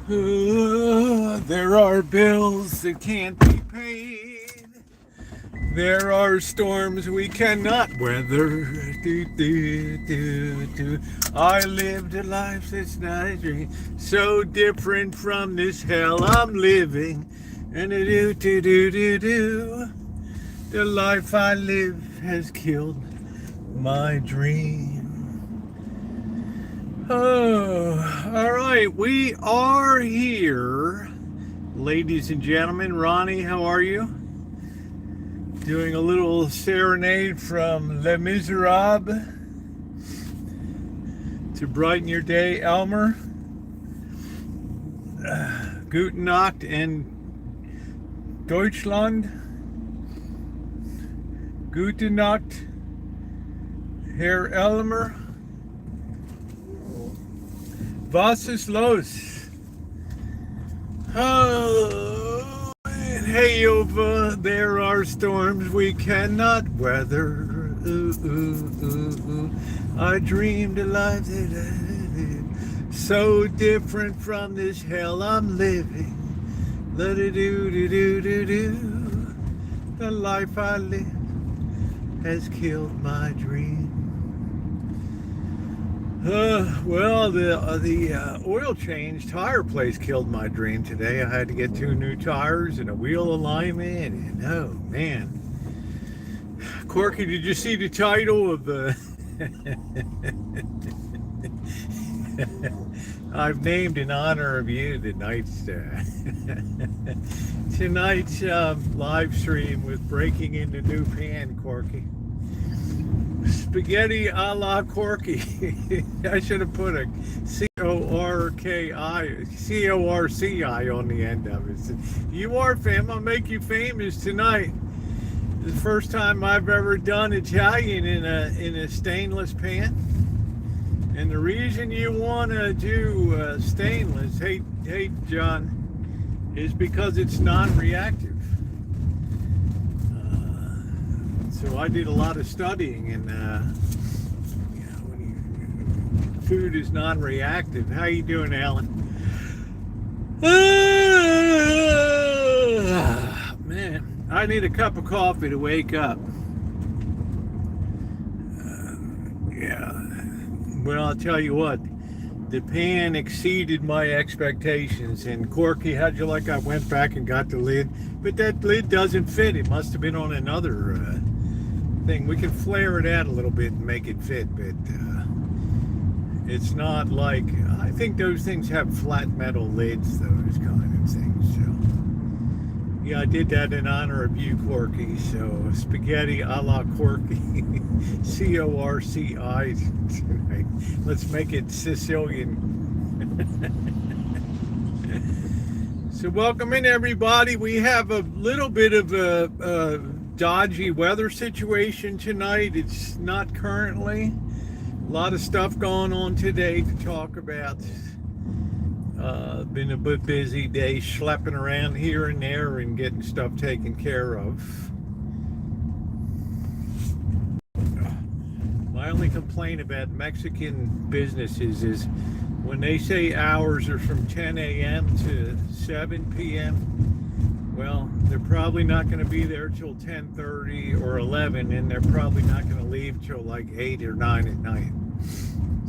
There are bills that can't be paid. There are storms we cannot weather. Do, do, do, do. I lived a life that's not a dream, so different from this hell I'm living. And do, do, do, do, do. The life I live has killed my dream. Oh, all right. We are here, ladies and gentlemen. Ronnie, how are you? Doing a little serenade from Les Miserables to brighten your day, Elmer. Guten Nacht in Deutschland. Guten Nacht, Herr Elmer. Was ist los? Oh, hey, over there are storms we cannot weather. Ooh, ooh, ooh, ooh. I dreamed a life that I lived, so different from this hell I'm living. Let it do do do do do. The life I live has killed my dream. Well, the oil change tire place killed my dream today. I had to get 2 new tires and a wheel alignment, and oh man, Corky, did you see the title of the? I've named in honor of you tonight's live stream with breaking into new pan, Corky. Spaghetti a la Corky. I should have put a Corki on the end of it. You are fam. I'll make you famous tonight. The first time I've ever done Italian in a stainless pan. And the reason you want to do stainless, hey John, is because it's non-reactive. So I did a lot of studying, and when food is non-reactive. How you doing, Alan? Man, I need a cup of coffee to wake up. Yeah. Well, I'll tell you what. The pan exceeded my expectations. And Corky, how'd you like I went back and got the lid? But that lid doesn't fit. It must have been on another thing. We can flare it out a little bit and make it fit, but it's not like, I think those things have flat metal lids, those kind of things. So yeah, I did that in honor of you, Corky. So spaghetti a la Corky. Corci tonight. Let's make it Sicilian. So welcome in, everybody. We have a little bit of a dodgy weather situation tonight. It's not currently. A lot of stuff going on today to talk about. Been a bit busy day schlepping around here and there and getting stuff taken care of. My only complaint about Mexican businesses is when they say hours are from 10 a.m. to 7 p.m., well, they're probably not going to be there till 10:30 or 11, and they're probably not going to leave till like 8 or 9 at night.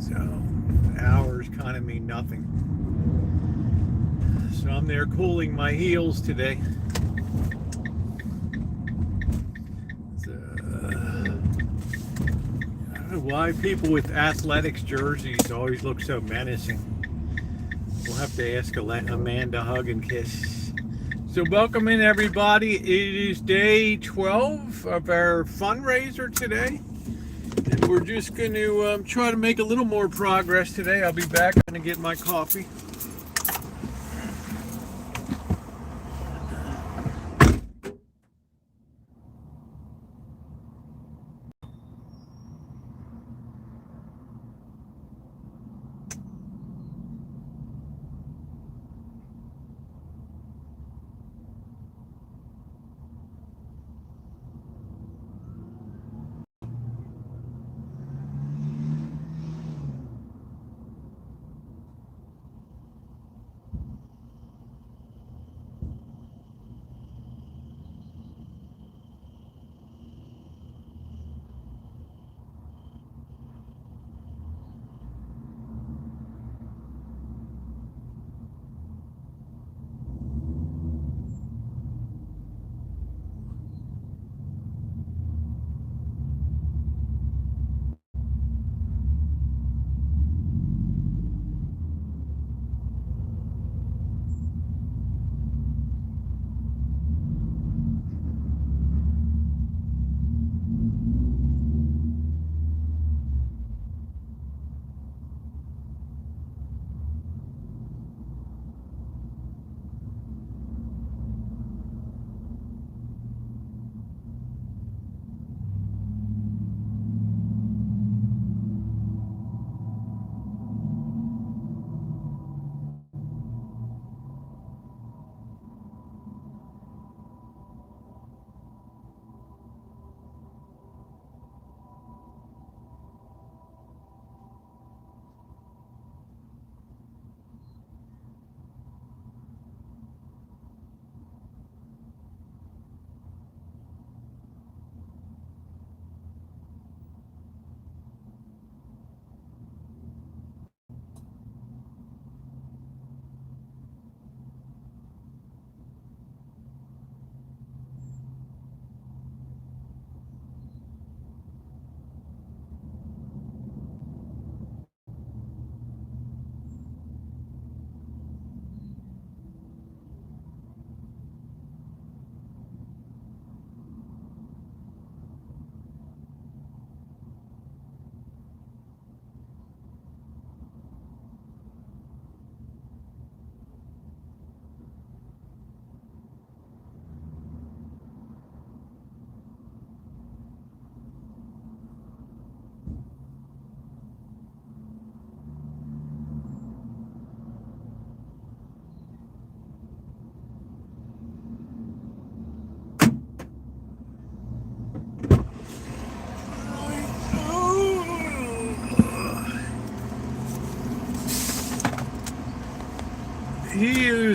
So hours kind of mean nothing. So I'm there cooling my heels today. I don't know why people with athletics jerseys always look so menacing. We'll have to ask Amanda hug and kiss. So welcome in, everybody. It is day 12 of our fundraiser today. And we're just going to try to make a little more progress today. I'll be back to get my coffee.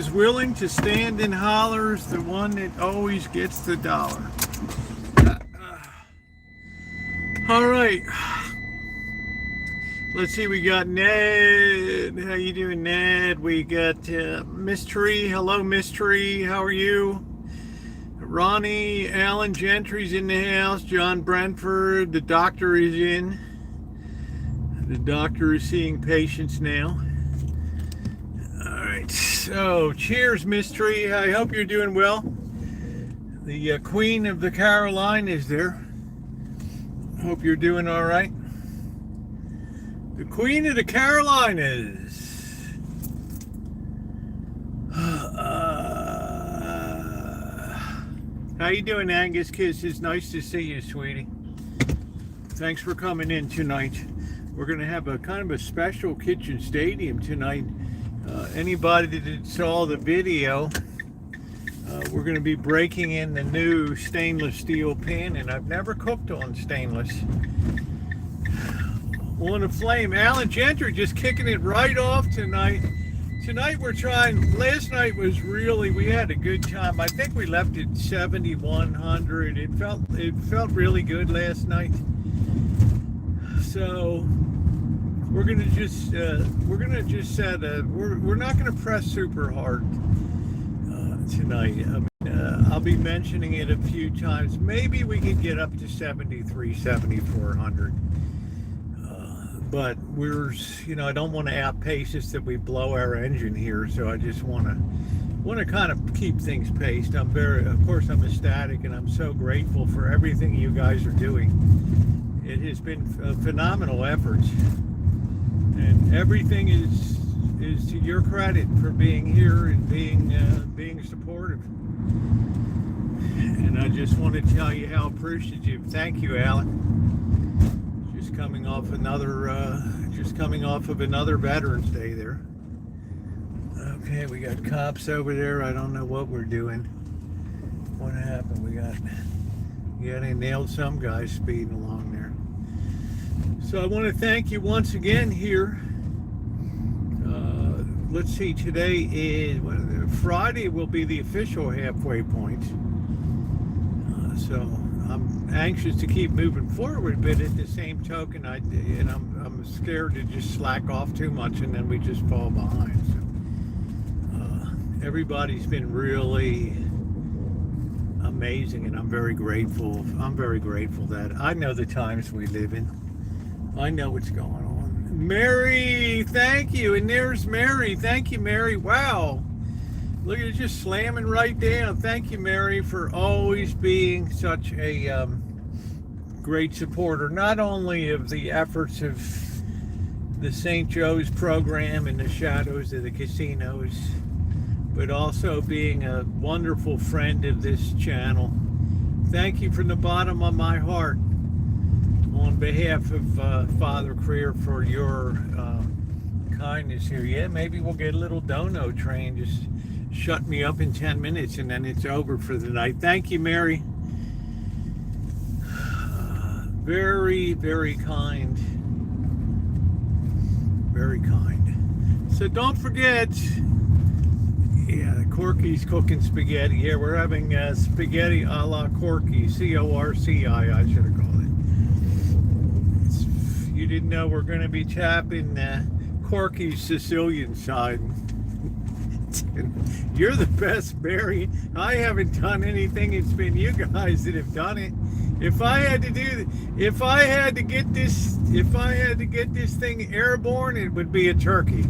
is willing to stand and holler is the one that always gets the dollar. All right. Let's see, we got Ned. How you doing, Ned? We got Mystery. Hello, Mystery. How are you? Ronnie, Alan Gentry's in the house. John Brentford. The doctor is in. The doctor is seeing patients now. All right. So, cheers, Mystery. I hope you're doing well. The Queen of the Carolinas there. Hope you're doing all right. The Queen of the Carolinas. How you doing, Angus Kisses? Nice to see you, sweetie. Thanks for coming in tonight. We're going to have a kind of a special kitchen stadium tonight. Anybody that saw the video, we're going to be breaking in the new stainless steel pan, and I've never cooked on stainless. On a flame. Alan Gentry just kicking it right off tonight. Tonight we're trying, last night was really, we had a good time. I think we left it 7,100. It felt really good last night. So we're gonna just set we're not gonna press super hard tonight. I'll be mentioning it a few times. Maybe we can get up to 7,300, 7,400. But I don't want to outpace us that we blow our engine here. So I just want to kind of keep things paced. Of course, I'm ecstatic, and I'm so grateful for everything you guys are doing. It has been a phenomenal effort, and everything is to your credit for being here and being supportive. And I just want to tell you how appreciative. Thank you, Alan. Coming off of another Veterans Day there. Okay, we got cops over there. I don't know what we're doing. What happened? They nailed some guy speeding along there. So I want to thank you once again here. Let's see, today is Friday will be the official halfway point. So I'm anxious to keep moving forward, but at the same token, I'm scared to just slack off too much, and then we just fall behind. So everybody's been really amazing, and I'm very grateful. I'm very grateful that I know the times we live in. I know what's going on. Mary, thank you, and there's Mary. Thank you, Mary. Wow. Look at it, just slamming right down. Thank you, Mary, for always being such a great supporter, not only of the efforts of the St. Joe's program and the Shadows of the Casinos, but also being a wonderful friend of this channel. Thank you from the bottom of my heart on behalf of Father Creer for your kindness here. Yeah, maybe we'll get a little dono train. Just shut me up in 10 minutes and then it's over for the night. Thank you, Mary. Very, very kind. Very kind. So don't forget, yeah, Corky's cooking spaghetti. Yeah, we're having spaghetti a la Corky, C-O-R-C-I, I should have called it. You didn't know we're going to be tapping Corky's Sicilian side. You're the best, Barry. I haven't done anything. It's been you guys that have done it. If I had to get this thing airborne, it would be a turkey.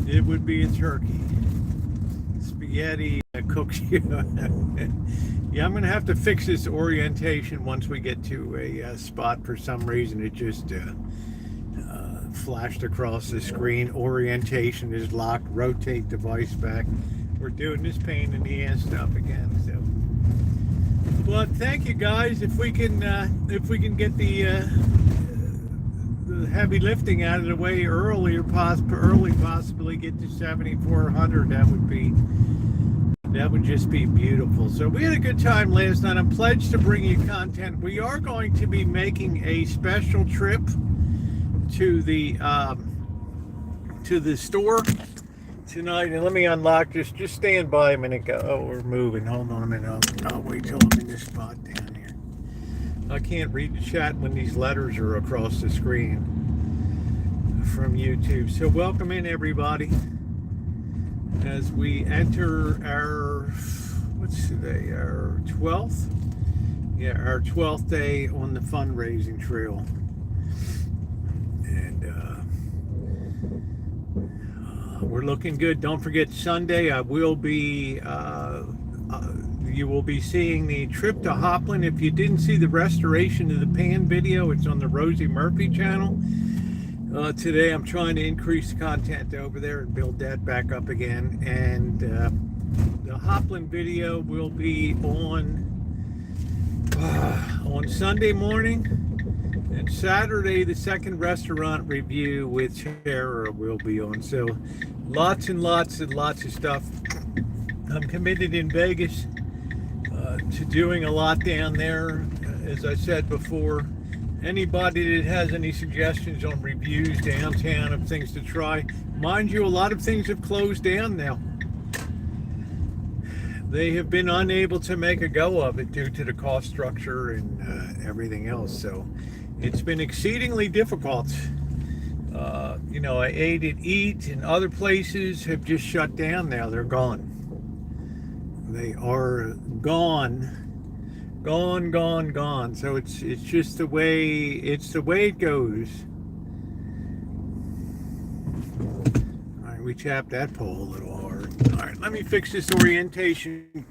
It would be a turkey. Spaghetti cooks you. Yeah, I'm gonna have to fix this orientation once we get to a spot. For some reason, it just flashed across the screen. Orientation is locked. Rotate device back. We're doing this pain in the ass stuff again. So, but thank you guys. If we can get the heavy lifting out of the way early, possibly get to 7,400. That would just be beautiful. So we had a good time last night. I'm pledged to bring you content. We are going to be making a special trip to the store tonight. And let me unlock this. Just stand by a minute. Oh, we're moving. Hold on a minute. I'll wait till I'm in this spot down here. I can't read the chat when these letters are across the screen from YouTube. So welcome in, everybody, as we enter our, what's today, our 12th? Yeah, our 12th day on the fundraising trail. And we're looking good. Don't forget, Sunday I will be, you will be seeing the trip to Hopland. If you didn't see the restoration of the pan video, it's on the Rosie Murphy channel. Today I'm trying to increase content over there and build that back up again. And the Hopland video will be on Sunday morning, and Saturday the second restaurant review with Tara will be on. So lots and lots and lots of stuff. I'm committed in Vegas to doing a lot down there. As I said before, anybody that has any suggestions on reviews downtown of things to try, mind you, a lot of things have closed down now. They have been unable to make a go of it due to the cost structure and everything else. So it's been exceedingly difficult. You know, I ate at Eat, and other places have just shut down now. They're gone. They are gone. Gone. So it's just the way it goes. All right, we tapped that pole a little hard. All right, let me fix this orientation.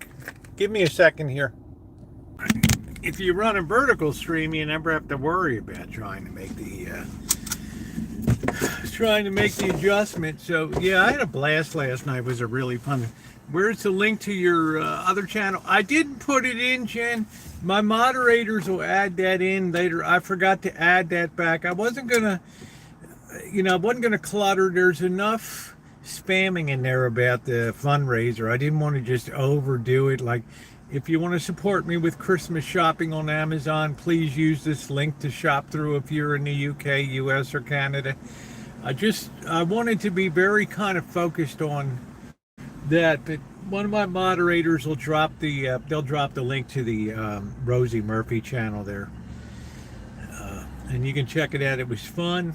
Give me a second here. If you run a vertical stream, you never have to worry about trying to make the adjustment. So yeah, I had a blast last night. It was a really fun. Where's the link to your other channel? I didn't put it in, Jen. My moderators will add that in later. I forgot to add that back. I wasn't gonna, I wasn't gonna clutter. There's enough spamming in there about the fundraiser. I didn't want to just overdo it. Like, if you want to support me with Christmas shopping on Amazon, please use this link to shop through if you're in the UK, US, or Canada. I wanted to be very kind of focused on that, but one of my moderators will drop the they'll drop the link to the Rosie Murphy channel there, and you can check it out. It was fun.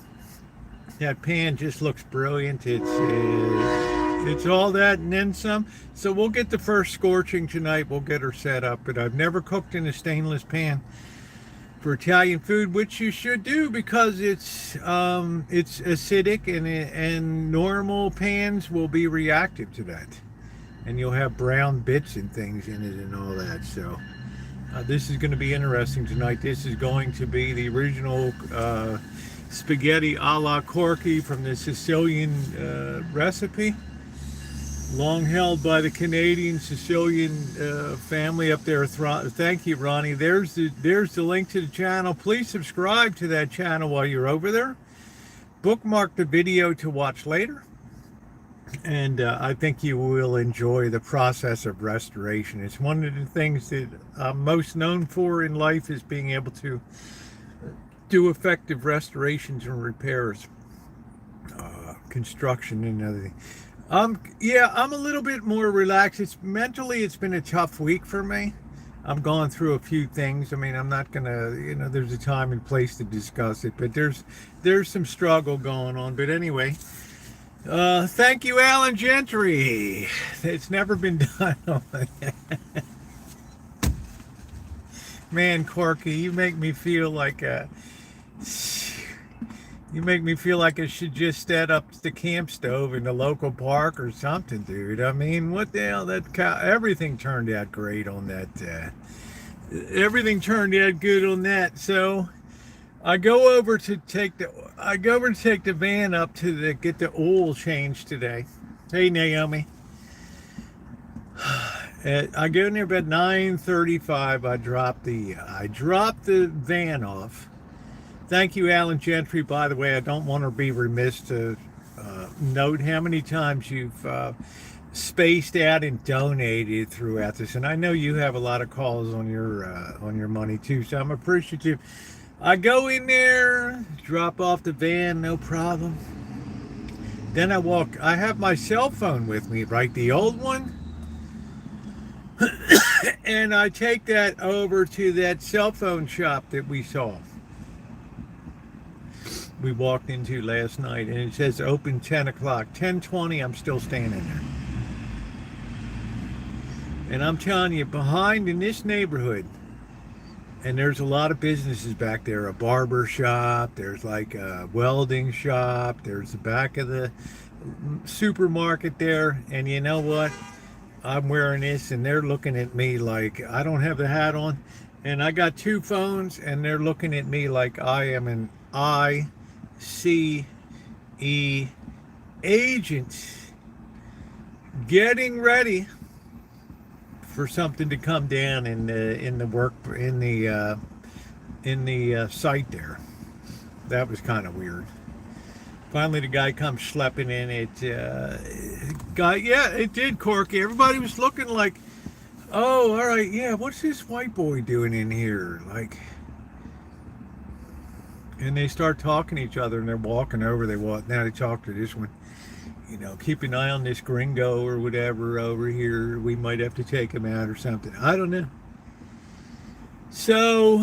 That pan just looks brilliant. It's all that and then some. So we'll get the first scorching tonight. We'll get her set up. But I've never cooked in a stainless pan for Italian food, which you should do because it's acidic, and normal pans will be reactive to that, and you'll have brown bits and things in it and all that. So this is going to be interesting tonight. This is going to be the original spaghetti a la Corky from the Sicilian recipe, long held by the Canadian Sicilian family up there. Thank you, Ronnie. There's the link to the channel. Please subscribe to that channel while you're over there. Bookmark the video to watch later. And I think you will enjoy the process of restoration. It's one of the things that I'm most known for in life, is being able to do effective restorations and repairs, construction and everything. Yeah, I'm a little bit more relaxed. It's been a tough week for me. I'm going through a few things. I mean, I'm not gonna, there's a time and place to discuss it, but there's some struggle going on. But anyway, thank you, Alan Gentry. It's never been done. Man, Corky, you make me feel like I should just set up the camp stove in the local park or something, dude. I mean, what the hell? Everything turned out great on that. Everything turned out good on that. So I go over to take the van up to get the oil changed today. Hey, Naomi. I go in there about 9:35. I drop the van off. Thank you, Alan Gentry. By the way, I don't want to be remiss to note how many times you've spaced out and donated throughout this, and I know you have a lot of calls on your money too, so I'm appreciative. I go in there, drop off the van, no problem. Then I have my cell phone with me, right? The old one. And I take that over to that cell phone shop that we walked into last night, and it says open 10 o'clock. 10:20, I'm still standing there. And I'm telling you, behind in this neighborhood, and there's a lot of businesses back there, a barber shop, there's like a welding shop, there's the back of the supermarket there, and you know what? I'm wearing this, and they're looking at me like I don't have the hat on, and I got two phones, and they're looking at me like I am an ICE agent getting ready for something to come down in the site there. That was kind of weird. Finally, the guy comes schlepping in. It did, Corky. Everybody was looking like, oh, all right, yeah, what's this white boy doing in here? Like, and they start talking to each other, and they're walking over. Now they talk to this one. You know, keep an eye on this gringo or whatever over here. We might have to take him out or something. I don't know. So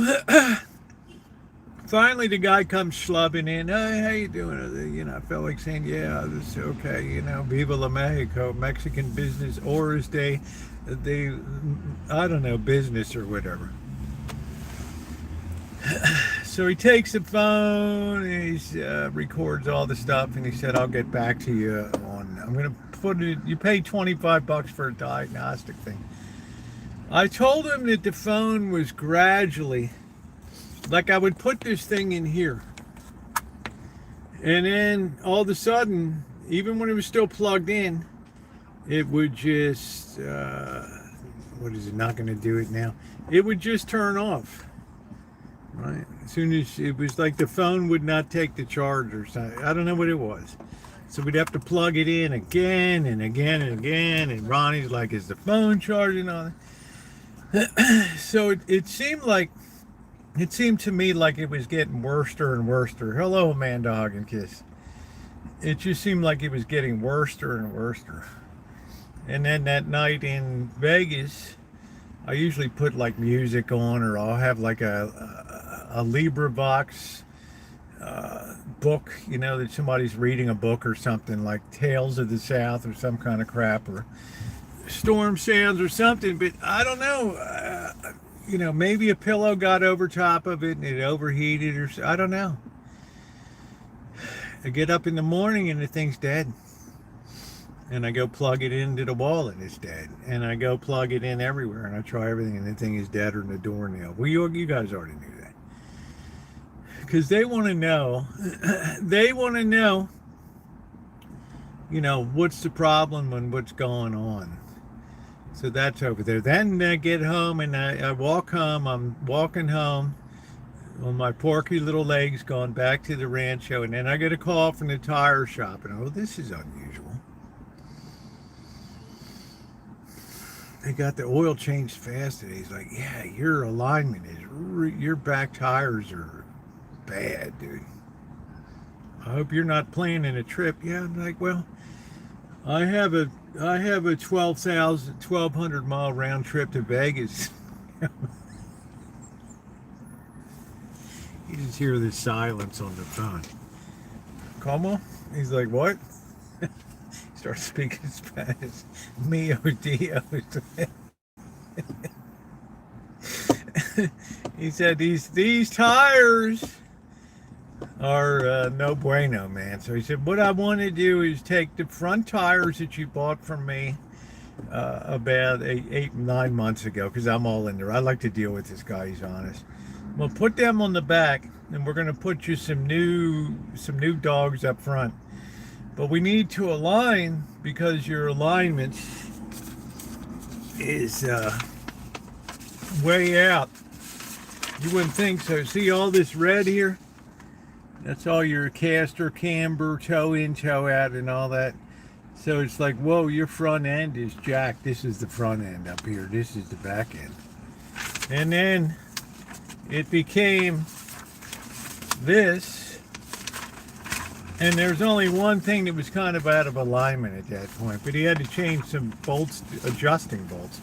finally, the guy comes schlubbing in. Hey, how you doing? You know, I felt like saying, yeah, this is okay. You know, Viva la Mexico, Mexican business, or is they, I don't know, business or whatever. So he takes the phone, and he records all the stuff, and he said, I'll get back to you I'm going to put it, you pay $25 for a diagnostic thing. I told him that the phone was gradually, like I would put this thing in here, and then all of a sudden, even when it was still plugged in, it would just, what is it, not going to do it now? It would just turn off. Right. As soon as it was like the phone would not take the charge or something. I don't know what it was. So we'd have to plug it in again and again and again. And Ronnie's like, is the phone charging on it? So it seemed to me like it was getting worser and worser. Hello, Amanda Hogginkiss. It just seemed like it was getting worser and worser. And then that night in Vegas, I usually put like music on, or I'll have like a LibriVox book, you know, that somebody's reading a book or something, like Tales of the South or some kind of crap, or Storm Sounds or something. But I don't know, you know, maybe a pillow got over top of it and it overheated, or I don't know. I get up in the morning and the thing's dead. And I go plug it into the wall and it's dead. And I go plug it in everywhere and I try everything and the thing is deader than a doornail. Well, you guys already knew that. Because they want to know, you know, what's the problem and what's going on. So that's over there. Then I get home and I walk home. I'm walking home on my porky little legs going back to the Rancho. And then I get a call from the tire shop. And oh, this is unusual. They got the oil changed fast today. He's like, yeah, your alignment is, your back tires are bad, dude. I hope you're not planning a trip. Yeah, I'm like, well, I have a 1,200 mile round trip to Vegas. You just hear this silence on the phone. Como? He's like, what? Start speaking Spanish. Mio Dio. He said these tires are no bueno, man. So he said, what I want to do is take the front tires that you bought from me about 8-9 months ago, because I'm all in there. I like to deal with this guy. He's honest. We'll put them on the back, and we're going to put you some new dogs up front. But we need to align, because your alignment is way out. You wouldn't think so. See all this red here? That's all your caster, camber, toe in, toe out, and all that. So it's like, whoa, your front end is jacked. This is the front end up here. This is the back end. And then it became this. And there's only one thing that was kind of out of alignment at that point, but he had to change some bolts, adjusting bolts.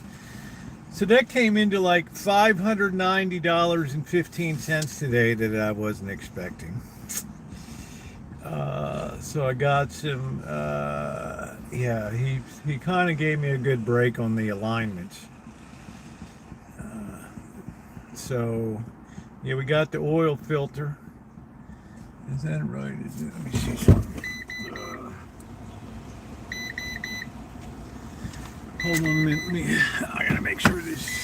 So that came into like $590.15 today that I wasn't expecting. So I got some, yeah, he kind of gave me a good break on the alignments. So, yeah, we got the oil filter. Is that right? Is it? Let me see something. Hold on a minute. I gotta make sure this.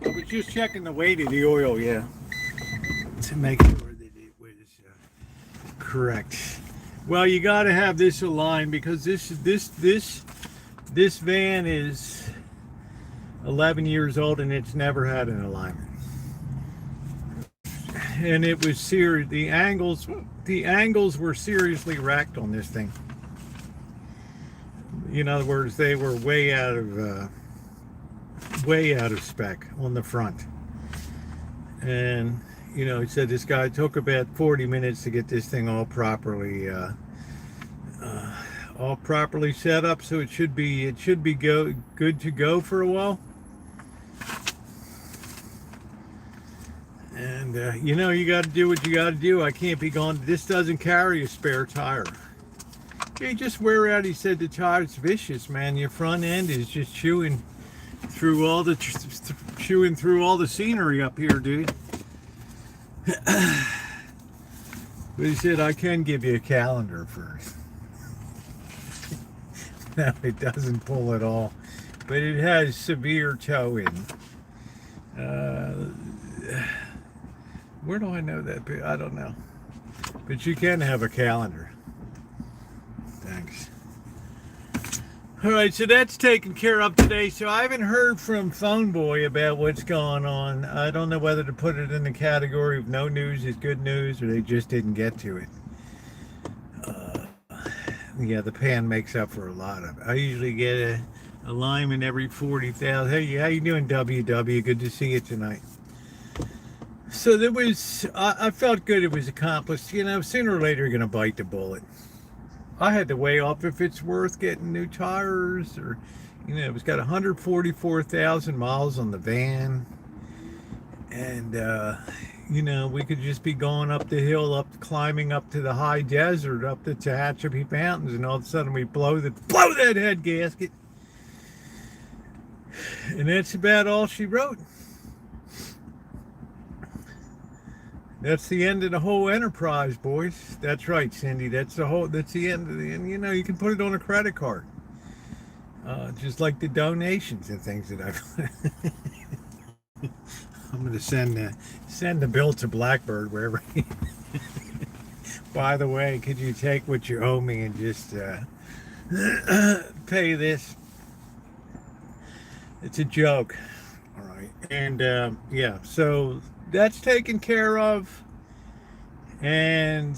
I was just checking the weight of the oil, yeah, to make sure that it was correct. Well, you got to have this aligned because this van is 11 years old and it's never had an alignment. And it was serious. The angles were seriously wrecked on this thing. In other words, they were way out of spec on the front. And he said this guy took about 40 minutes to get this thing all properly set up, so it should be good to go for a while. And you got to do what you got to do. I can't be gone. This doesn't carry a spare tire. You just wear out. He said the tire's vicious, man. Your front end is just chewing through all the scenery up here, dude. But he said I can give you a calendar first. No, it doesn't pull at all, but it has severe towing. Where do I know that? I don't know, but you can have a calendar. Thanks. All right, so that's taken care of today. So I haven't heard from Phone Boy about what's going on. I don't know whether to put it in the category of no news is good news or they just didn't get to it. Yeah, the pan makes up for a lot of it. I usually get a alignment every 40,000. Hey, how you doing, WW? Good to see you tonight. So there was, I felt good it was accomplished. Sooner or later you're going to bite the bullet. I had to weigh up if it's worth getting new tires or, it's got 144,000 miles on the van. And, we could just be going up the hill, climbing up to the high desert, up the Tehachapi Mountains, and all of a sudden we blow that head gasket. And that's about all she wrote. That's the end of the whole enterprise, boys. That's right, Cindy. That's the end of the end. You can put it on a credit card. Just like the donations and things that I've I'm going to send the bill to Blackbird wherever. By the way, could you take what you owe me and just pay this? It's a joke. All right. And yeah, so that's taken care of. And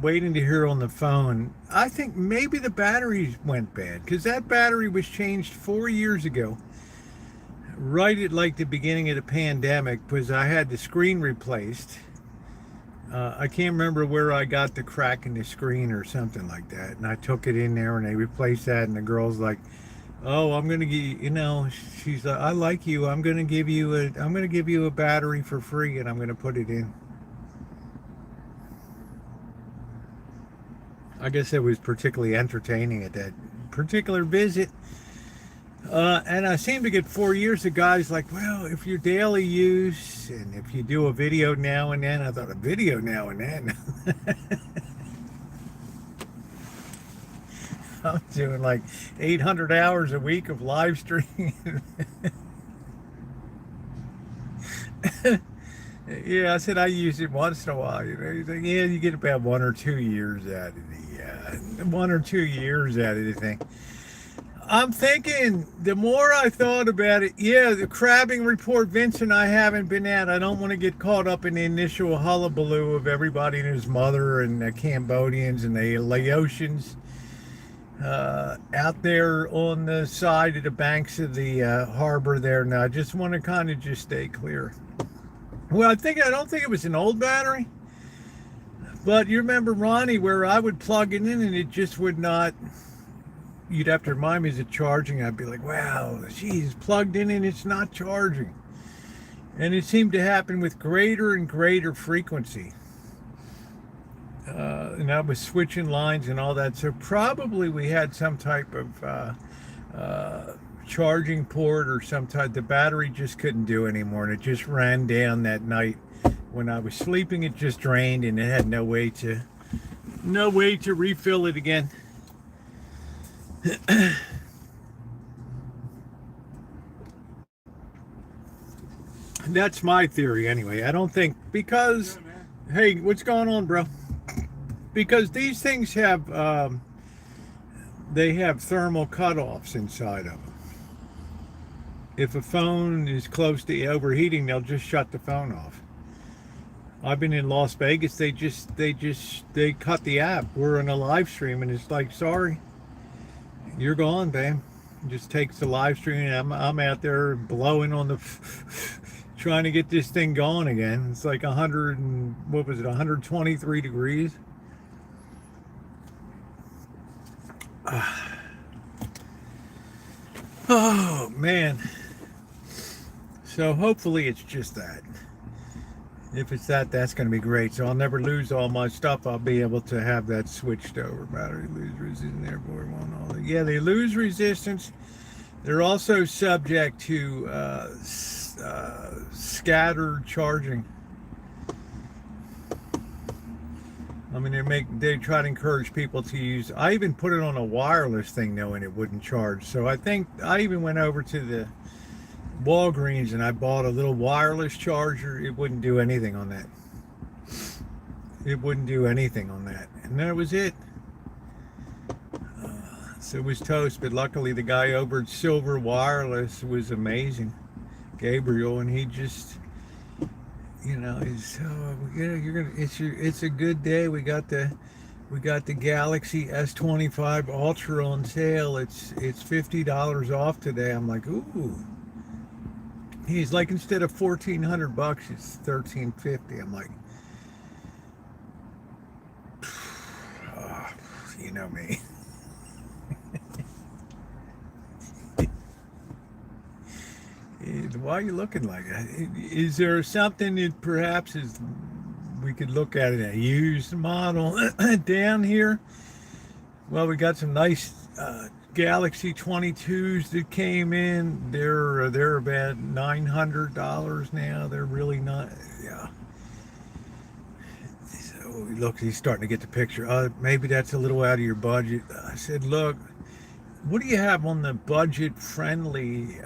waiting to hear on the phone. I think maybe the battery went bad because that battery was changed 4 years ago. Right at like the beginning of the pandemic, because I had the screen replaced. I can't remember where I got the crack in the screen or something like that, and I took it in there and they replaced that, and the girl's like, "Oh, I'm gonna give she's like, I like you. I'm gonna give you a battery for free, and I'm gonna put it in." I guess it was particularly entertaining at that particular visit. And I seem to get 4 years of guys like, well, if you daily use and if you do a video now and then. I thought, a video now and then? I'm doing like 800 hours a week of live streaming. Yeah, I said I use it once in a while. He's like, yeah, you get about 1 or 2 years out of the 1 or 2 years out of the thing. I'm thinking the more I thought about it, yeah, the crabbing report Vince and I haven't been at. I don't want to get caught up in the initial hullabaloo of everybody and his mother and the Cambodians and the Laotians out there on the side of the banks of the harbor there. Now, I just want to kind of just stay clear. Well, I don't think it was an old battery, but you remember Ronnie, where I would plug it in and it just would not. You'd have to remind me, is it charging? I'd be like, wow, geez, plugged in and it's not charging. And it seemed to happen with greater and greater frequency. And I was switching lines and all that. So probably we had some type of charging port or some type. The battery just couldn't do anymore, and it just ran down that night. When I was sleeping, it just drained, and it had no way to refill it again. That's my theory anyway. I don't think because, hey, what's going on, bro? Because these things have they have thermal cutoffs inside of them. If a phone is close to overheating, they'll just shut the phone off. I've been in Las Vegas. They cut the app. We're in a live stream, and it's like, sorry, you're gone, babe. It just takes the live stream. And I'm out there blowing on the trying to get this thing going again. It's like 100 and what was it? 123 degrees. Oh man. So hopefully it's just that. If it's that, that's going to be great. So I'll never lose all my stuff. I'll be able to have that switched over. Battery lose resistance, airborne, all that. Yeah, they lose resistance. They're also subject to scattered charging. I mean, they try to encourage people to use. I even put it on a wireless thing, knowing it wouldn't charge. So I think I even went over to the Walgreens and I bought a little wireless charger. It wouldn't do anything on that. It wouldn't do anything on that, and that was it. So it was toast. But luckily, the guy over at Silver Wireless was amazing, Gabriel, and he just. He's it's a good day. We got the Galaxy S25 Ultra on sale. It's $50 off today. I'm like, ooh. He's like, instead of $1,400, it's $1,350. I'm like, oh, you know me. Why are you looking like that? Is there something that perhaps we could look at a used model down here? Well, we got some nice Galaxy 22s that came in. They're about $900 now. They're really not. Yeah. So look, he's starting to get the picture. Maybe that's a little out of your budget. I said, look, what do you have on the budget-friendly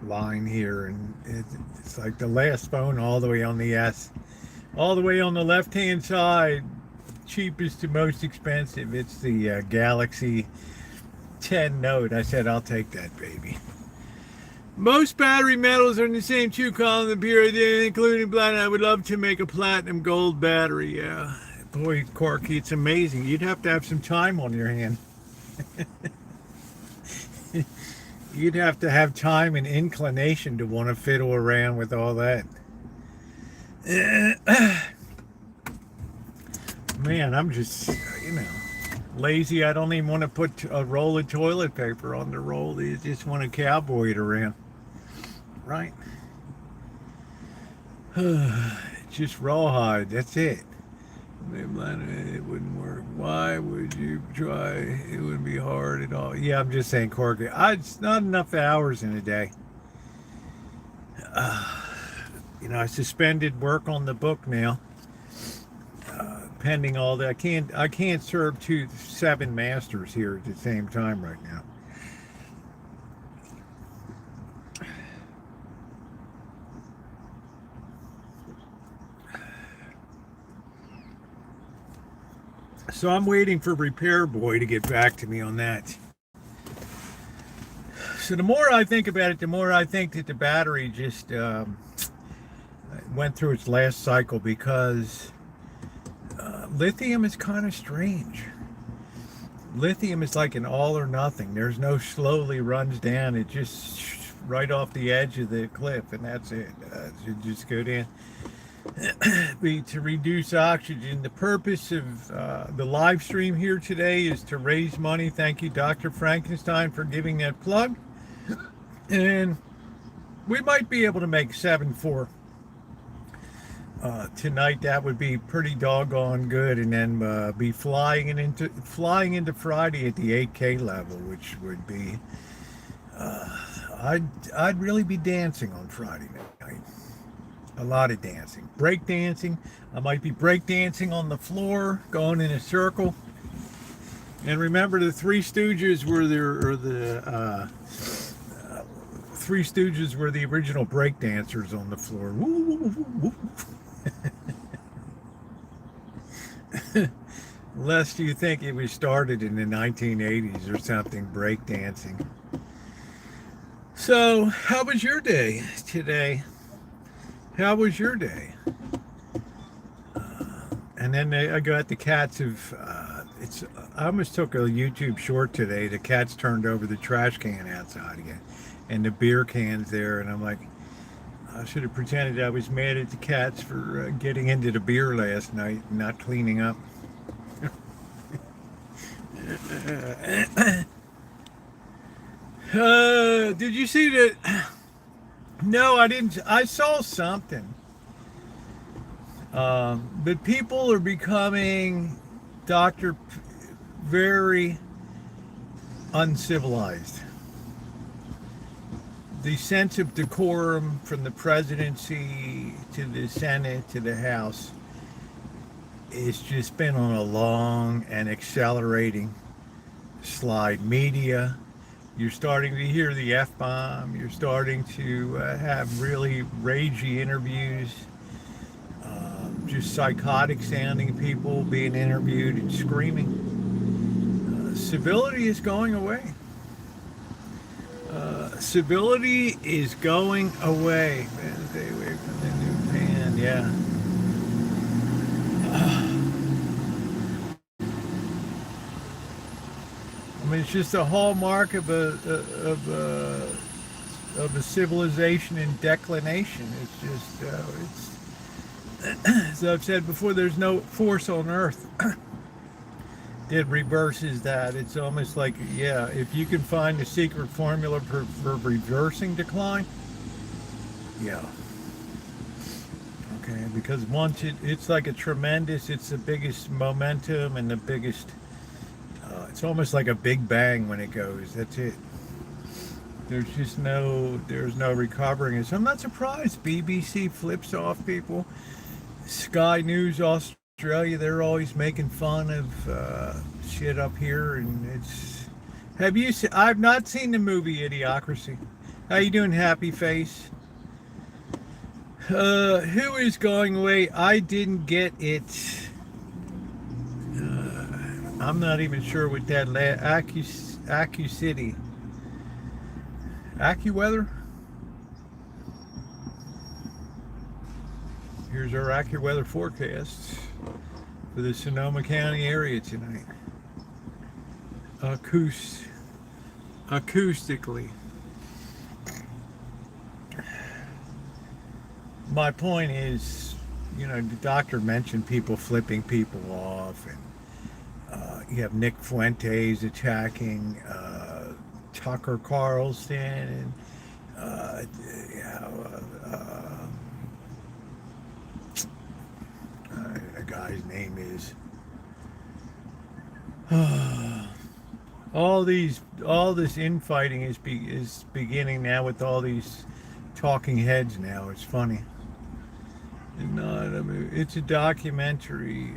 line here? And it's like the last phone all the way on the all the way on the left-hand side, cheapest to most expensive. It's the Galaxy 10 Note. I said, I'll take that, baby. Most battery metals are in the same two columns of period, including platinum. I would love to make a platinum gold battery. Yeah, boy, Corky, it's amazing. You'd have to have some time on your hand. You'd have to have time and inclination to want to fiddle around with all that. Man, I'm just, lazy. I don't even want to put a roll of toilet paper on the roll. You just want to cowboy it around. Right? Just rawhide. That's it. It wouldn't work. Why would you try? It wouldn't be hard at all. Yeah, I'm just saying, Corky. It's not enough hours in a day. I suspended work on the book now, pending all that. I can't serve 7 masters here at the same time right now. So I'm waiting for Repair Boy to get back to me on that. So the more I think about it, the more I think that the battery just went through its last cycle, because lithium is kind of strange. Lithium is like an all or nothing. There's no slowly runs down. It just right off the edge of the cliff, and that's it. It just go down. Be to reduce oxygen. The purpose of the live stream here today is to raise money. Thank you, Dr. Frankenstein, for giving that plug. And we might be able to make 7-4 tonight. That would be pretty doggone good, and then be flying into Friday at the 8K level, which would be I'd really be dancing on Friday night. A lot of dancing, break dancing. I might be break dancing on the floor, going in a circle. And remember, the Three Stooges were the Three Stooges were the original break dancers on the floor. Woo, woo, woo, woo. Lest you think it was started in the 1980s or something, break dancing. So, how was your day today? How was your day? And then I got the cats have, I almost took a YouTube short today. The cats turned over the trash can outside again, and the beer cans there, and I'm like, I should have pretended I was mad at the cats for getting into the beer last night and not cleaning up. Did you see that? No, I didn't. I saw something. But people are becoming very uncivilized. The sense of decorum from the presidency to the Senate to the House has just been on a long and accelerating slide. Media, you're starting to hear the F-bomb. You're starting to have really ragey interviews. Just psychotic sounding people being interviewed and screaming. Civility is going away. Civility is going away. Man, stay away from the new band, yeah. I mean, it's just a hallmark of a civilization in declination. It's just, as I've said before, there's no force on earth that reverses that. It's almost like, yeah, if you can find the secret formula for reversing decline, yeah. Okay, because once it's like it's the biggest momentum and the biggest, it's almost like a big bang when it goes. That's it. There's no recovering it. So I'm not surprised BBC flips off people. Sky News Australia, they're always making fun of shit up here, and it's. Have you seen? I've not seen the movie Idiocracy. How you doing, Happy Face? Who is going away? I didn't get it. I'm not even sure what that AccuCity. AccuWeather? Here's our AccuWeather forecast for the Sonoma County area tonight. Acoustically. My point is, the doctor mentioned people flipping people off, and you have Nick Fuentes attacking Tucker Carlson, and a guy's name is all this infighting is beginning now with all these talking heads. Now it's funny. It's a documentary.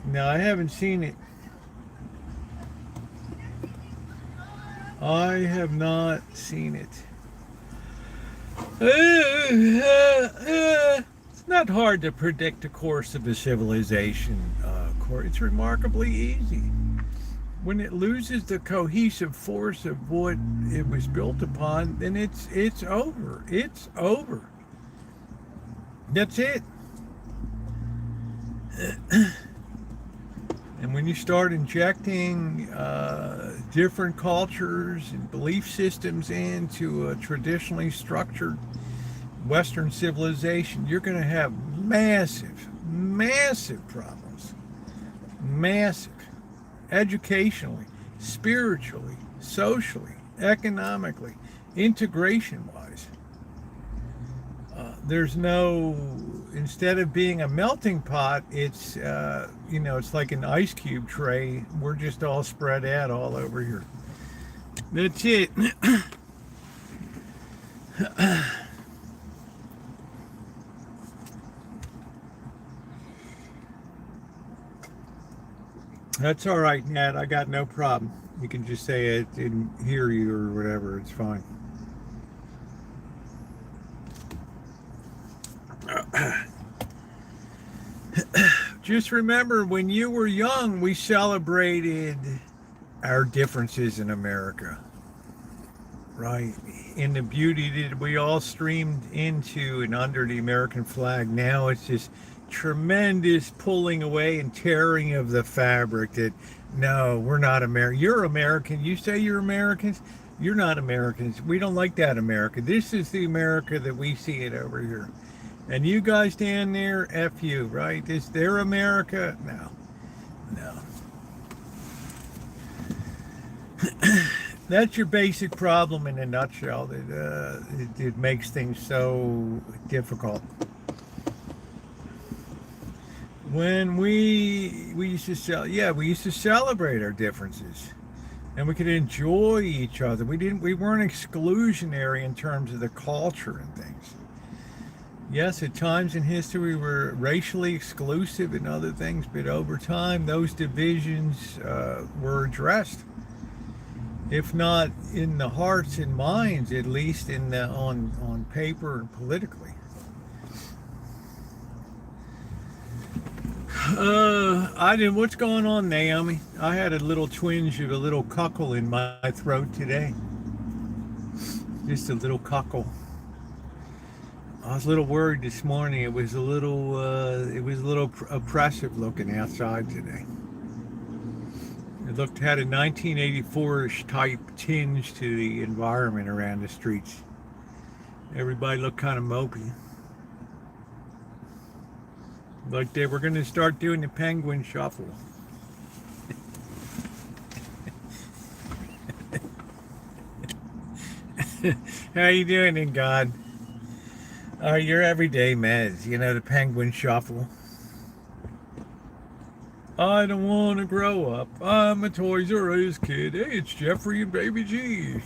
No, I haven't seen it. I have not seen it. It's not hard to predict the course of a civilization. It's remarkably easy. when it loses the cohesive force of what it was built upon, then it's over. It's over. That's it. And when you start injecting different cultures and belief systems into a traditionally structured Western civilization, you're going to have massive, massive problems. Massive. Educationally, spiritually, socially, economically, integration-wise. There's no, instead of being a melting pot, it's, it's like an ice cube tray. We're just all spread out all over here. That's it. That's all right, Nat. I got no problem. You can just say I didn't hear you or whatever. It's fine. Just remember, when you were young, we celebrated our differences in America, right? In the beauty that we all streamed into and under the American flag. Now it's just tremendous pulling away and tearing of the fabric that, no, we're not American. You're American. You say you're Americans. You're not Americans. We don't like that America. This is the America that we see it over here. And you guys down there, F you, right? Is their America? No. That's your basic problem in a nutshell. That it makes things so difficult. When we used to celebrate our differences, and we could enjoy each other. We weren't exclusionary in terms of the culture and things. Yes, at times in history we were racially exclusive and other things, but over time those divisions were addressed. If not in the hearts and minds, at least on paper and politically. What's going on, Naomi? I had a little twinge of a little cuckle in my throat today. Just a little cuckle. I was a little worried this morning. It was a little oppressive looking outside today. It had a 1984-ish type tinge to the environment around the streets. Everybody looked kind of mopey. Like they were going to start doing the penguin shuffle. How you doing in God? Your everyday meds, the penguin shuffle. I don't want to grow up. I'm a Toys R Us kid. Hey, it's Jeffrey and Baby G.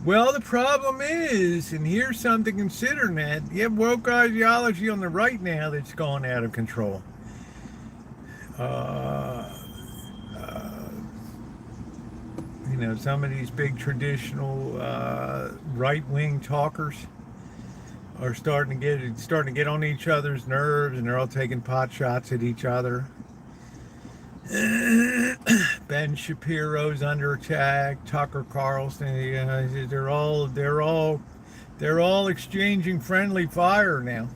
Well, the problem is, and here's something to consider, Ned, you have woke ideology on the right now that's gone out of control. Some of these big traditional right-wing talkers are starting to get on each other's nerves, and they're all taking pot shots at each other. Ben Shapiro's under attack. Tucker Carlson. They're all exchanging friendly fire now.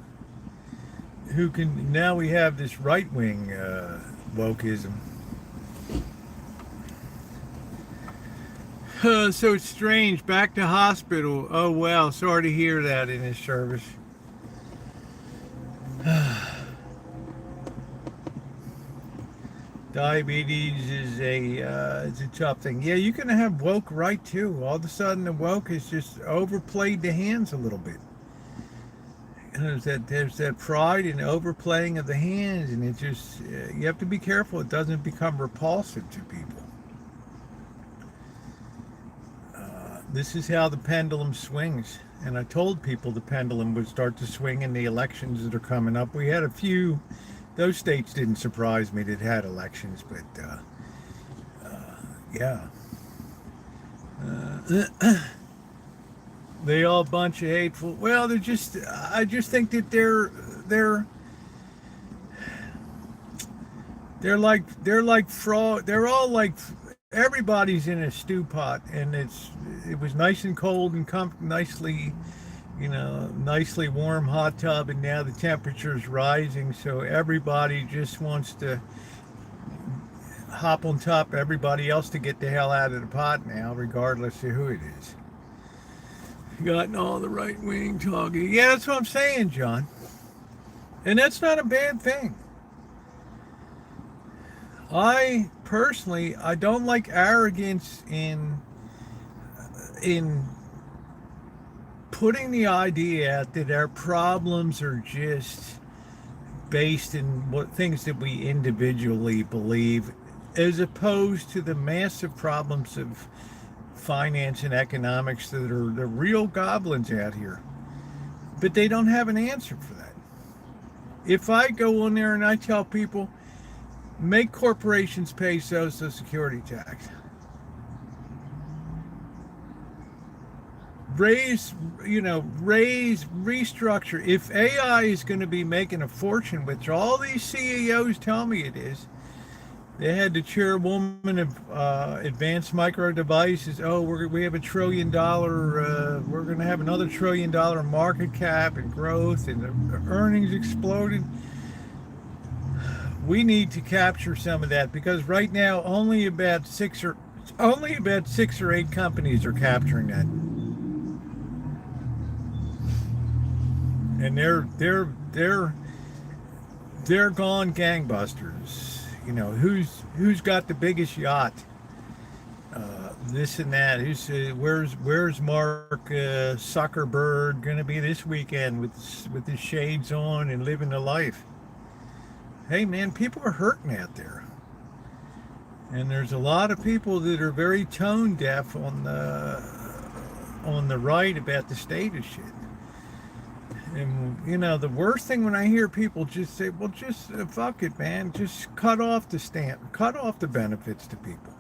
Now we have this right-wing wokeism. So it's strange. Back to hospital. Oh wow, sorry to hear that in this service. Diabetes is a tough thing. Yeah, you can have woke right too. All of a sudden, the woke has just overplayed the hands a little bit. There's that pride and overplaying of the hands, and it just you have to be careful it doesn't become repulsive to people. This is how the pendulum swings, and I told people the pendulum would start to swing in the elections that are coming up. We had a few. Those states didn't surprise me that had elections, but yeah. They all bunch of hateful. Well, they're just. I just think that they're like fraud. They're all like everybody's in a stew pot, and it was nice and cold and nicely, nicely warm hot tub, and now the temperature is rising, so everybody just wants to hop on top of everybody else to get the hell out of the pot now, regardless of who it is. Gotten all the right wing talking. Yeah, that's what I'm saying, John. And that's not a bad thing. I personally, I don't like arrogance in putting the idea out that our problems are just based in what things that we individually believe, as opposed to the massive problems of finance and economics that are the real goblins out here. But they don't have an answer for that. If I go on there and I tell people, make corporations pay Social Security tax, restructure. If AI is going to be making a fortune, which all these CEOs tell me it is, they had the chairwoman of Advanced Micro Devices. Oh, we have $1 trillion. We're going to have another $1 trillion market cap and growth, and the earnings exploded. We need to capture some of that, because right now only about six or 8 companies are capturing that, and they're gone gangbusters. Who's got the biggest yacht? This and that. Where's Mark Zuckerberg going to be this weekend with his shades on and living the life? Hey man, people are hurting out there, and there's a lot of people that are very tone deaf on the right about the state of shit. And the worst thing when I hear people just say, well, just fuck it, man, just cut off the benefits to people.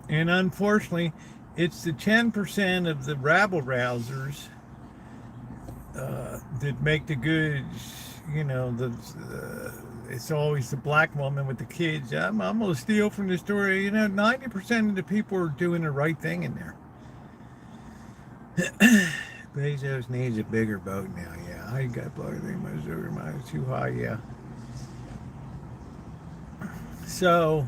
And unfortunately, it's the 10% of the rabble-rousers that make the goods. It's always the black woman with the kids. I'm going to steal from the store. 90% of the people are doing the right thing in there. Bezos needs a bigger boat now. Yeah, I got bloody thing. My sugar mine is too high. Yeah. So,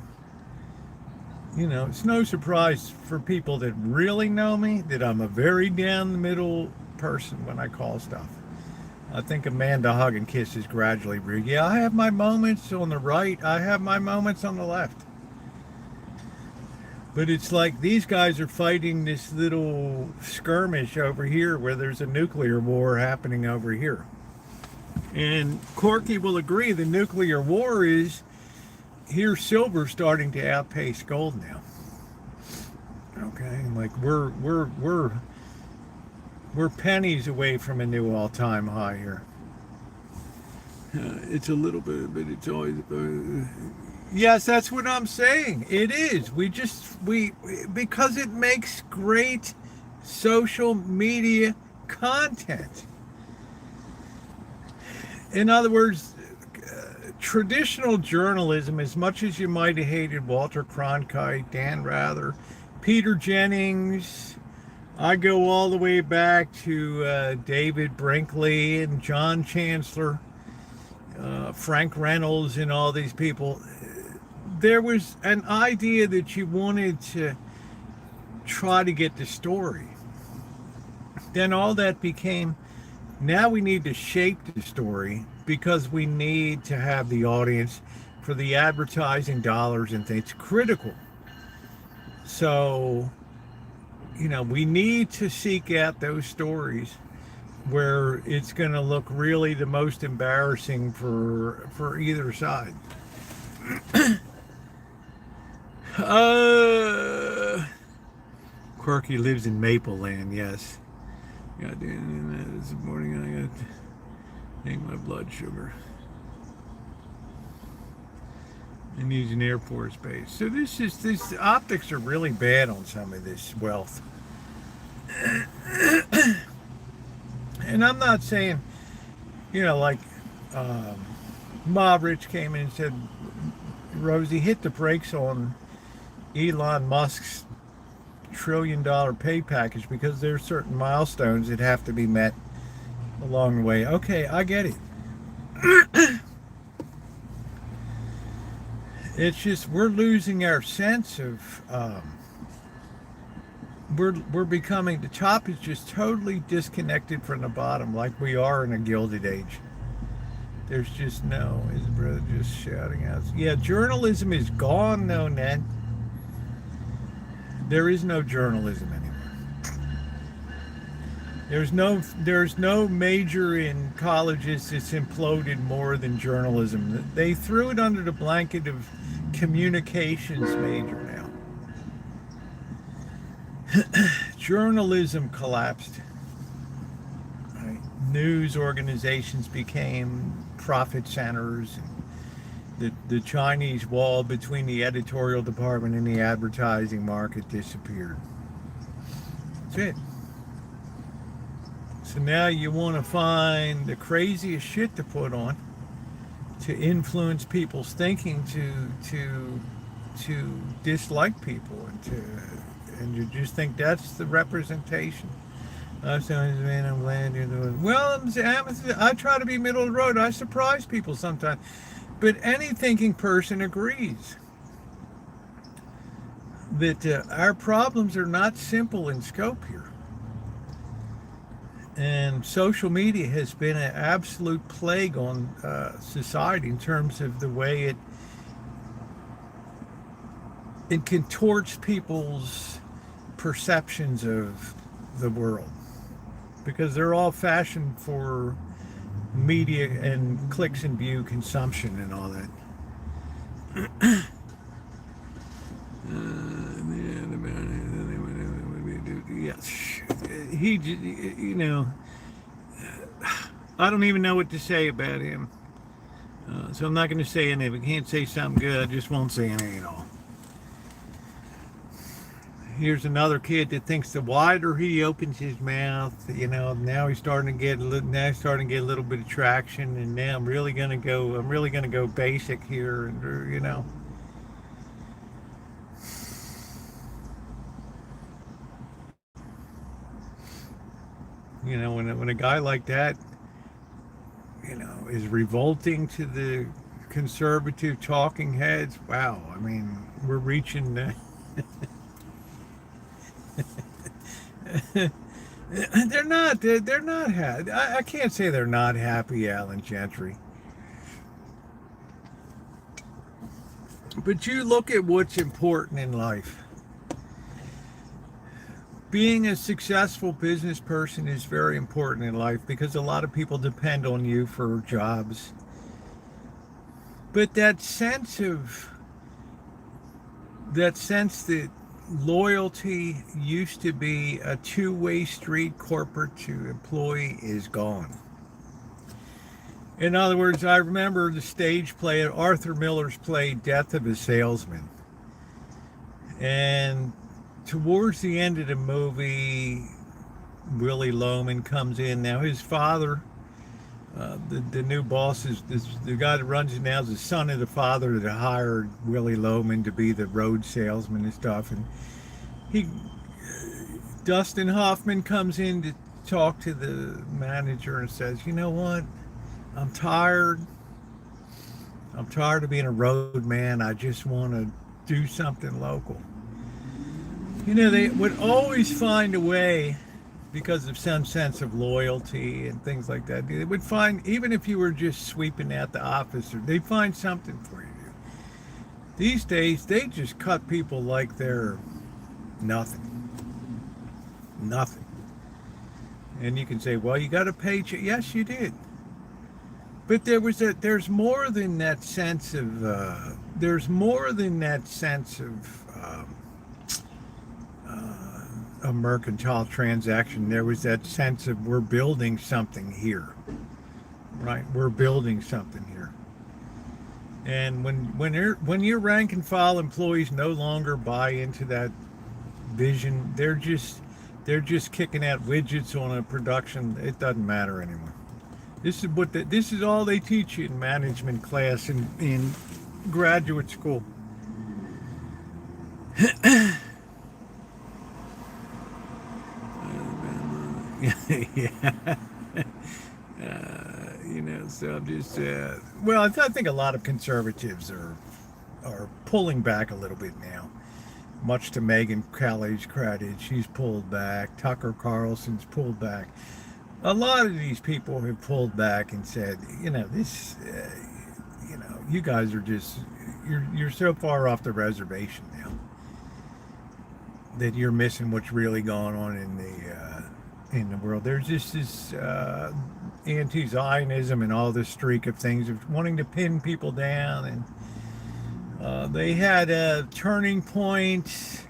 it's no surprise for people that really know me that I'm a very down the middle person when I call stuff. I think Amanda hug and kiss is gradually rude. Yeah, I have my moments on the right. I have my moments on the left. But it's like these guys are fighting this little skirmish over here where there's a nuclear war happening over here. And Corky will agree the nuclear war is, here's silver starting to outpace gold now. Okay, like we're pennies away from a new all-time high here. It's a little bit, but it's always. Yes, that's what I'm saying. It is. Because it makes great social media content. In other words, traditional journalism, as much as you might have hated Walter Cronkite, Dan Rather, Peter Jennings, I go all the way back to David Brinkley and John Chancellor, Frank Reynolds, and all these people. There was an idea that you wanted to try to get the story. Then all that became, now we need to shape the story because we need to have the audience for the advertising dollars, and it's critical. So, we need to seek out those stories where it's going to look really the most embarrassing for either side. Corky lives in Maple Land, yes. God damn, this morning I got to take my blood sugar. It needs an Air Force base. So these optics are really bad on some of this wealth. And I'm not saying, like um, Ma Rich came in and said, Rosie, hit the brakes on Elon Musk's $1 trillion pay package because there's certain milestones that have to be met along the way. Okay, I get it. It's just we're losing our sense of we're becoming, the top is just totally disconnected from the bottom, like we are in a gilded age. There's just no, his brother just shouting out. Yeah, journalism is gone, though, Ned. There is no journalism anymore. There's no major in colleges that's imploded more than journalism. They threw it under the blanket of communications major now. Journalism collapsed. Right? News organizations became profit centers. The Chinese wall between the editorial department and the advertising market disappeared. That's it. So now you want to find the craziest shit to put on to influence people's thinking to dislike people and you just think that's the representation. I'm glad you're doing well. I try to be middle of the road. I surprise people sometimes, but any thinking person agrees that our problems are not simple in scope here. And social media has been an absolute plague on society in terms of the way it contorts people's perceptions of the world, because they're all fashioned for media and clicks and view consumption and all that. Yes, I don't even know what to say about him. So I'm not going to say anything. If I can't say something good, I just won't say anything at all. Here's another kid that thinks the wider he opens his mouth, now he's starting to get a little bit of traction, and now I'm really going to go basic here, and when a guy like that, is revolting to the conservative talking heads. Wow, I mean, we're reaching. They're not. They're not happy. I can't say they're not happy, Alan Gentry. But you look at what's important in life. Being a successful business person is very important in life because a lot of people depend on you for jobs. But that sense that loyalty used to be a two-way street, corporate to employee, is gone. In other words, I remember the stage play, Arthur Miller's play, Death of a Salesman. And towards the end of the movie, Willie Loman comes in. Now his father, the new boss, is the guy that runs it now, is the son of the father that hired Willie Loman to be the road salesman and stuff. And Dustin Hoffman comes in to talk to the manager and says, "You know what? I'm tired. I'm tired of being a road man. I just want to do something local." They would always find a way, because of some sense of loyalty and things like that. They would find, even if you were just sweeping out the office, they'd find something for you to do. These days, they just cut people like they're nothing. Nothing. And you can say, well, you got a paycheck. Yes, you did. But there's more than that sense of, a mercantile transaction. There was that sense of, we're building something here, right? We're building something here. And when your rank and file employees no longer buy into that vision, they're just kicking out widgets on a production. It doesn't matter anymore. This is all they teach you in management class in graduate school. Yeah. So I'm just, well, I think a lot of conservatives are pulling back a little bit now, much to Megyn Kelly's credit. She's pulled back. Tucker Carlson's pulled back. A lot of these people have pulled back and said, this, you guys are just, you're so far off the reservation now that you're missing what's really going on in the world. There's just this anti-Zionism and all this streak of things of wanting to pin people down, and they had a Turning Point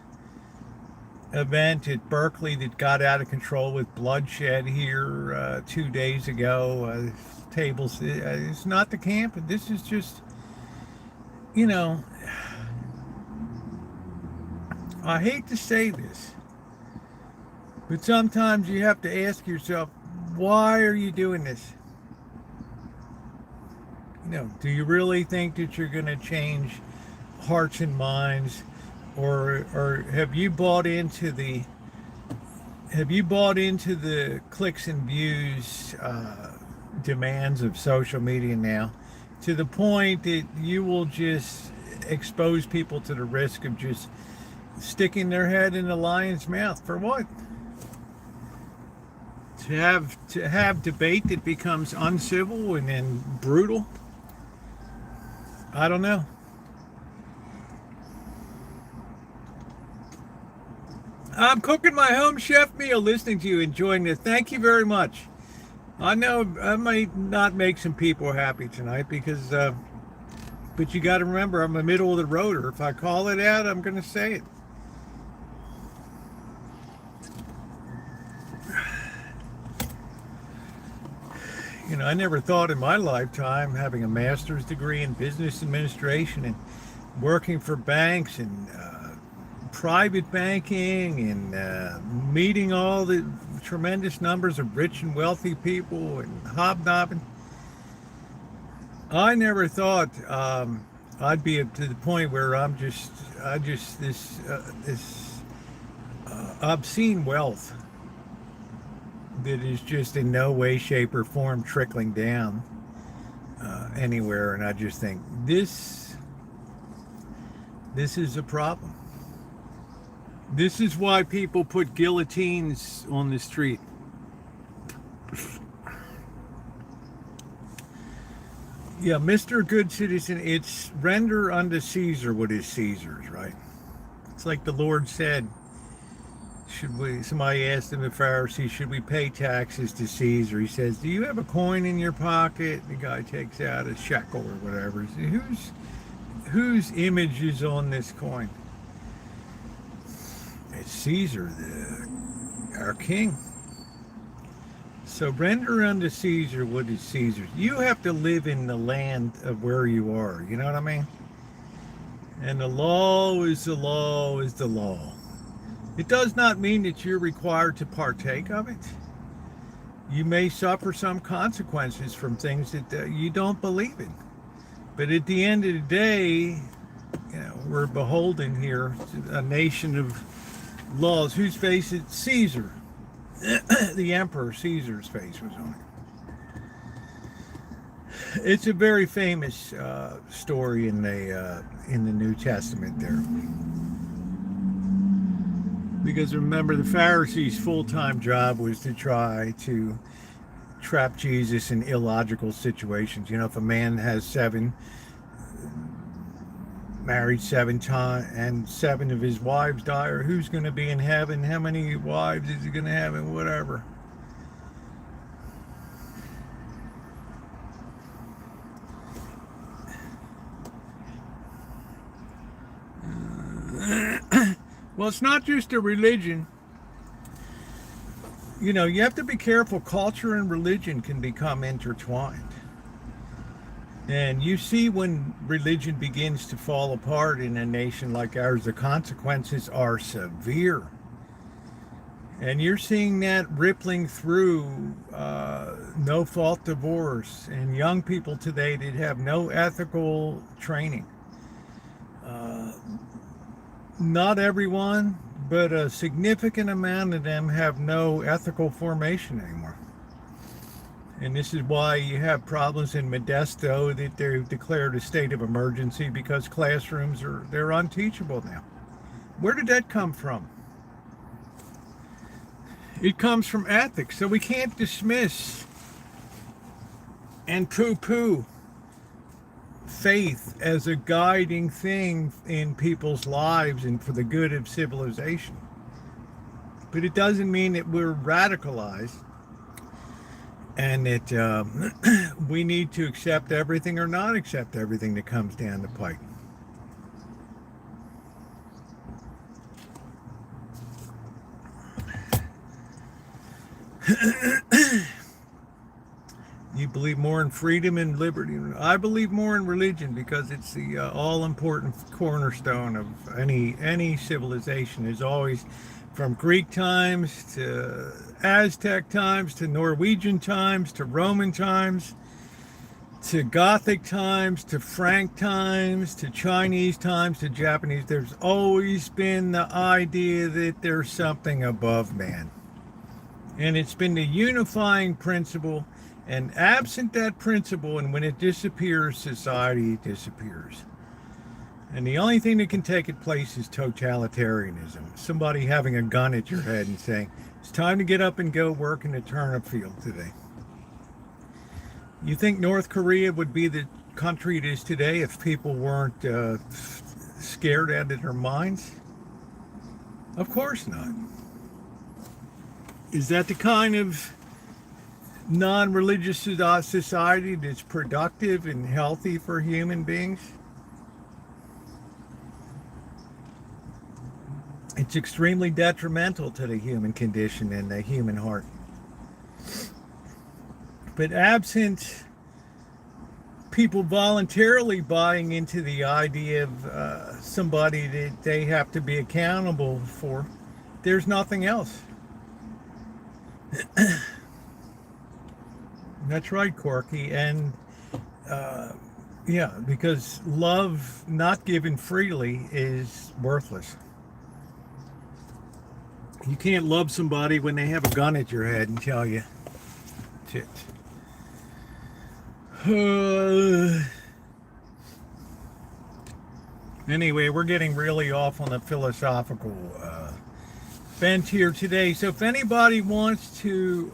event at Berkeley that got out of control with bloodshed here 2 days ago. Tables, it's not the camp, and this is just, I hate to say this, but sometimes you have to ask yourself, why are you doing this? Do you really think that you're going to change hearts and minds, or have you bought into the clicks and views demands of social media now, to the point that you will just expose people to the risk of just sticking their head in the lion's mouth? For what? To have debate that becomes uncivil and then brutal? I don't know. I'm cooking my home chef meal, listening to you, enjoying this. Thank you very much. I know I might not make some people happy tonight because, but you got to remember, I'm a middle of the roader. If I call it out, I'm going to say it. I never thought in my lifetime, having a master's degree in business administration and working for banks and private banking and meeting all the tremendous numbers of rich and wealthy people and hobnobbing, I never thought I'd be to the point where this obscene wealth that is just in no way, shape, or form trickling down anywhere. And I just think this is a problem. This is why people put guillotines on the street. Yeah, Mr. Good Citizen, it's render unto Caesar what is Caesar's, right? It's like the Lord said, somebody asked him, the Pharisee, should we pay taxes to Caesar? He says, do you have a coin in your pocket? The guy takes out a shekel or whatever. Whose image is on this coin? It's Caesar, our king. So render unto Caesar what is Caesar's. You have to live in the land of where you are. You know what I mean? And the law is the law is the law. It does not mean that you're required to partake of it. You may suffer some consequences from things that you don't believe in. But at the end of the day, we're beholden here to a nation of laws. Whose face is Caesar? The Emperor Caesar's face was on it. It's a very famous story in the New Testament there. Because remember, the Pharisees' full-time job was to try to trap Jesus in illogical situations. If a man has married 7 times and 7 of his wives die, or who's going to be in heaven? How many wives is he going to have, and whatever. Well, it's not just a religion. You have to be careful. Culture and religion can become intertwined. And you see when religion begins to fall apart in a nation like ours, the consequences are severe. And you're seeing that rippling through no-fault divorce and young people today that have no ethical training. Uh, Not everyone, but a significant amount of them have no ethical formation anymore. And this is why you have problems in Modesto that they've declared a state of emergency because classrooms they're unteachable now. Where did that come from? It comes from ethics. So we can't dismiss and poo-poo faith as a guiding thing in people's lives and for the good of civilization. But it doesn't mean that we're radicalized and that we need to accept everything or not accept everything that comes down the pike. You believe more in freedom and liberty. I believe more in religion because it's the all-important cornerstone of any civilization. Is always from Greek times to Aztec times to Norwegian times to Roman times to Gothic times to Frank times to Chinese times to Japanese. There's always been the idea that there's something above man. And it's been the unifying principle. And absent that principle, and when it disappears, society disappears. And the only thing that can take its place is totalitarianism. Somebody having a gun at your head and saying, it's time to get up and go work in the turnip field today. You think North Korea would be the country it is today if people weren't scared out of their minds? Of course not. Is that the kind of non-religious society that's productive and healthy for human beings? It's extremely detrimental to the human condition and the human heart. But absent people voluntarily buying into the idea of somebody that they have to be accountable for, there's nothing else. That's right, Corky. And yeah, because love not given freely is worthless. You can't love somebody when they have a gun at your head and tell you, shit. Anyway, we're getting really off on the philosophical bent here today. So if anybody wants to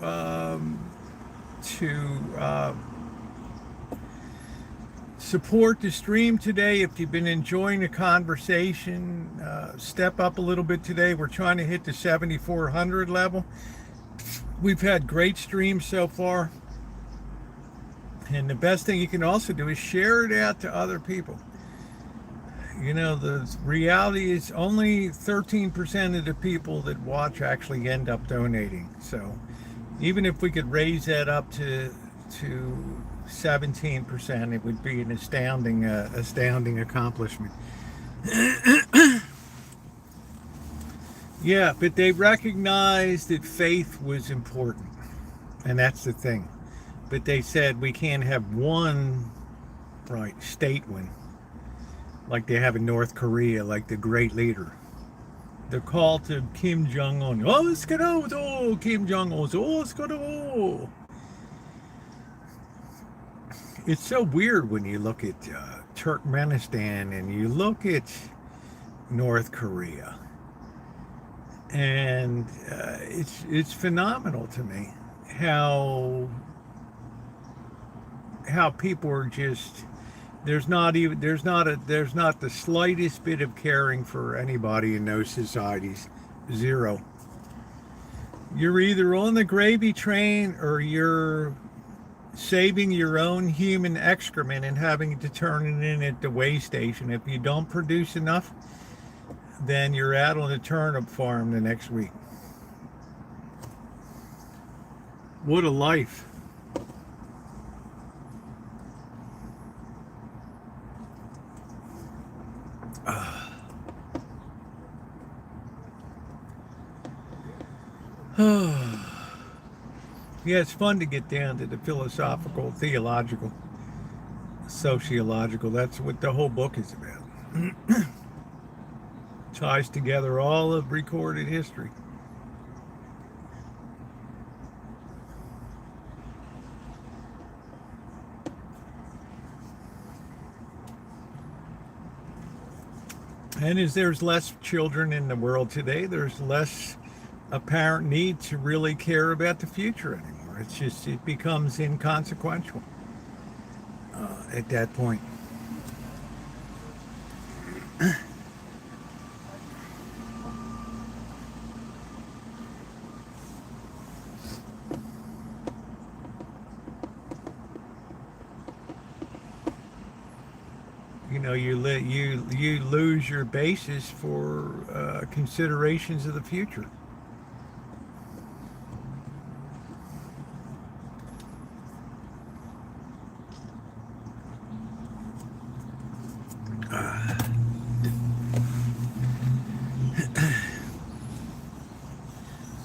support the stream today, if you've been enjoying the conversation, step up a little bit today. We're trying to hit the 7,400 level. We've had great streams so far. And the best thing you can also do is share it out to other people. You know, the reality is only 13% of the people that watch actually end up donating. So even if we could raise that up to 17%, it would be an astounding accomplishment. Yeah, but they recognized that faith was important, and that's the thing. But they said we can't have one state one like they have in North Korea, like the great leader. The call to Kim Jong-un. Oh, Kim Jong-un. Oh, it's so weird when you look at Turkmenistan and you look at North Korea. And it's phenomenal to me how people are just, there's not the slightest bit of caring for anybody in those societies. Zero. You're either on the gravy train or you're saving your own human excrement and having to turn it in at the weigh station. If you don't produce enough, then you're out on the turnip farm the next week. What a life. Yeah, it's fun to get down to the philosophical, theological, sociological. That's what the whole book is about. Ties together all of recorded history. And as there's less children in the world today, there's less apparent need to really care about the future anymore. It's just, it becomes inconsequential at that point. You know, you lose your basis for considerations of the future.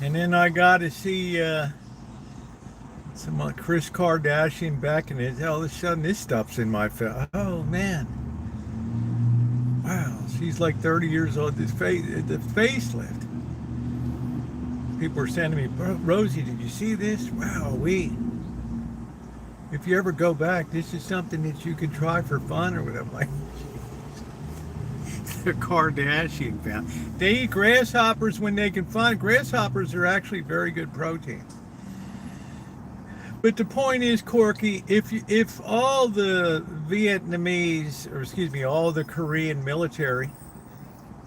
And then I got to see some Chris Kardashian back in it. All of a sudden, this stuff's in my face. Oh man, wow, she's like 30 years old. The facelift. People are sending me, Rosie, did you see this? Wow, if you ever go back, this is something that you can try for fun or whatever. Like the Kardashian family. They eat grasshoppers when they can find. Grasshoppers are actually very good protein. But the point is, Corky, if all the Vietnamese, or excuse me, all the Korean military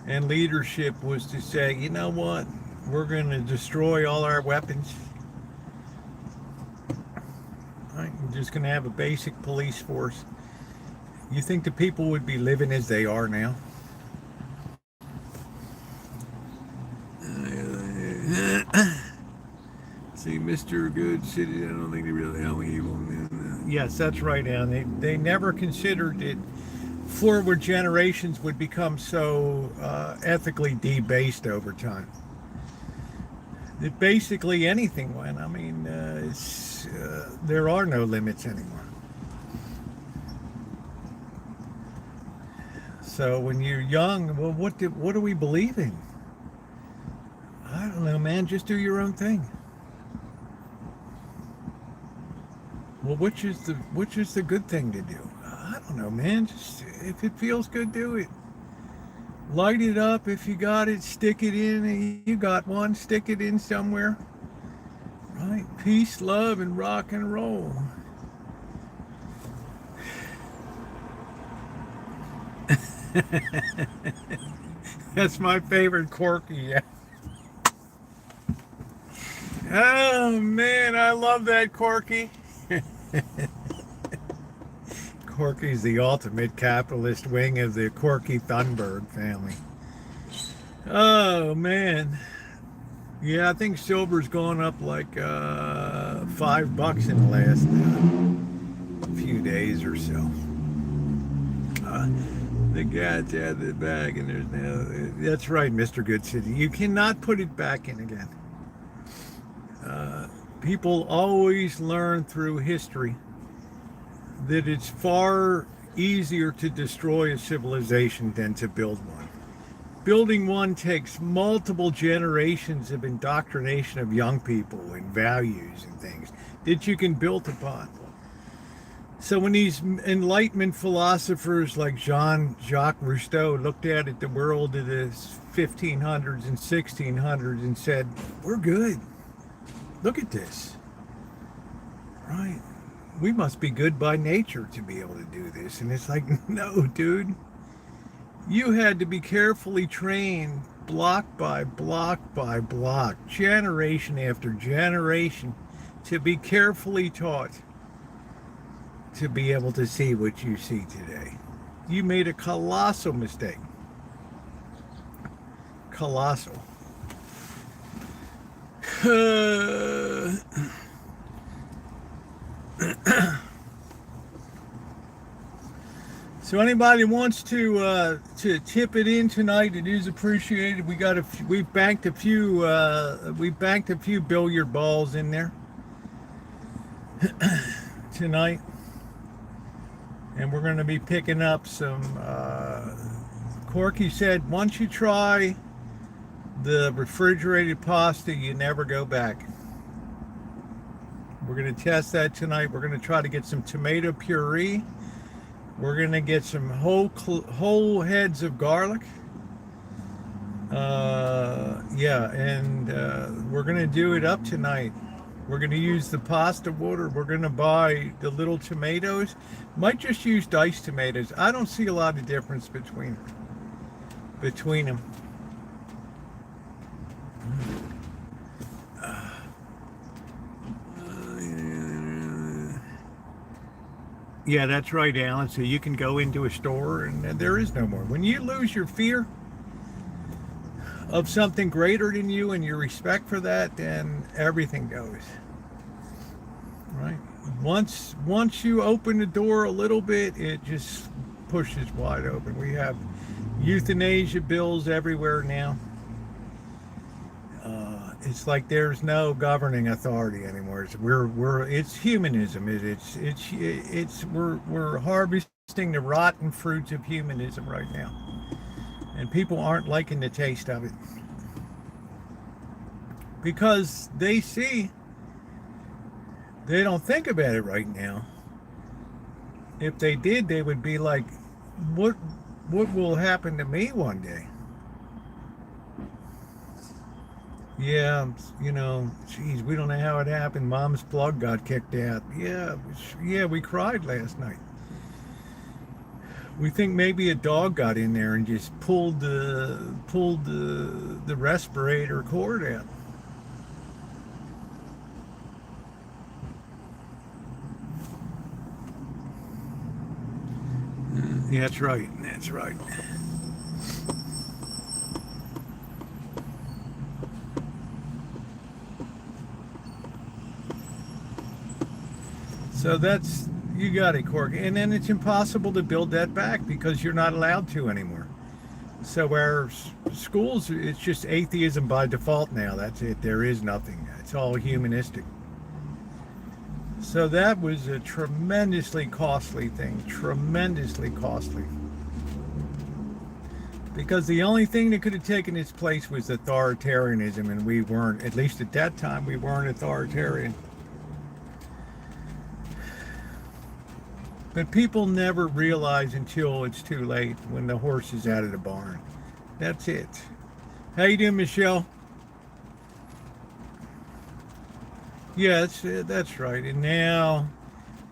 and leadership was to say, you know what, we're going to destroy all our weapons. Right? We're just going to have a basic police force. You think the people would be living as they are now? See, Mr. Good City, I don't think they really know evil. Yes, that's right, Ann. They never considered it. Forward generations would become so ethically debased over time that basically anything went. I mean, there are no limits anymore. So when you're young, well, what do we believe in? I don't know, man. Just do your own thing. Well, which is the good thing to do? I don't know, man. Just if it feels good, do it. Light it up. If you got it, stick it in. You got one, stick it in somewhere. Right? Peace, love, and rock and roll. That's my favorite Corky. Yeah. Oh man, I love that Corky. Corky's the ultimate capitalist wing of the Corky Thunberg family. Oh man, yeah, I think silver's gone up like $5 in the last few days or so. The cat's out of the bag, and there's now. That's right, Mr. Good City. You cannot put it back in again. People always learn through history that it's far easier to destroy a civilization than to build one. Building one takes multiple generations of indoctrination of young people and values and things that you can build upon. So when these Enlightenment philosophers like Jean-Jacques Rousseau looked at the world of the 1500s and 1600s and said, we're good. Look at this. Right? We must be good by nature to be able to do this. And it's like, no, dude. You had to be carefully trained, block by block by block, generation after generation, to be carefully taught to be able to see what you see today. You made a colossal mistake. Colossal. So anybody wants to tip it in tonight, it is appreciated. We've banked a few billiard balls in there tonight, and we're going to be picking up some. Corky said, once you try the refrigerated pasta, you never go back. We're going to test that tonight. We're going to try to get some tomato puree. We're going to get some whole heads of garlic. Yeah, and we're going to do it up tonight. We're going to use the pasta water. We're going to buy the little tomatoes. Might just use diced tomatoes. I don't see a lot of difference between them. Yeah, that's right, Alan. So you can go into a store and there is no more. When you lose your fear of something greater than you and your respect for that, then everything goes. Right? Once you open the door a little bit, it just pushes wide open. We have euthanasia bills everywhere now. It's like there's no governing authority anymore. It's humanism. We're harvesting the rotten fruits of humanism right now, and people aren't liking the taste of it because they don't think about it right now. If they did, they would be like, what will happen to me one day? Yeah, geez, we don't know how it happened. Mom's plug got kicked out. Yeah, we cried last night. We think maybe a dog got in there and just pulled the respirator cord out. Yeah, that's right. That's right. So you got it, Corky. And then it's impossible to build that back because you're not allowed to anymore. So our schools, it's just atheism by default now. That's it. There is nothing. It's all humanistic. So that was a tremendously costly thing. Tremendously costly. Because the only thing that could have taken its place was authoritarianism, and we weren't, at least at that time, we weren't authoritarian. But people never realize until it's too late when the horse is out of the barn. That's it. How you doing, Michelle? Yes, that's right. And now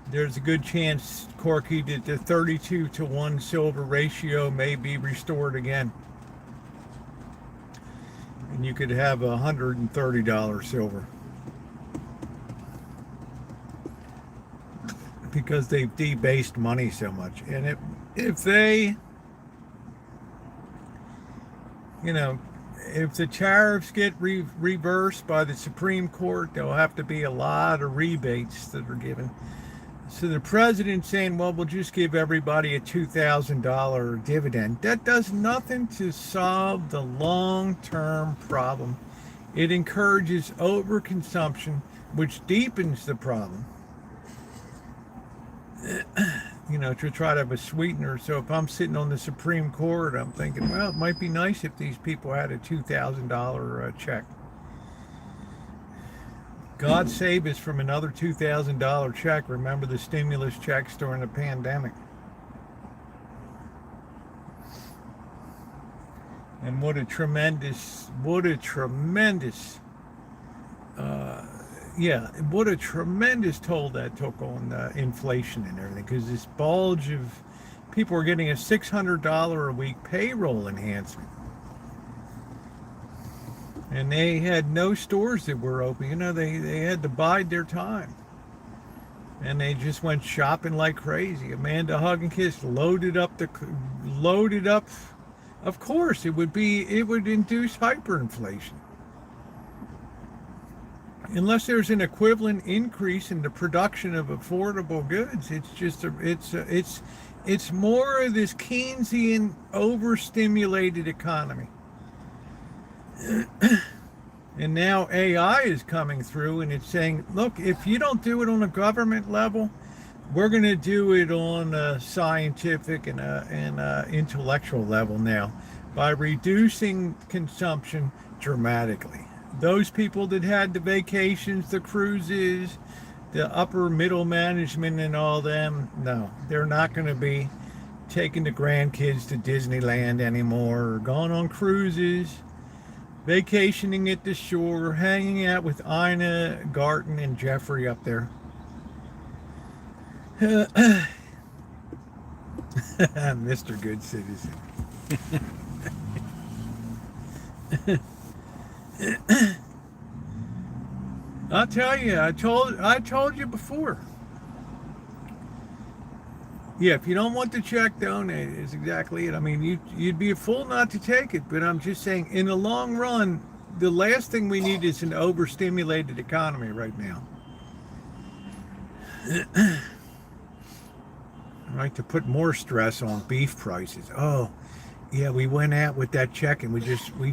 there's a good chance, Corky, that the 32-to-1 silver ratio may be restored again. And you could have $130 silver. Because they've debased money so much. And if they, if the tariffs get reversed by the Supreme Court, there'll have to be a lot of rebates that are given. So the president's saying, well, we'll just give everybody a $2,000 dividend. That does nothing to solve the long-term problem. It encourages overconsumption, which deepens the problem. To try to have a sweetener. So if I'm sitting on the Supreme Court, I'm thinking, well, it might be nice if these people had a $2,000 check. God save us from another $2,000 check. Remember the stimulus checks during the pandemic. And what a tremendous toll that took on inflation and everything, because this bulge of people were getting a $600 a week payroll enhancement, and they had no stores that were open. They had to bide their time, and they just went shopping like crazy. Amanda Hug and Kiss loaded up. Of course, it would induce hyperinflation. Unless there's an equivalent increase in the production of affordable goods, It's more of this Keynesian overstimulated economy. And now AI is coming through and it's saying, look, if you don't do it on a government level, we're going to do it on a scientific and a intellectual level now by reducing consumption dramatically. Those people that had the vacations, the cruises, the upper middle management and all them, no, they're not going to be taking the grandkids to Disneyland anymore or going on cruises, vacationing at the shore, hanging out with Ina, Garten, and Jeffrey up there. Mr. Good Citizen. I'll tell you, I told you before. Yeah, if you don't want the check, donate is exactly it. I mean, you'd be a fool not to take it, but I'm just saying, in the long run, the last thing we need is an overstimulated economy right now. Right, to put more stress on beef prices. Oh, yeah, we went out with that check and we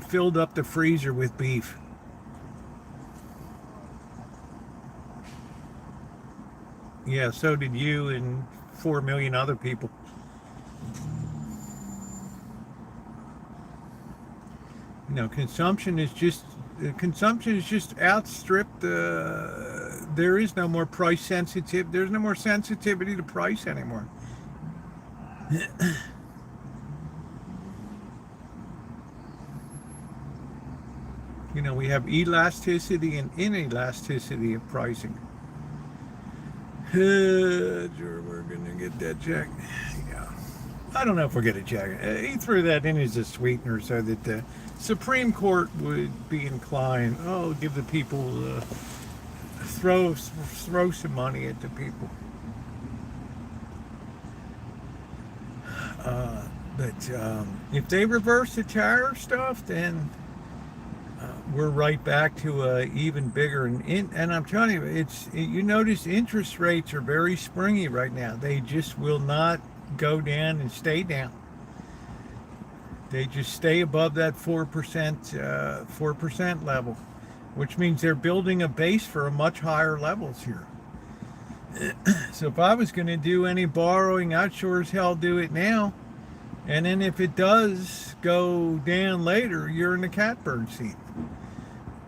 filled up the freezer with beef. Yeah, so did you and 4 million other people. You know, consumption is just outstripped. There is no more price sensitive. There's no more sensitivity to price anymore. You know, we have elasticity and inelasticity of pricing. We're gonna get that check. Yeah. I don't know if we'll get a check. He threw that in as a sweetener so that the Supreme Court would be inclined. Oh, give the people, throw some money at the people. But if they reverse the tariff stuff, then we're right back to even bigger. And I'm telling you, you notice interest rates are very springy right now. They just will not go down and stay down. They just stay above that 4% level, which means they're building a base for a much higher levels here. So if I was going to do any borrowing, I'd sure as hell do it now. And then if it does go down later, you're in the catbird seat.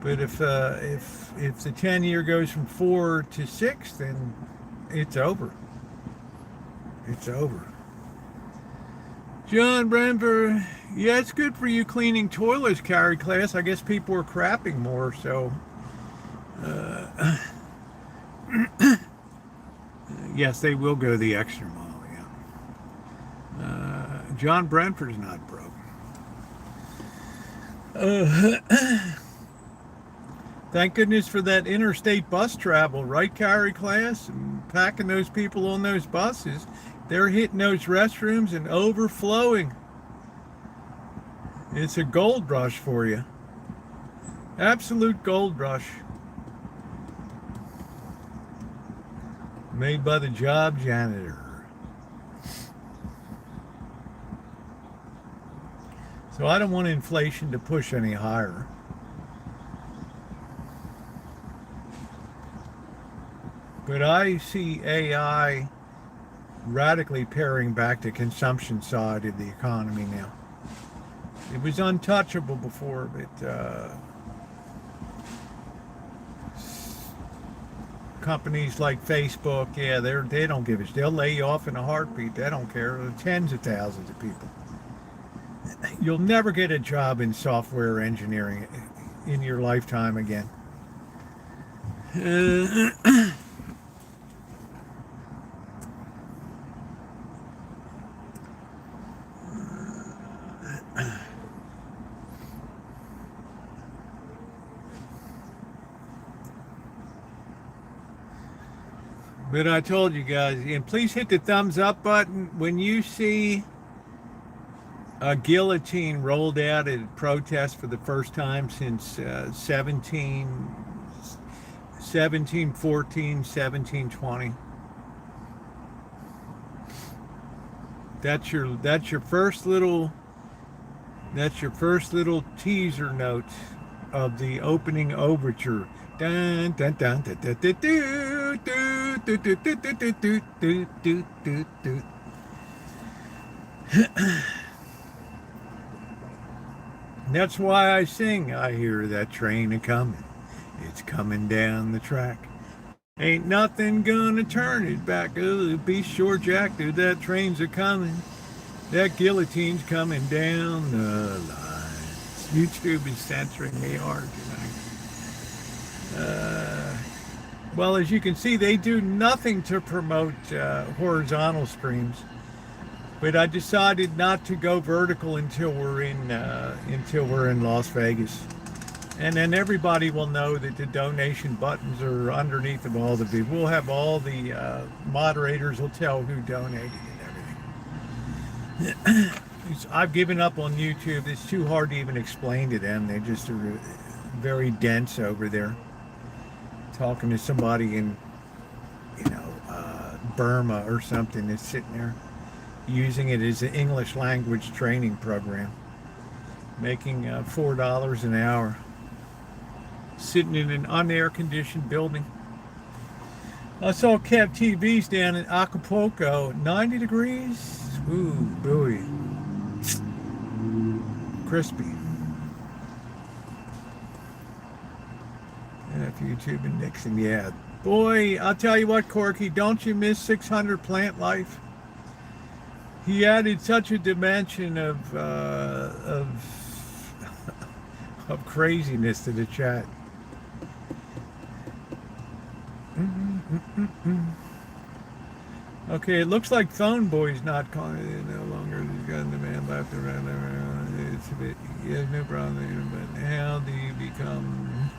But if the 10-year goes from 4 to 6, then it's over. It's over. John Brentford, yeah, it's good for you cleaning toilets, Carrie class. I guess people are crapping more, so. Yes, they will go the extra mile. John Brentford's not broke. Thank goodness for that interstate bus travel, right, Carrie class? And packing those people on those buses. They're hitting those restrooms and overflowing. It's a gold rush for you. Absolute gold rush. Made by the job janitor. So I don't want inflation to push any higher. But I see AI radically paring back the consumption side of the economy now. It was untouchable before, but companies like Facebook, yeah, they don't give a shit. They'll lay you off in a heartbeat. They don't care. Tens of thousands of people. You'll never get a job in software engineering in your lifetime again. But I told you guys, and please hit the thumbs up button when you see a guillotine rolled out at a protest for the first time since 1714, 1720. That's your first little teaser note of the opening overture. Dun, dun, dun, dun, dun, dun, dun, dun, dun, dun, dun, dun, dun, dun, dun, dun, dun. That's why I sing. I hear that train a coming. It's coming down the track. Ain't nothing gonna turn it back. Oh, be sure, Jack, dude, that train's a coming. That guillotine's coming down the line. YouTube is censoring me hard tonight. Well, as you can see, they do nothing to promote horizontal streams. But I decided not to go vertical until we're in Las Vegas, and then everybody will know that the donation buttons are underneath of all the people. We'll have all the moderators will tell who donated and everything. I've given up on YouTube. It's too hard to even explain to them. They just are very dense over there. Talking to somebody in, Burma or something that's sitting there using it as an English language training program, making $4 an hour, sitting in an unair conditioned building. I saw Kev TVs down in Acapulco, 90 degrees. Ooh, buoy. Crispy. F YouTube and Nixon, yeah. Boy, I'll tell you what, Corky, don't you miss 600 Plant Life? He added such a dimension of of craziness to the chat. Okay, it looks like Phone Boy's not calling no longer. He's got the man left around. It's a bit, yeah, no problem. But how do you become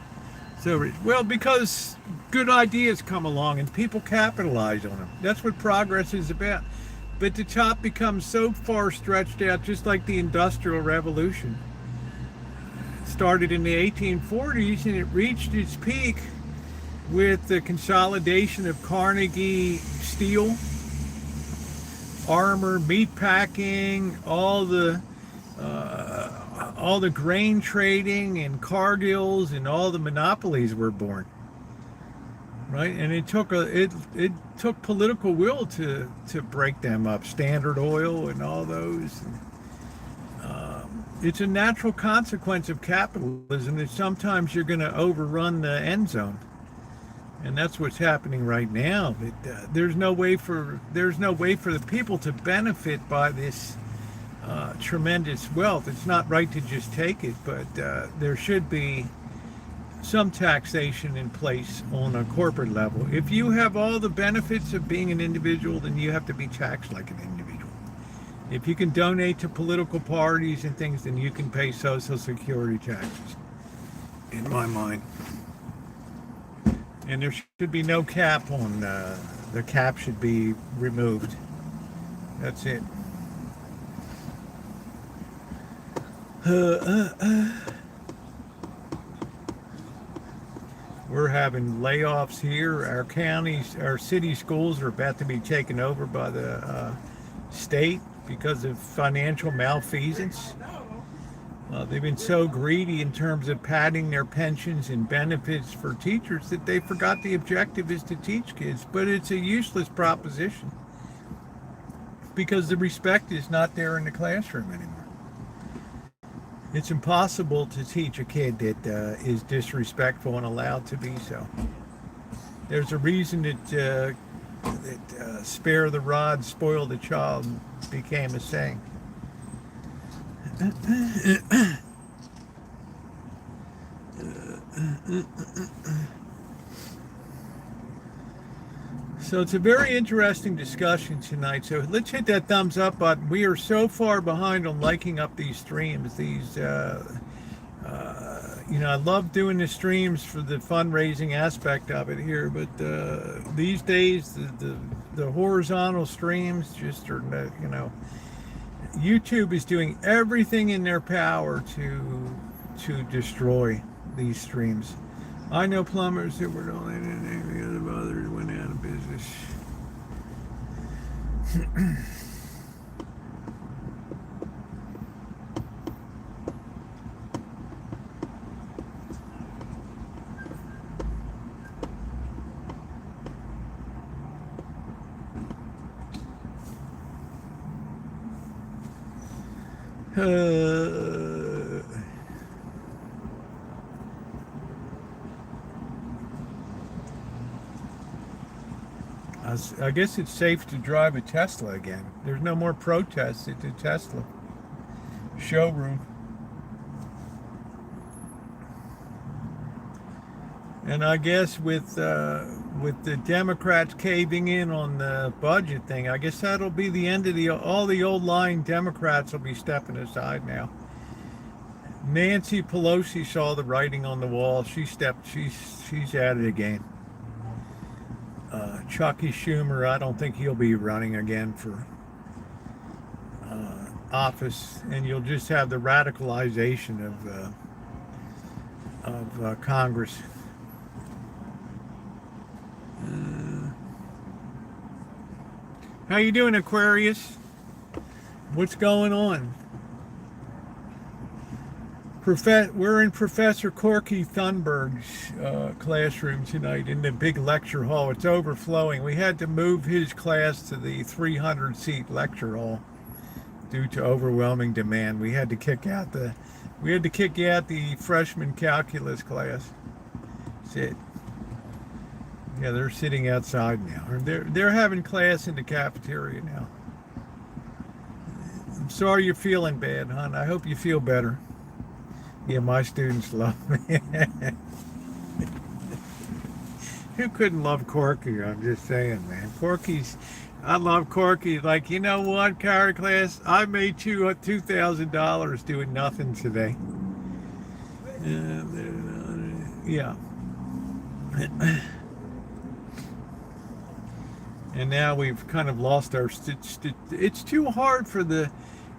so rich? Well, because good ideas come along and people capitalize on them. That's what progress is about. But the top becomes so far stretched out, just like the Industrial Revolution. It started in the 1840s and it reached its peak with the consolidation of Carnegie Steel, armor, meat packing, all the grain trading and Cargills and all the monopolies were born. Right, and it took political will to break them up. Standard Oil and all those. It's a natural consequence of capitalism that sometimes you're going to overrun the end zone, and that's what's happening right now. But there's no way for the people to benefit by this tremendous wealth. It's not right to just take it, but there should be some taxation in place on a corporate level. If you have all the benefits of being an individual, then you have to be taxed like an individual. If you can donate to political parties and things, then you can pay Social Security taxes, in my mind. And there should be no cap on, the cap should be removed. That's it. We're having layoffs here. Our city schools are about to be taken over by the state because of financial malfeasance. They've been so greedy in terms of padding their pensions and benefits for teachers that they forgot the objective is to teach kids. But it's a useless proposition because the respect is not there in the classroom anymore. It's impossible to teach a kid that is disrespectful and allowed to be so. There's a reason that spare the rod, spoil the child became a saying. So it's a very interesting discussion tonight. So let's hit that thumbs up button. We are so far behind on liking up these streams. I love doing the streams for the fundraising aspect of it here, but these days the horizontal streams just are, YouTube is doing everything in their power to destroy these streams. I know plumbers that were donating because of others went out of business. Uh, I guess it's safe to drive a Tesla again. There's no more protests at the Tesla showroom. And I guess with the Democrats caving in on the budget thing, I guess that'll be the end of all the old line Democrats will be stepping aside now. Nancy Pelosi saw the writing on the wall. She's at it again. Chucky Schumer, I don't think he'll be running again for office, and you'll just have the radicalization of Congress. How you doing, Aquarius? What's going on? We're in Professor Corky Thunberg's classroom tonight in the big lecture hall. It's overflowing. We had to move his class to the 300-seat lecture hall due to overwhelming demand. We had to kick out the freshman calculus class. That's it. Yeah, they're sitting outside now. They're having class in the cafeteria now. I'm sorry you're feeling bad, hon. I hope you feel better. Yeah, my students love me. Who couldn't love Corky? I'm just saying, man. I love Corky. Like, you know what, Kyrie class? I made $2,000 doing nothing today. Yeah. And now we've kind of lost our... It's too hard for the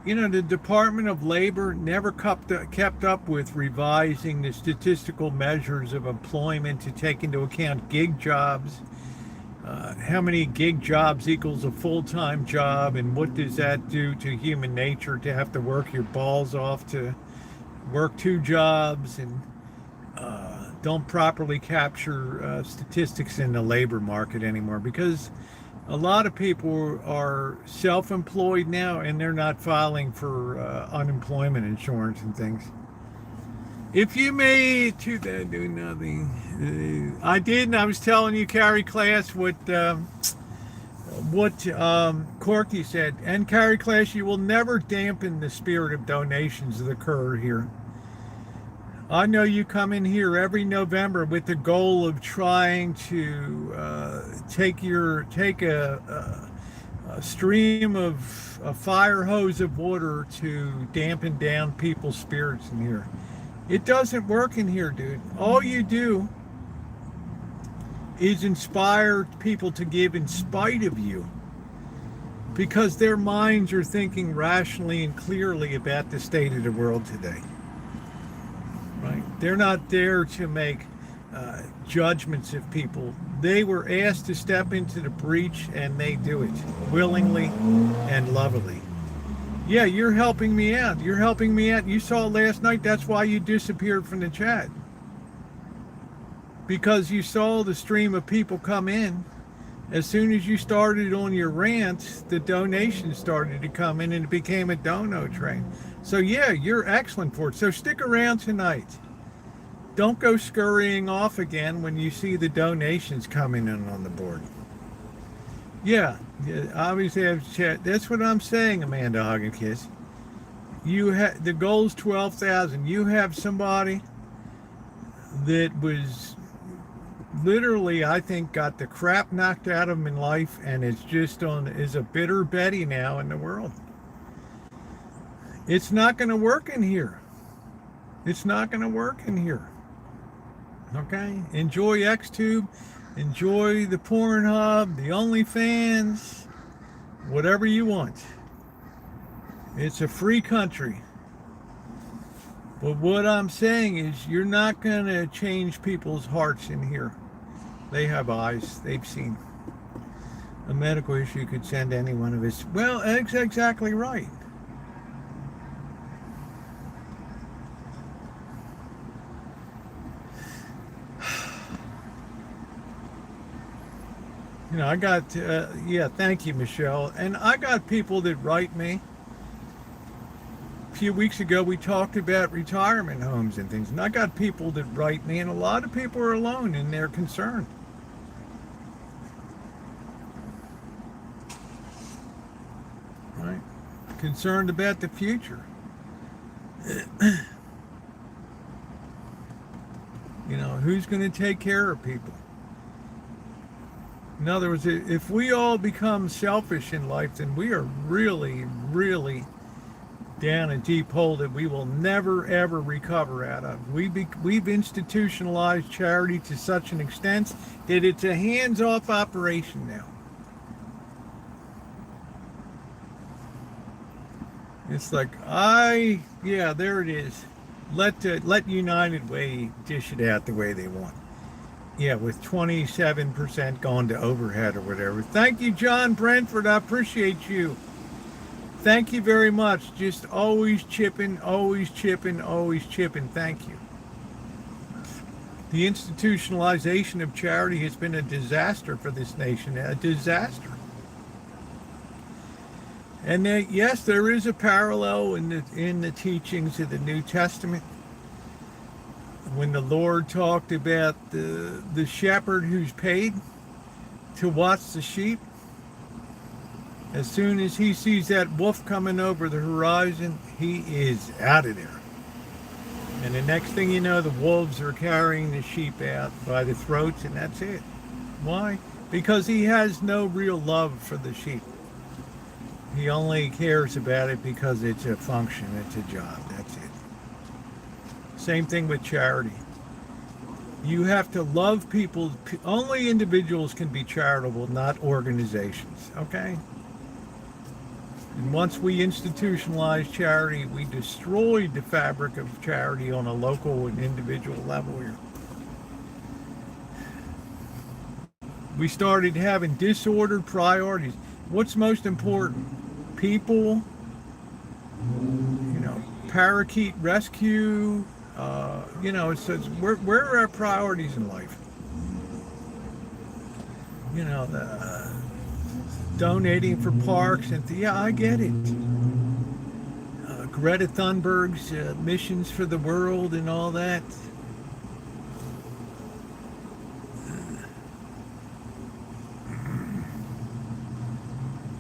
Department of Labor never kept up with revising the statistical measures of employment to take into account gig jobs. How many gig jobs equals a full-time job, and what does that do to human nature to have to work your balls off to work two jobs, and don't properly capture statistics in the labor market anymore, because a lot of people are self-employed now, and they're not filing for unemployment insurance and things. If you made do nothing, I did, and I was telling you, Carrie class, what Corky said. And Carrie class, you will never dampen the spirit of donations that occur here. I know you come in here every November with the goal of trying to take a stream of a fire hose of water to dampen down people's spirits in here. It doesn't work in here, dude. All you do is inspire people to give in spite of you, because their minds are thinking rationally and clearly about the state of the world today. Right? They're not there to make judgments of people. They were asked to step into the breach, and they do it willingly and lovingly. Yeah, you're helping me out. You're helping me out. You saw last night, that's why you disappeared from the chat. Because you saw the stream of people come in. As soon as you started on your rant, the donations started to come in, and it became a dono train. So yeah, you're excellent for it. So stick around tonight. Don't go scurrying off again when you see the donations coming in on the board. Yeah, obviously have chat. That's what I'm saying, Amanda Hogginkiss. The goal's 12,000. You have somebody that was literally, I think, got the crap knocked out of him in life, and is a bitter Betty now in the world. It's not going to work in here. It's not going to work in here. Okay? Enjoy XTube. Enjoy the Pornhub, the OnlyFans, whatever you want. It's a free country. But what I'm saying is, you're not going to change people's hearts in here. They have eyes. They've seen. A medical issue could send any one of us. Well, that's exactly right. I got, yeah, thank you, Michelle. And I got people that write me. few weeks ago we talked about retirement homes and things, and I got people that write me, and a lot of people are alone and they're concerned. Right? Concerned about the future. You know, who's going to take care of people? In other words, if we all become selfish in life, then we are really, really down a deep hole that we will never, ever recover out of. We've institutionalized charity to such an extent that it's a hands-off operation now. It's like, yeah, there it is. Let United Way dish it out the way they want. Yeah, with 27% going to overhead or whatever. Thank you, John Brentford. I appreciate you. Thank you very much. Just always chipping, always chipping, always chipping. Thank you. The institutionalization of charity has been a disaster for this nation. A disaster. And yes, there is a parallel in the teachings of the New Testament. When the Lord talked about the shepherd who's paid to watch the sheep, as soon as he sees that wolf coming over the horizon, he is out of there. And the next thing you know, the wolves are carrying the sheep out by the throats, and that's it. Why? Because he has no real love for the sheep. He only cares about it because it's a function, it's a job, that's it. Same thing with charity. You have to love people. Only individuals can be charitable, not organizations, okay? And once we institutionalize charity, we destroyed the fabric of charity on a local and individual level here. We started having disordered priorities. What's most important? People, you know, parakeet rescue, you know, it says, where are our priorities in life? You know, donating for parks, and yeah, I get it. Greta Thunberg's missions for the world and all that.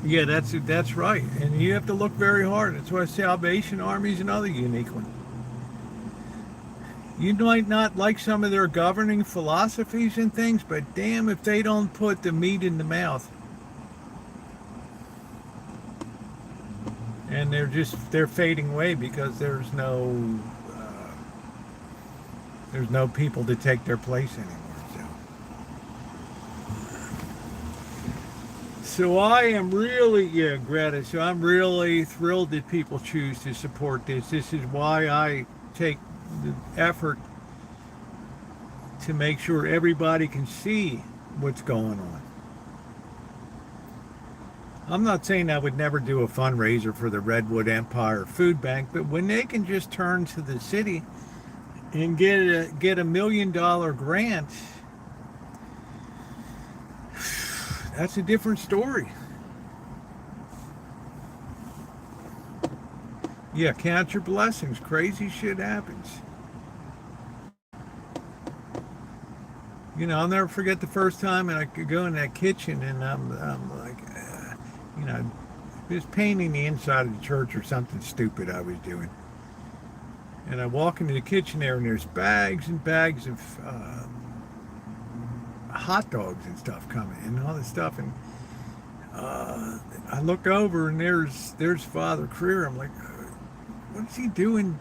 Yeah, that's right. And you have to look very hard. That's why Salvation Army is another unique one. You might not like some of their governing philosophies and things, but damn if they don't put the meat in the mouth. And they're fading away because there's no people to take their place anymore. So I am really, yeah, Greta, so I'm really thrilled that people choose to support this. This is why I take the effort to make sure everybody can see what's going on. I'm not saying I would never do a fundraiser for the Redwood Empire Food Bank, but when they can just turn to the city and get a $1 million grant, that's a different story. Yeah, count your blessings. Crazy shit happens. You know, I'll never forget the first time, and I could go in that kitchen, and I'm like, you know, just painting the inside of the church or something stupid I was doing. And I walk into the kitchen there, and there's bags and bags of hot dogs and stuff coming and all this stuff, and I look over and there's Father Creer. I'm like, what's he doing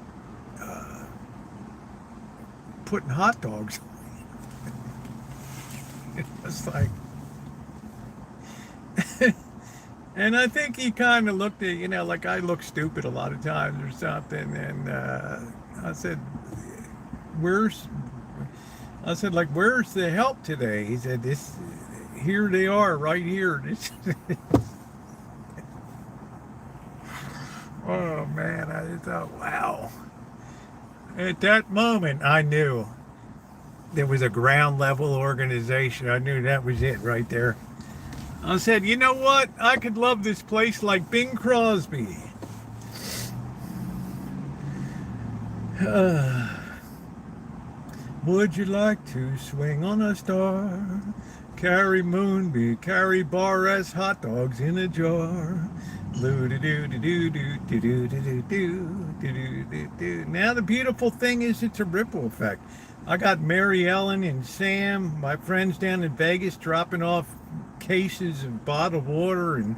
putting hot dogs? It was like and I think he kind of looked at, you know, like I look stupid a lot of times or something, and I said, where's the help today? He said, here they are, right here. Oh man, I thought, wow. At that moment, I knew there was a ground level organization. I knew that was it right there. I said, you know what? I could love this place like Bing Crosby. Would you like to swing on a star? Carry moonbeam, carry bar as hot dogs in a jar. Now the beautiful thing is it's a ripple effect. I got Mary Ellen and Sam, my friends down in Vegas, dropping off cases of bottled water and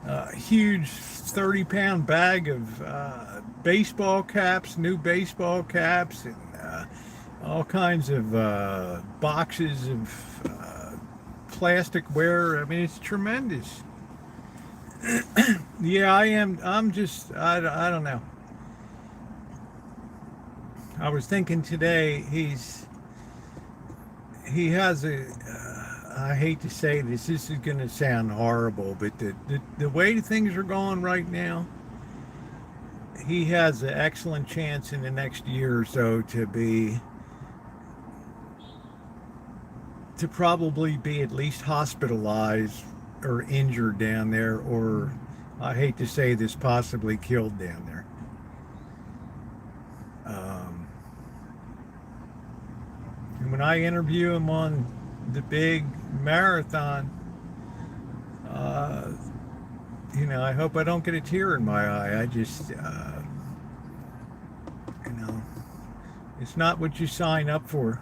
a huge 30-pound bag of baseball caps, new baseball caps, and all kinds of boxes of plasticware. I mean, it's tremendous. Yeah, I am. I'm just, I don't know. I was thinking today, he has a, I hate to say this is going to sound horrible, but the way things are going right now, he has an excellent chance in the next year or so to probably be at least hospitalized or injured down there, or I hate to say this, possibly killed down there. And when I interview him on the big marathon, I hope I don't get a tear in my eye. I just, it's not what you sign up for,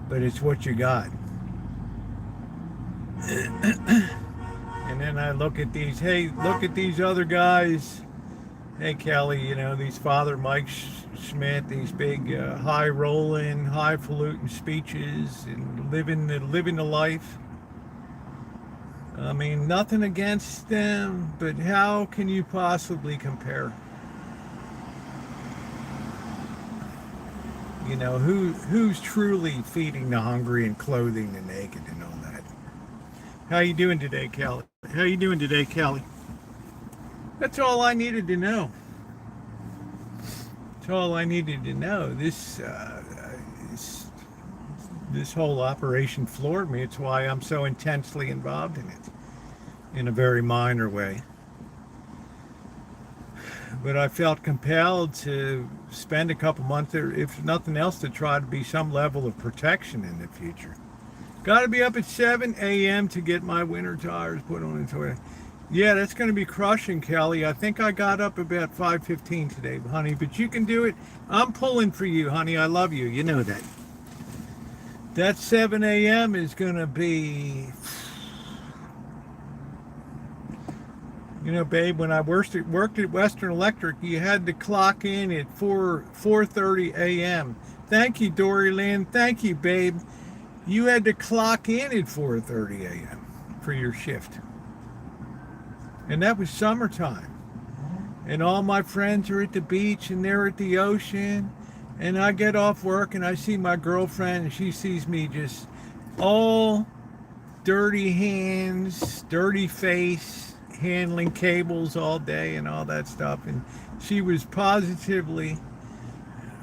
but it's what you got. And then I look at these, hey, look at these other guys. Hey, Kelly, these Father Mike Schmidt, these big high rolling, highfalutin speeches and living the life. I mean, nothing against them, but how can you possibly compare? Who's truly feeding the hungry and clothing the naked and all that? How you doing today, Kelly? How you doing today, Kelly? That's all I needed to know. That's all I needed to know. This whole operation floored me. It's why I'm so intensely involved in it, in a very minor way. But I felt compelled to spend a couple months there, if nothing else, to try to be some level of protection in the future. Got to be up at 7 a.m. to get my winter tires put on the toilet. Yeah, that's going to be crushing, Kelly. I think I got up about 5:15 today, honey, but you can do it. I'm pulling for you, honey. I love you. You know that. That 7 a.m. is going to be... babe, when I worked at Western Electric, you had to clock in at 4:30 a.m. Thank you, Dory Lynn. Thank you, babe. You had to clock in at 4:30 a.m. for your shift. And that was summertime. And all my friends are at the beach and they're at the ocean. And I get off work and I see my girlfriend and she sees me just all dirty hands, dirty face, handling cables all day and all that stuff. And she was positively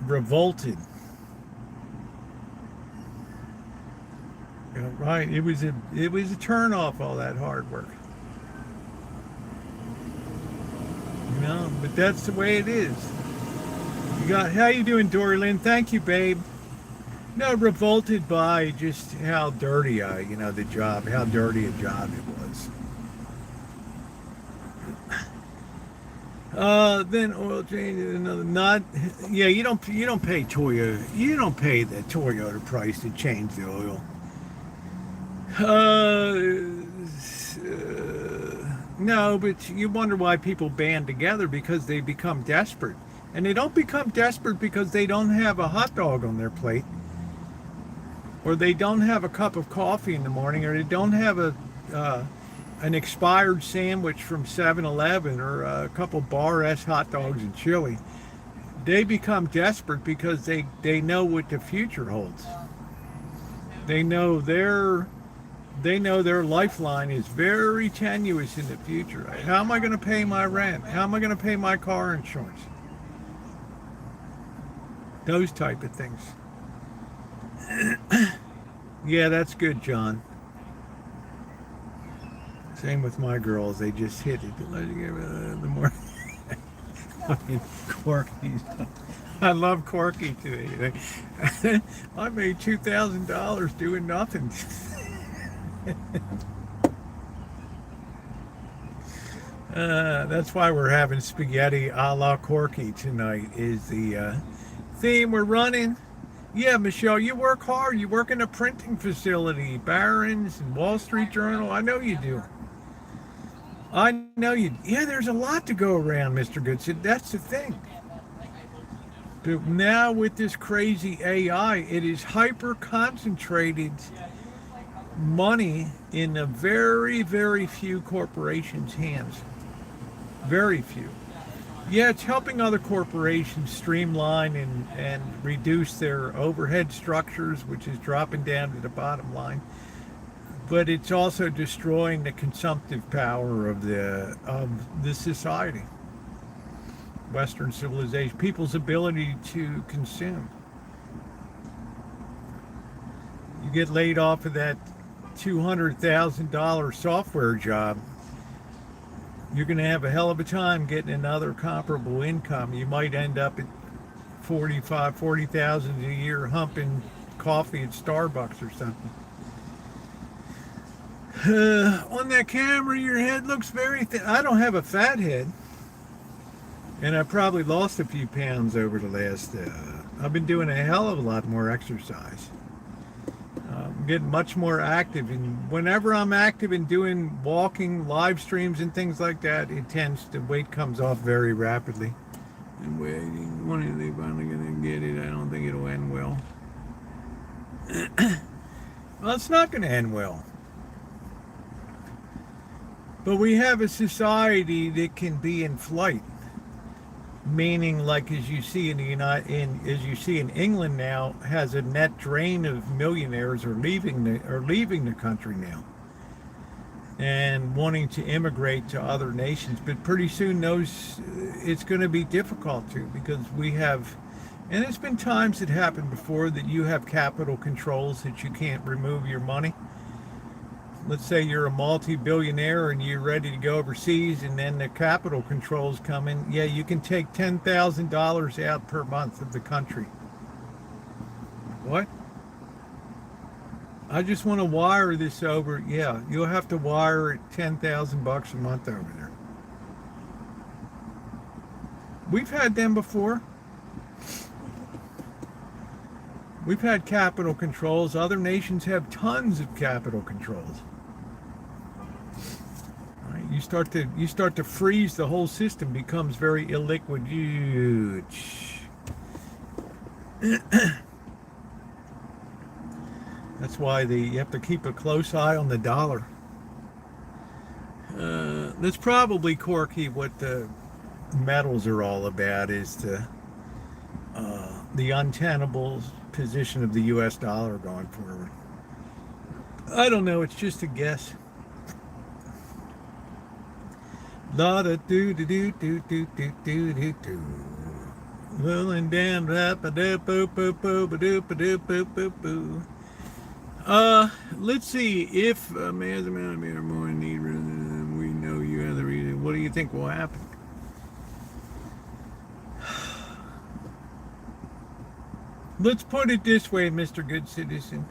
revolted. Right, it was a turn off, all that hard work. But that's the way it is. How you doing, Dory Lynn? Thank you, babe. No, revolted by just how dirty the job, how dirty a job it was. Then oil change, you don't pay Toyota. You don't pay the Toyota price to change the oil. No, but you wonder why people band together, because they become desperate. And they don't become desperate because they don't have a hot dog on their plate, or they don't have a cup of coffee in the morning, or they don't have an expired sandwich from 7-Eleven, or a couple Bar S hot dogs and chili. They become desperate because they know what the future holds. They know their lifeline is very tenuous in the future. How am I going to pay my rent? How am I going to pay my car insurance? Those type of things. Yeah, that's good, John. Same with my girls. They just hit it. The more I mean, Corky's. I love Corky today. I made $2,000 doing nothing. That's why we're having spaghetti a la Corky tonight. Is the theme we're running. Yeah, Michelle, you work hard. You work in a printing facility, Barron's and Wall Street Journal. I know you do. I know you. Yeah, there's a lot to go around, Mr. Goodson. That's the thing. But now with this crazy AI, it is hyper concentrated money in a very, very few corporations' hands. Very few. Yeah, it's helping other corporations streamline and reduce their overhead structures, which is dropping down to the bottom line. But it's also destroying the consumptive power of the society, Western civilization, people's ability to consume. You get laid off of that $200,000 software job, you're going to have a hell of a time getting another comparable income. You might end up at $40,000 a year humping coffee at Starbucks or something. On that camera, your head looks very thin. I don't have a fat head, and I probably lost a few pounds over the last. I've been doing a hell of a lot more exercise. I'm getting much more active, and whenever I'm active in doing walking, live streams, and things like that, the weight comes off very rapidly. And waiting, when are they finally gonna get it? I don't think it'll end well. Well, it's not gonna end well. But we have a society that can be in flight, meaning, like as you see in England now, has a net drain of millionaires are leaving the country now, and wanting to immigrate to other nations. But pretty soon, it's going to be difficult to, because we have, and it's been times that happened before that you have capital controls that you can't remove your money. Let's say you're a multi-billionaire and you're ready to go overseas, and then the capital controls come in. Yeah, you can take $10,000 out per month of the country. What? I just want to wire this over. Yeah, you'll have to wire it $10,000 a month over there. We've had them before. We've had capital controls. Other nations have tons of capital controls. You start to freeze, the whole system becomes very illiquid. Huge. That's why you have to keep a close eye on the dollar. That's probably, Corky, what the metals are all about, is the untenable position of the U.S. dollar going forward. I don't know. It's just a guess. La da do do do do do do do do do. Rolling down, rap a do boo boo boo ba do ba do boo boo boo. Let's see if man's amount of more need rather than we know you have the reason. What do you think will happen? Let's put it this way, Mr. Good Citizen.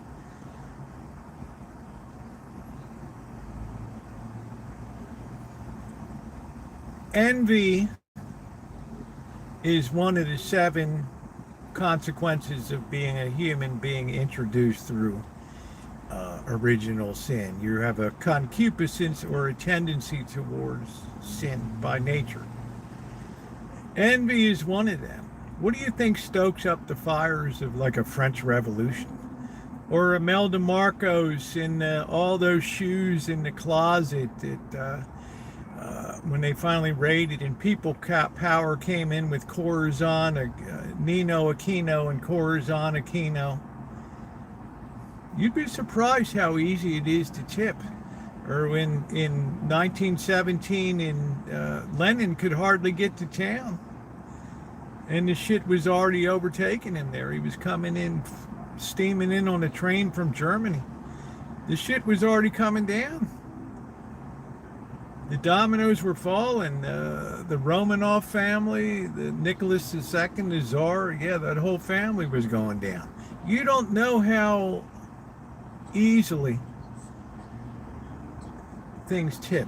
Envy is one of the 7 consequences of being a human being introduced through original sin. You have a concupiscence or a tendency towards sin by nature. Envy is one of them. What do you think stokes up the fires of like a French Revolution? Or Imelda Marcos in all those shoes in the closet that when they finally raided and people power came in with Corazon, Nino Aquino and Corazon Aquino. You'd be surprised how easy it is to tip. Or when in 1917 Lenin could hardly get to town. And the shit was already overtaking him there. He was coming in, steaming in on a train from Germany. The shit was already coming down. the dominoes were falling. The Romanov family, the Nicholas II, the Tsar, yeah, that whole family was going down. You don't know how easily things tip.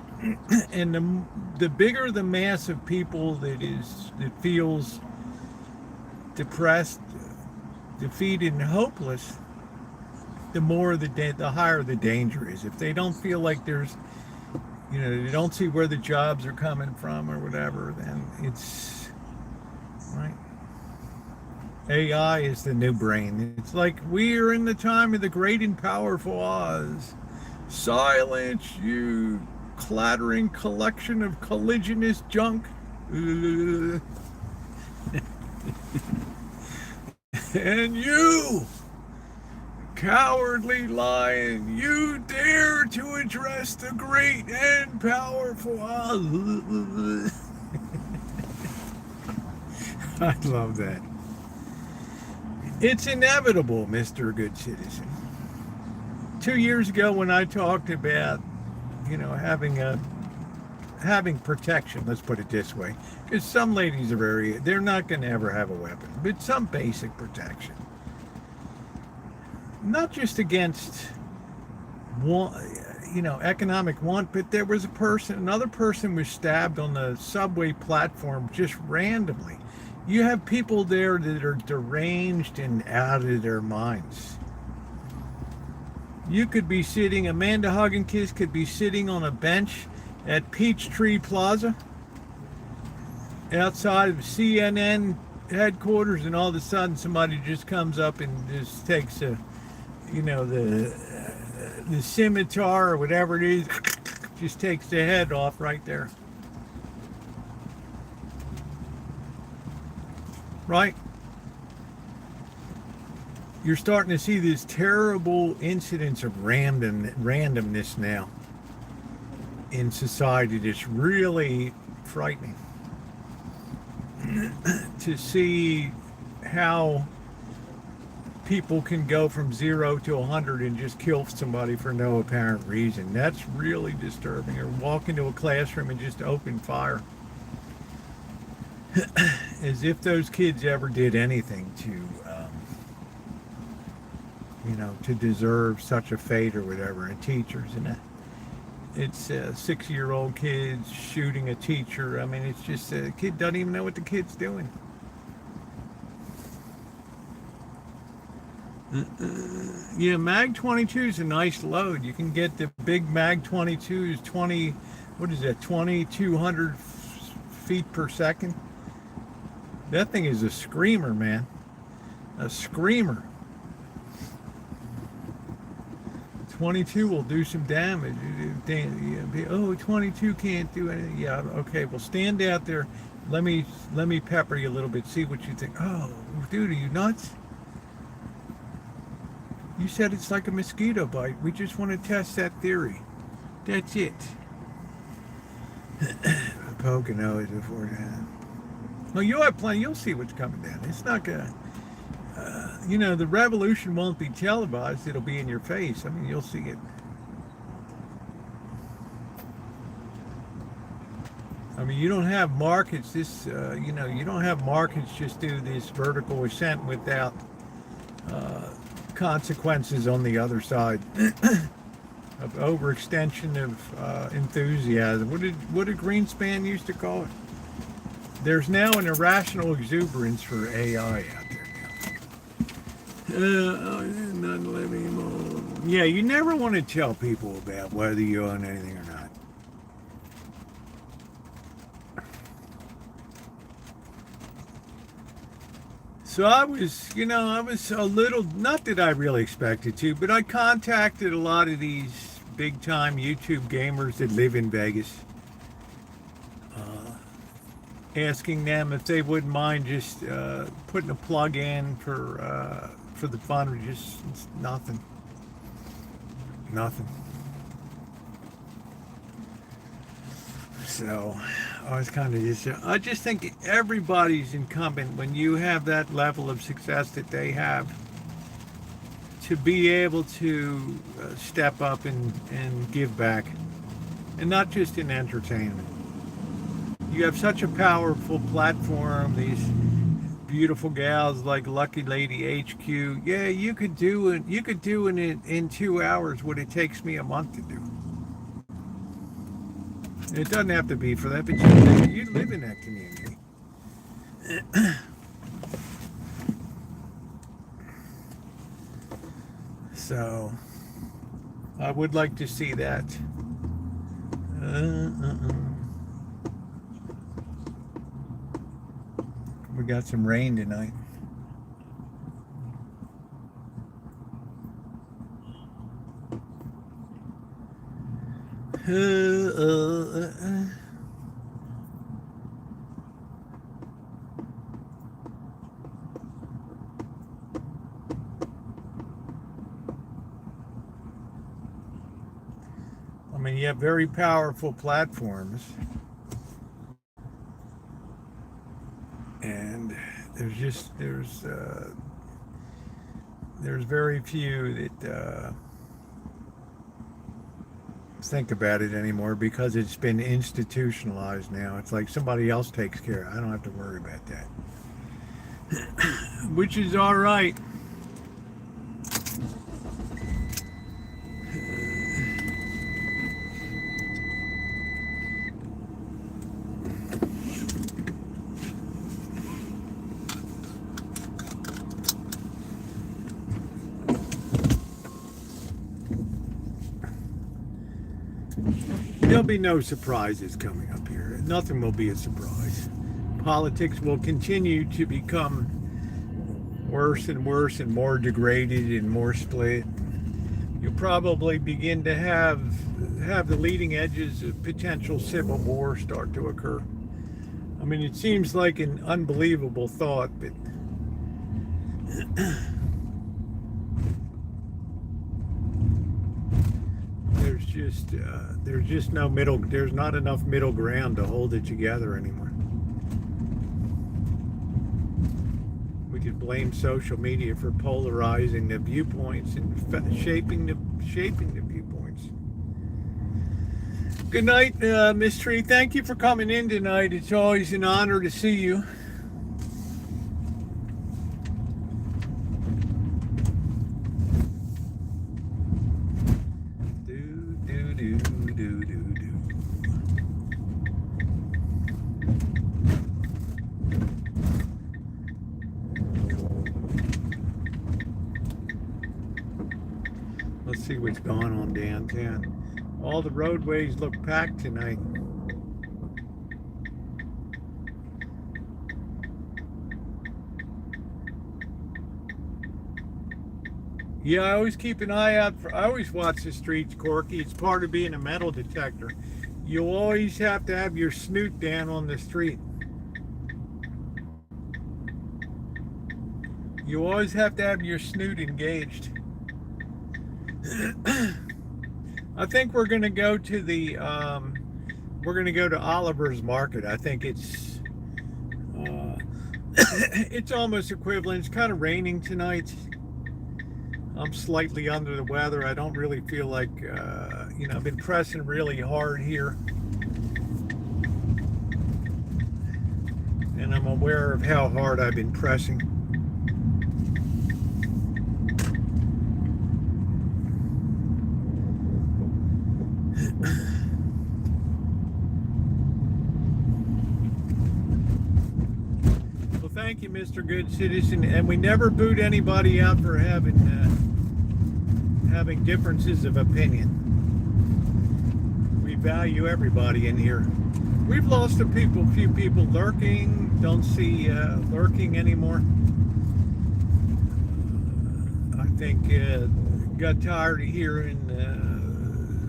And the bigger the mass of people that feels depressed, defeated, and hopeless, the higher the danger is. If they don't feel like there's, they don't see where the jobs are coming from or whatever, then it's right. AI is the new brain. It's like we are in the time of the great and powerful Oz. Silence, you clattering collection of collisionist junk. And you, cowardly lion, you dare to address the great and powerful Oz. I love that. It's inevitable, Mr. Good Citizen. 2 years ago when I talked about, having protection, let's put it this way, because some ladies they're not going to ever have a weapon, but some basic protection. Not just against economic want, but there was another person was stabbed on the subway platform just randomly. You have people there that are deranged and out of their minds. You could be sitting, Amanda Hugginkiss could be sitting on a bench at Peachtree Plaza outside of CNN headquarters, and all of a sudden somebody just comes up and just takes the scimitar or whatever it is, just takes the head off right there. Right? You're starting to see these terrible incidents of randomness now in society that's really frightening. To see how people can go from 0 to 100 and just kill somebody for no apparent reason. That's really disturbing. Or walk into a classroom and just open fire. As if those kids ever did anything to deserve such a fate or whatever. And teachers, and it's 6-year-old kids shooting a teacher. I mean, it's just a kid doesn't even know what the kid's doing. Yeah, Mag 22 is a nice load. You can get the big Mag 22s 2200 feet per second. That thing is a screamer, man. A screamer. 22 will do some damage. Oh, 22 can't do anything. Yeah, okay, well, stand out there. Let me pepper you a little bit, see what you think. Oh, dude, are you nuts? You said it's like a mosquito bite. We just want to test that theory. That's it. Poconos before that. Well, you'll have plenty. You'll see what's coming down. It's not gonna. The revolution won't be televised. It'll be in your face. I mean, you'll see it. I mean, you don't have markets. You don't have markets just do this vertical ascent without consequences on the other side of overextension of enthusiasm. What did Greenspan used to call it? There's now an irrational exuberance for AI out there now. Yeah, you never want to tell people about whether you own anything or not. So I was a little, not that I really expected to, but I contacted a lot of these big time YouTube gamers that live in Vegas, asking them if they wouldn't mind just putting a plug in for the fund. Just nothing. So I was kind of I just think everybody's incumbent when you have that level of success that they have to be able to step up and give back. and not just in entertainment. You have such a powerful platform, these beautiful gals like Lucky Lady HQ. Yeah, you could do it. You could do it in 2 hours what it takes me a month to do. It doesn't have to be for that, but you live in that community. So I would like to see that. We got some rain tonight. I mean, you have very powerful platforms, and there's very few that think about it anymore because it's been institutionalized now. It's like somebody else takes care of it. I don't have to worry about that, which is all right. There'll be no surprises coming up here. Nothing will be a surprise. Politics will continue to become worse and worse and more degraded and more split. You'll probably begin to have the leading edges of potential civil war start to occur. I mean, it seems like an unbelievable thought, but there's just no middle. There's not enough middle ground to hold it together anymore. We could blame social media for polarizing the viewpoints and shaping the viewpoints. Good night, Miss Tree. Thank you for coming in tonight. It's always an honor to see you. Let's see what's going on downtown. All the roadways look packed tonight. Yeah, I always keep an eye out I always watch the streets, Corky. It's part of being a metal detector. You always have to have your snoot down on the street. You always have to have your snoot engaged. I think we're going to go to Oliver's Market. I think it's it's almost equivalent. It's kind of raining tonight. I'm slightly under the weather. I don't really feel like I've been pressing really hard here, and I'm aware of how hard I've been pressing. Thank you, Mr. Good Citizen. And we never boot anybody out for having differences of opinion. We value everybody in here. We've lost a few people lurking. Don't see lurking anymore. I think got tired of hearing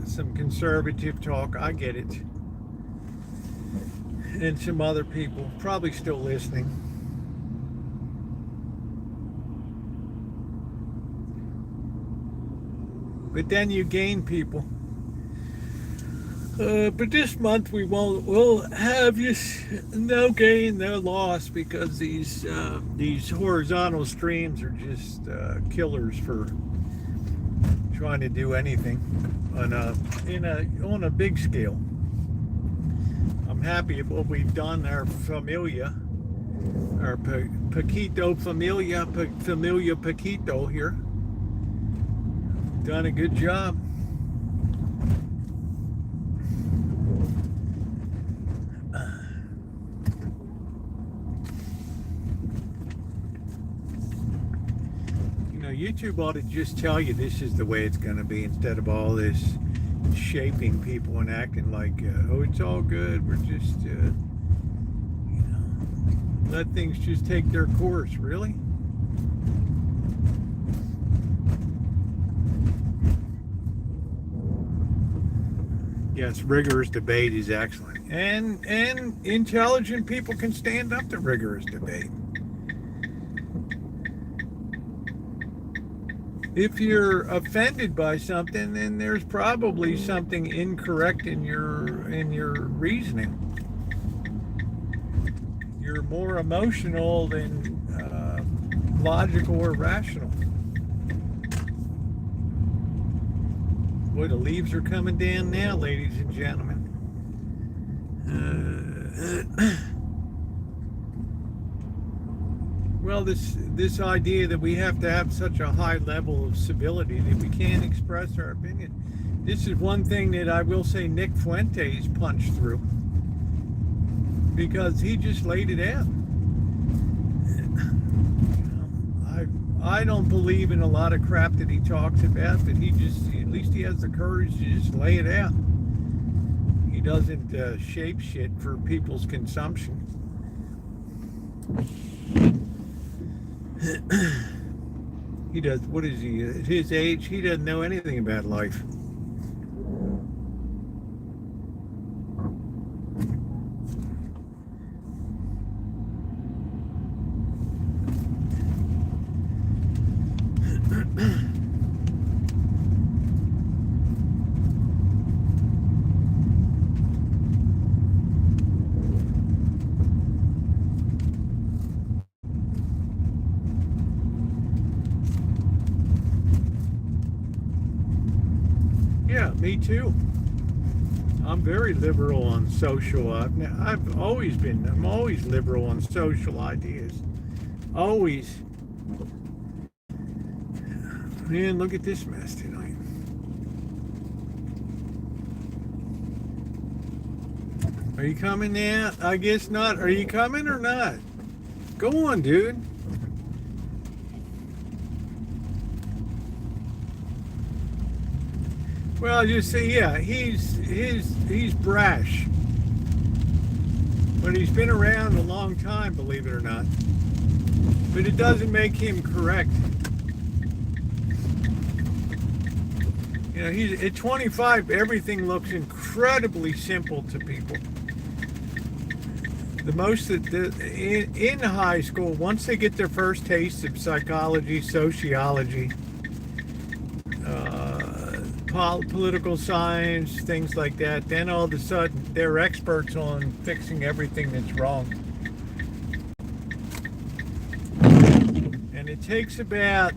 some conservative talk. I get it. And some other people probably still listening. But then you gain people. But this month we'll have no gain, no loss, because these horizontal streams are just killers for trying to do anything on a big scale. I'm happy at what we've done. Our familia, our Paquito familia Paquito here, done a good job. YouTube ought to just tell you this is the way it's going to be, instead of all this shaping people and acting like, oh, it's all good. We're just, let things just take their course. Really? Yes, rigorous debate is excellent. And intelligent people can stand up to rigorous debate. If you're offended by something, then there's probably something incorrect in your reasoning. You're more emotional than logical or rational. Boy, the leaves are coming down now, ladies and gentlemen. Well, this idea that we have to have such a high level of civility that we can't express our opinion. This is one thing that I will say Nick Fuentes punched through, because he just laid it out. I don't believe in a lot of crap that he talks about, but he just, at least he has the courage to just lay it out. He doesn't shape shit for people's consumption. He does, what is he, at his age, he doesn't know anything about life. Yeah, me too. I'm very liberal on social. I'm always liberal on social ideas. Always. Man, look at this mess tonight. Are you coming now? I guess not. Are you coming or not? Go on, dude. Well, you see, yeah, he's brash, but he's been around a long time, believe it or not. But it doesn't make him correct. You know, he's at 25. Everything looks incredibly simple to people. The most that in high school, once they get their first taste of psychology, sociology, political science, things like that, then all of a sudden they're experts on fixing everything that's wrong. And it takes about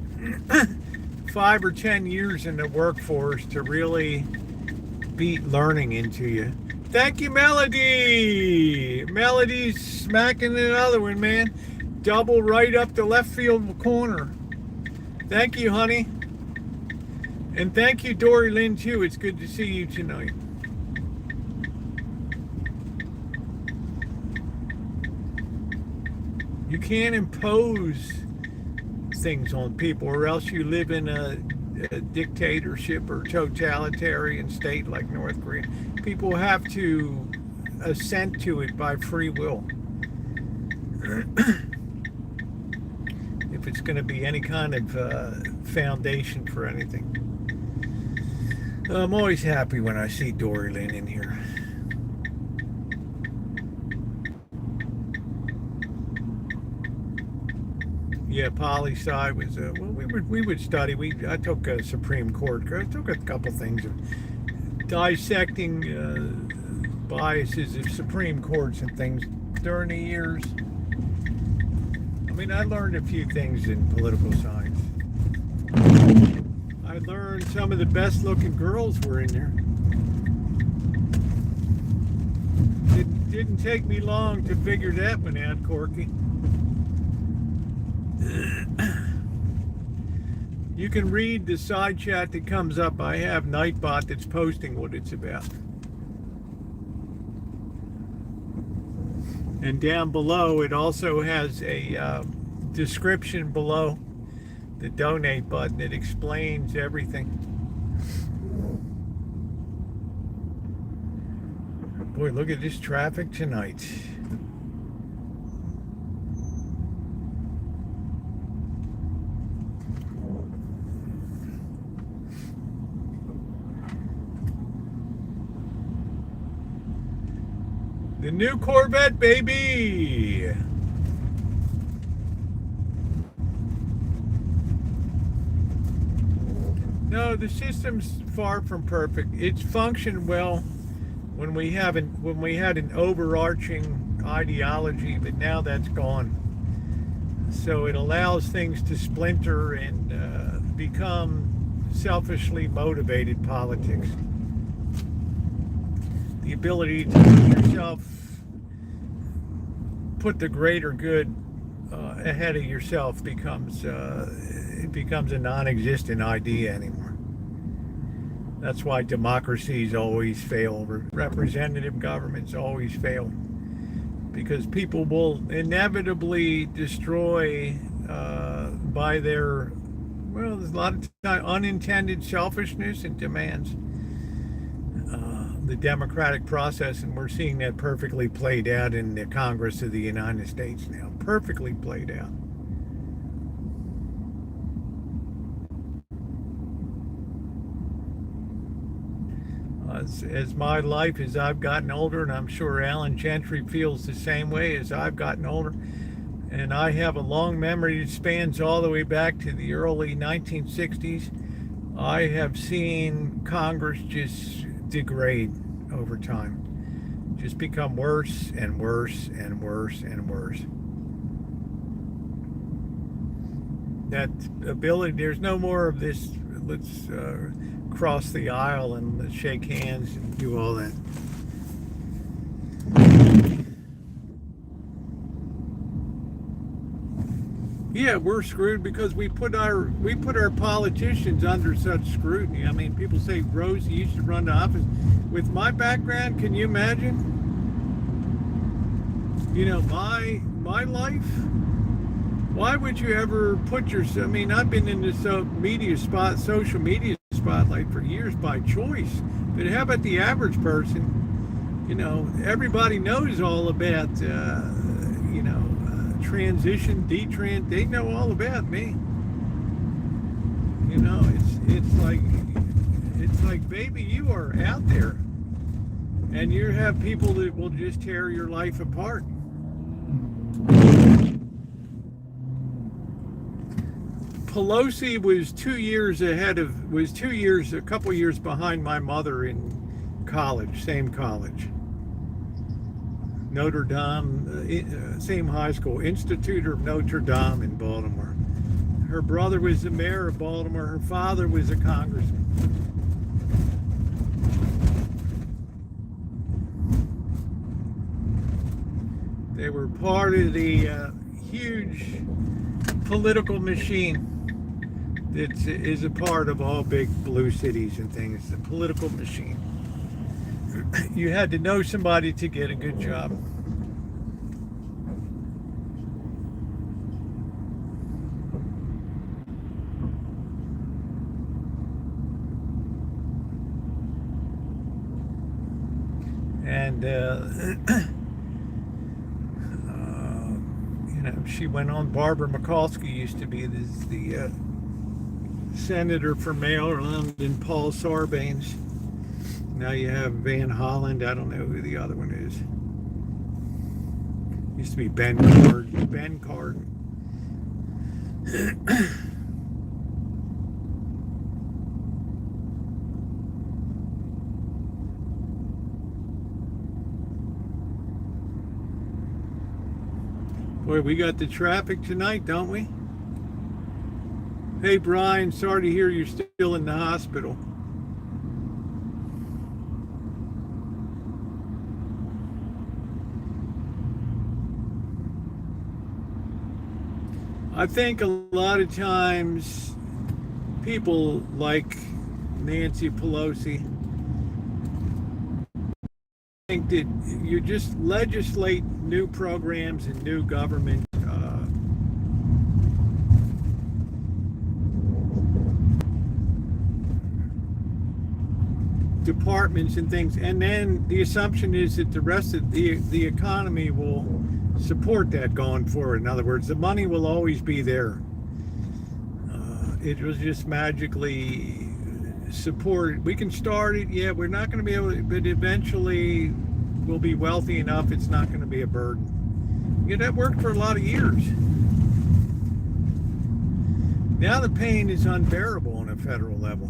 5 or 10 years in the workforce to really beat learning into you. Thank you, Melody. Melody's smacking another one, man. Double right up the left field corner. Thank you, honey. And thank you, Dory Lynn, too. It's good to see you tonight. You can't impose things on people, or else you live in a dictatorship or totalitarian state like North Korea. People have to assent to it by free will. If it's going to be any kind of foundation for anything. I'm always happy when I see Dory Lynn in here. Yeah, poli-sci was, well, we would study. I took a Supreme Court. I took a couple things of dissecting biases of Supreme Courts and things during the years. I mean, I learned a few things in political science. I I learned some of the best looking girls were in there. It didn't take me long to figure that one out, Corky. You can read the side chat that comes up. I have Nightbot that's posting what it's about. And down below, it also has a description below the donate button that explains everything. Boy, look at this traffic tonight. The new Corvette, baby! No, the system's far from perfect. It's functioned well when we had an overarching ideology, but now that's gone. So it allows things to splinter and become selfishly motivated politics. The ability to put yourself, put the greater good ahead of yourself becomes a non-existent idea anymore. That's why democracies always fail. Representative governments always fail, because people will inevitably destroy by their, well, there's a lot of unintended selfishness and demands the democratic process, and we're seeing that perfectly played out in the Congress of the United States now. Perfectly played out. As my life, as I've gotten older, and I'm sure Alan Gentry feels the same way as I've gotten older, and I have a long memory that spans all the way back to the early 1960s, I have seen Congress just degrade over time, just become worse and worse and worse and worse. That ability, there's no more of this, let's cross the aisle and let's shake hands and do all that. Yeah, we're screwed because we put our politicians under such scrutiny. I mean, people say, Rosa, you should run to office. With my background, can you imagine? You know, my life. Why would you ever put yourself? I mean, I've been in this social media spotlight for years by choice. But how about the average person? You know, everybody knows all about. Transition, detrans, they know all about me. You know, it's like, baby, you are out there, and you have people that will just tear your life apart. Pelosi was 2 years a couple years behind my mother in college, same college. Notre Dame, same high school, Institute of Notre Dame in Baltimore. Her brother was the mayor of Baltimore. Her father was a congressman. They were part of the huge political machine that is a part of all big blue cities and things, the political machine. You had to know somebody to get a good job. And she went on. Barbara Mikulski used to be the senator from Maryland, and Paul Sarbanes. Now you have Van Holland. I don't know who the other one is. Used to be Ben Card. Boy, we got the traffic tonight, don't we? Hey, Brian, sorry to hear you're still in the hospital. I think a lot of times people like Nancy Pelosi think that you just legislate new programs and new government departments and things, and then the assumption is that the rest of the economy will support that going forward. In other words, the money will always be there. It was just magically supported. We can start it, yeah, we're not going to be able to, but eventually we'll be wealthy enough it's not going to be a burden. Yeah, that worked for a lot of years. Now the pain is unbearable on a federal level.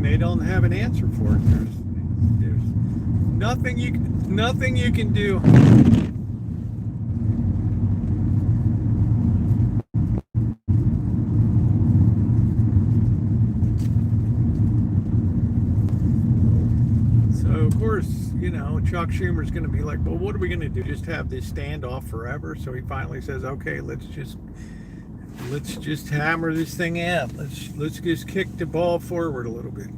They don't have an answer for it. There's nothing you can do. So of course, Chuck Schumer's going to be like, well, what are we going to do? Just have this standoff forever? So he finally says, okay, let's just hammer this thing out. Let's just kick the ball forward a little bit.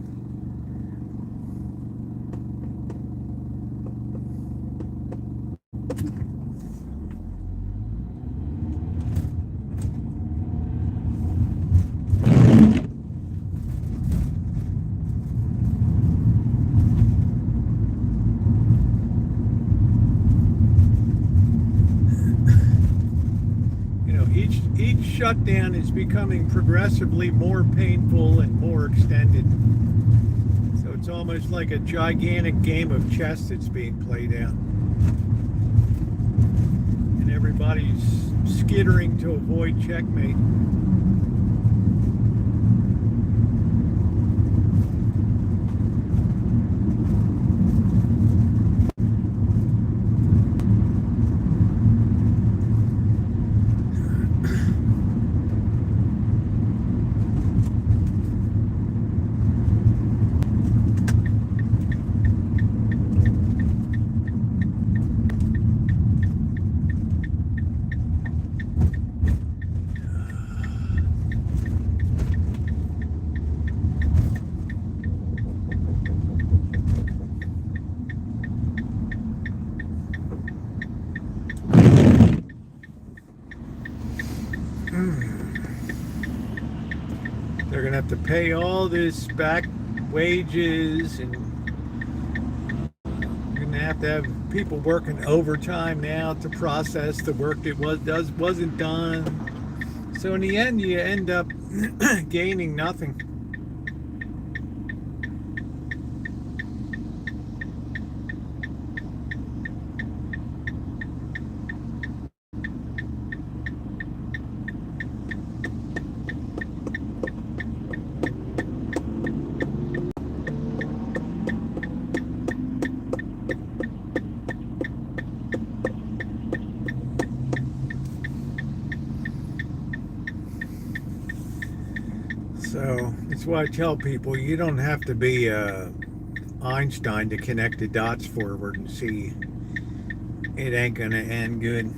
Each shutdown is becoming progressively more painful and more extended. So it's almost like a gigantic game of chess that's being played out. And everybody's skittering to avoid checkmate. They're going to have to pay all this back wages, and you're going to have people working overtime now to process the work that wasn't done. So in the end, you end up gaining nothing. So it's why I tell people you don't have to be Einstein to connect the dots forward and see it ain't gonna end good.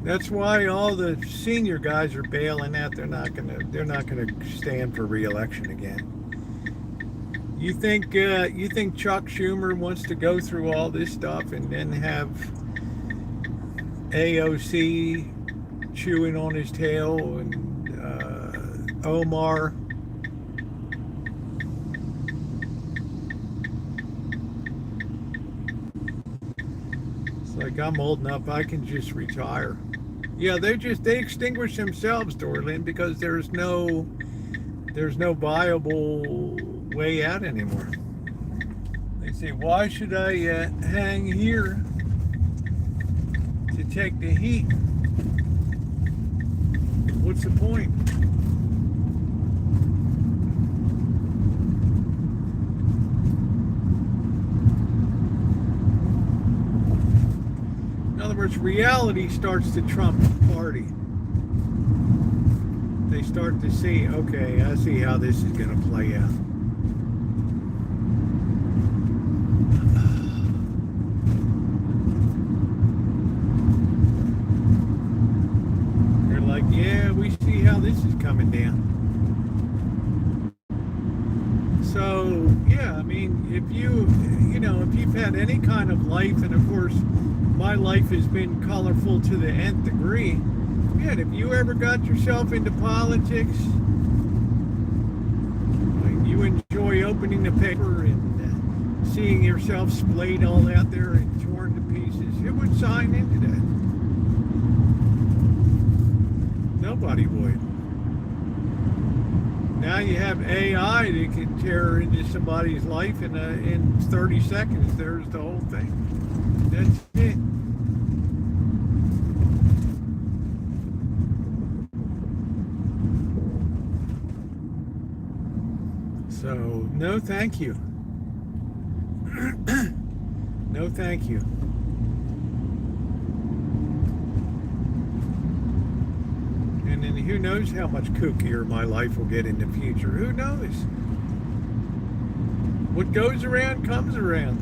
That's why all the senior guys are bailing out. They're not gonna stand for re-election again. You think Chuck Schumer wants to go through all this stuff and then have AOC chewing on his tail and Omar? It's like, I'm old enough, I can just retire. Yeah, they extinguish themselves, Dorlin, because there's no viable way out anymore. They say, why should I hang here to take the heat? What's the point? In other words, reality starts to trump the party. They start to see, okay, I see how this is going to play out. They're like, yeah, we see how this is coming down. So, yeah, I mean, if if you've had any kind of life, and of course, my life has been colorful to the nth degree. Yeah, if you ever got yourself into politics, you enjoy opening the paper and seeing yourself splayed all out there and torn to pieces, who would sign into that? Nobody would. Now you have AI that can tear into somebody's life in 30 seconds. There's the whole thing. That's it. So, no thank you. No thank you. And then who knows how much kookier my life will get in the future. Who knows? What goes around comes around.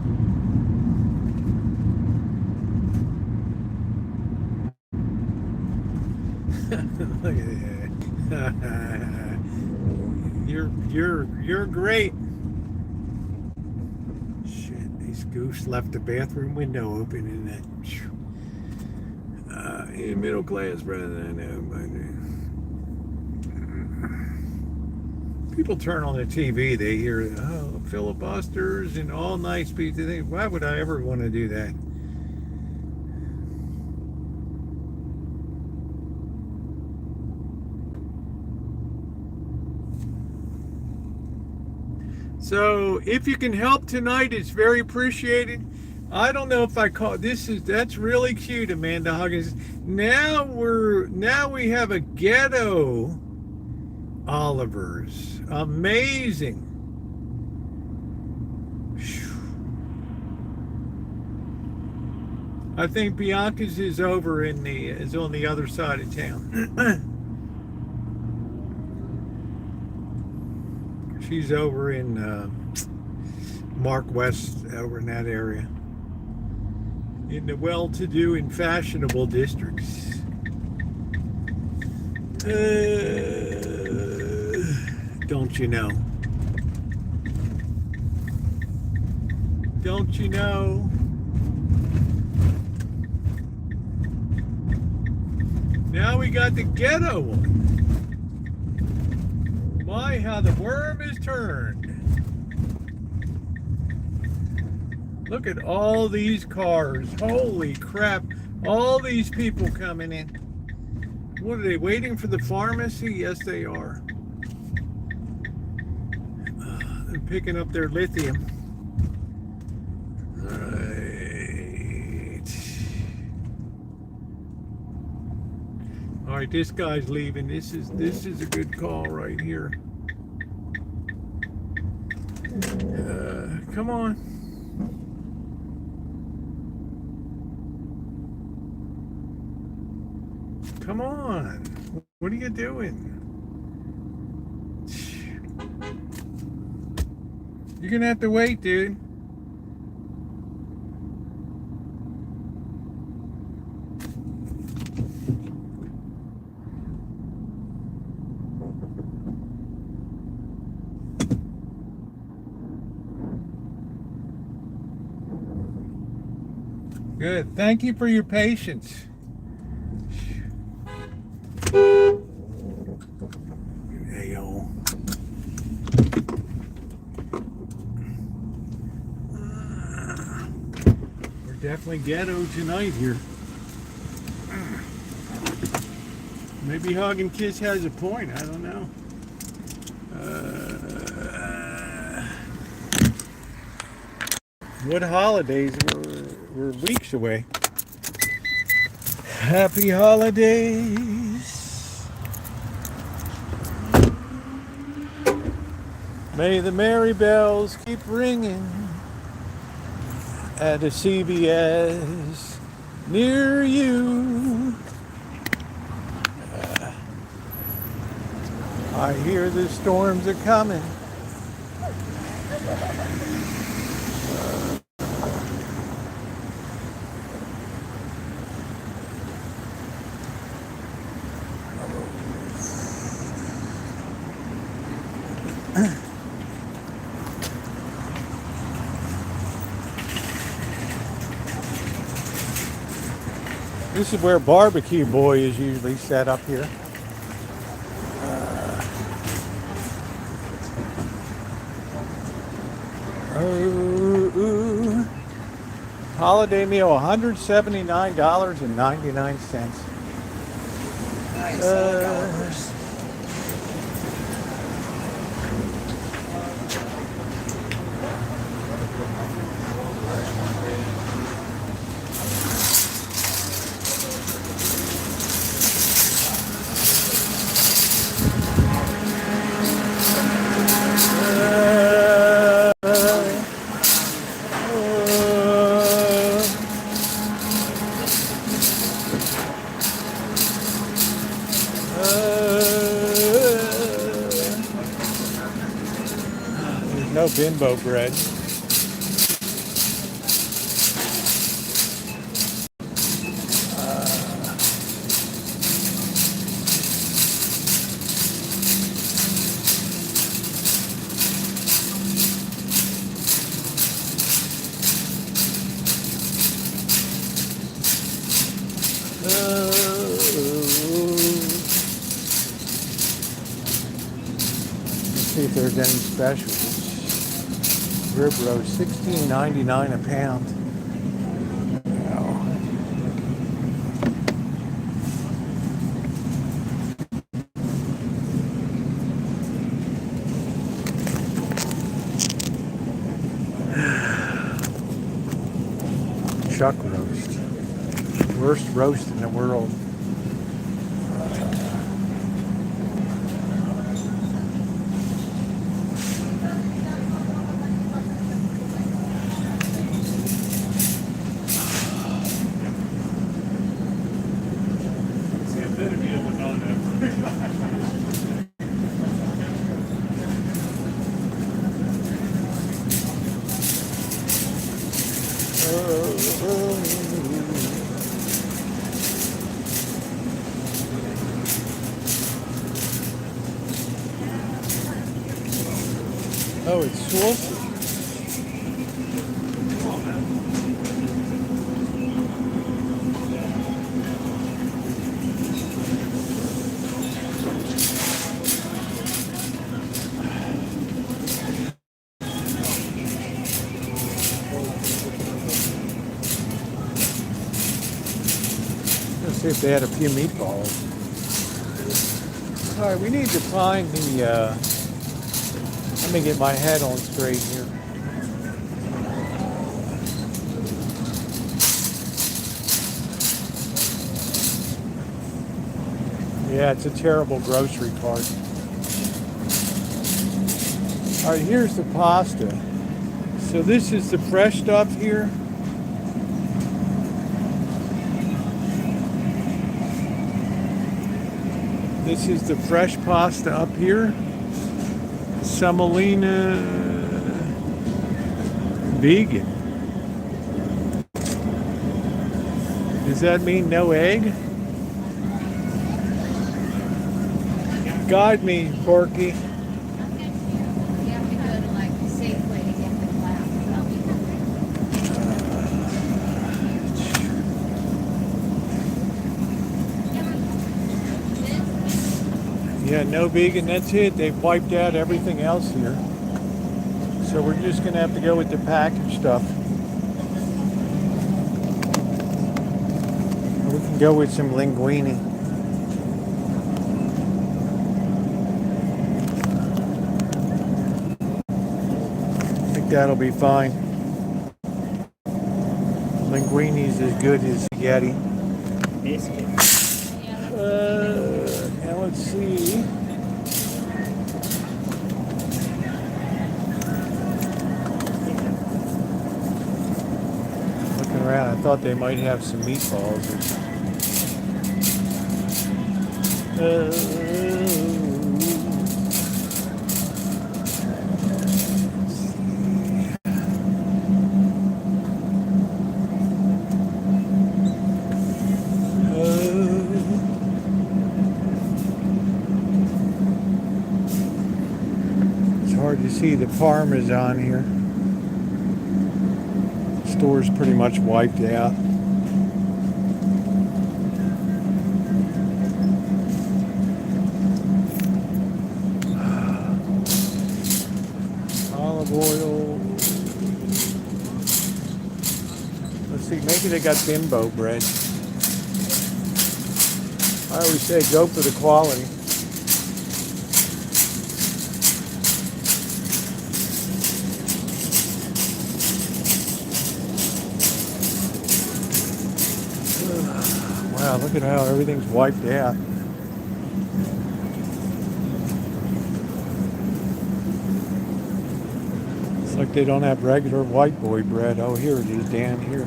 Look at that. You're great. Shit, these goofs left the bathroom window open in that. In middle class, brother. I know. People turn on the TV, they hear, oh, filibusters and all nice people. They think, why would I ever want to do that? So if you can help tonight, it's very appreciated. I don't know if I call that's really cute, Amanda Huggins. Now we have a ghetto Oliver's. Amazing. I think Bianca's is on the other side of town. She's over in Mark West, over in that area, in the well-to-do and fashionable districts. Don't you know? Don't you know? Now we got the ghetto one. My, how the worm is turned. Look at all these cars. Holy crap. All these people coming in. What are they, waiting for the pharmacy? Yes, they are. They're picking up their lithium. All right. All right, this guy's leaving. This is a good call right here. Come on. Come on. What are you doing? You're gonna have to wait, dude. Good. Thank you for your patience. Hey-o. We're definitely ghetto tonight here. Maybe Hug and Kiss has a point. I don't know. What holidays were weeks away? Happy holidays. May the merry bells keep ringing at a CVS near you. I hear the storms are coming. This is where Barbecue Boy is usually set up here. Holiday meal, $179.99. Nice. $4. There's no bimbo bread. See if there's any specials. Rib roast, $16.99 a pound. Wow. Chuck roast. Worst roast in the world. Oh, it's saucy. Let's see if they had a few meatballs. All right, we need to find the. Let me get my head on straight here. Yeah, it's a terrible grocery cart. All right, here's the pasta. So this is the fresh stuff here. This is the fresh pasta up here. Semolina vegan. Does that mean no egg? Guide me, Corky. You have to go to like Safeway to get the glass. Yeah, no vegan, that's it. They've wiped out everything else here. So we're just gonna have to go with the packaged stuff. We can go with some linguini. I think that'll be fine. Linguini's as good as spaghetti. Now let's see. around. I thought they might have some meatballs or it's hard to see the Parmesan here. Store's pretty much wiped out. Olive oil. Let's see, maybe they got bimbo bread. I always say go for the quality. Wow, look at how everything's wiped out. It's like they don't have regular white boy bread. Oh, here it is down here.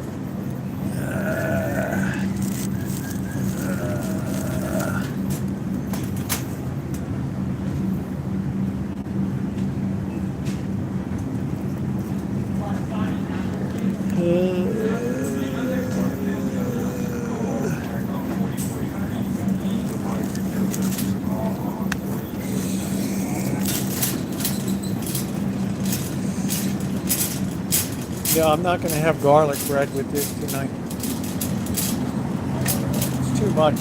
Yeah, I'm not going to have garlic bread with this tonight. It's too much.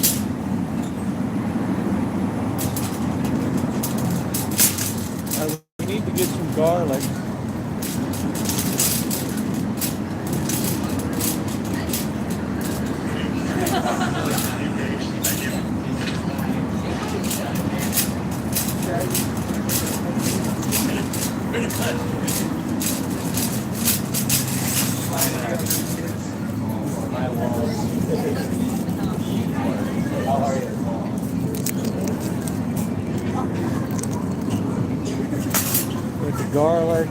We need to get some garlic. With the garlic.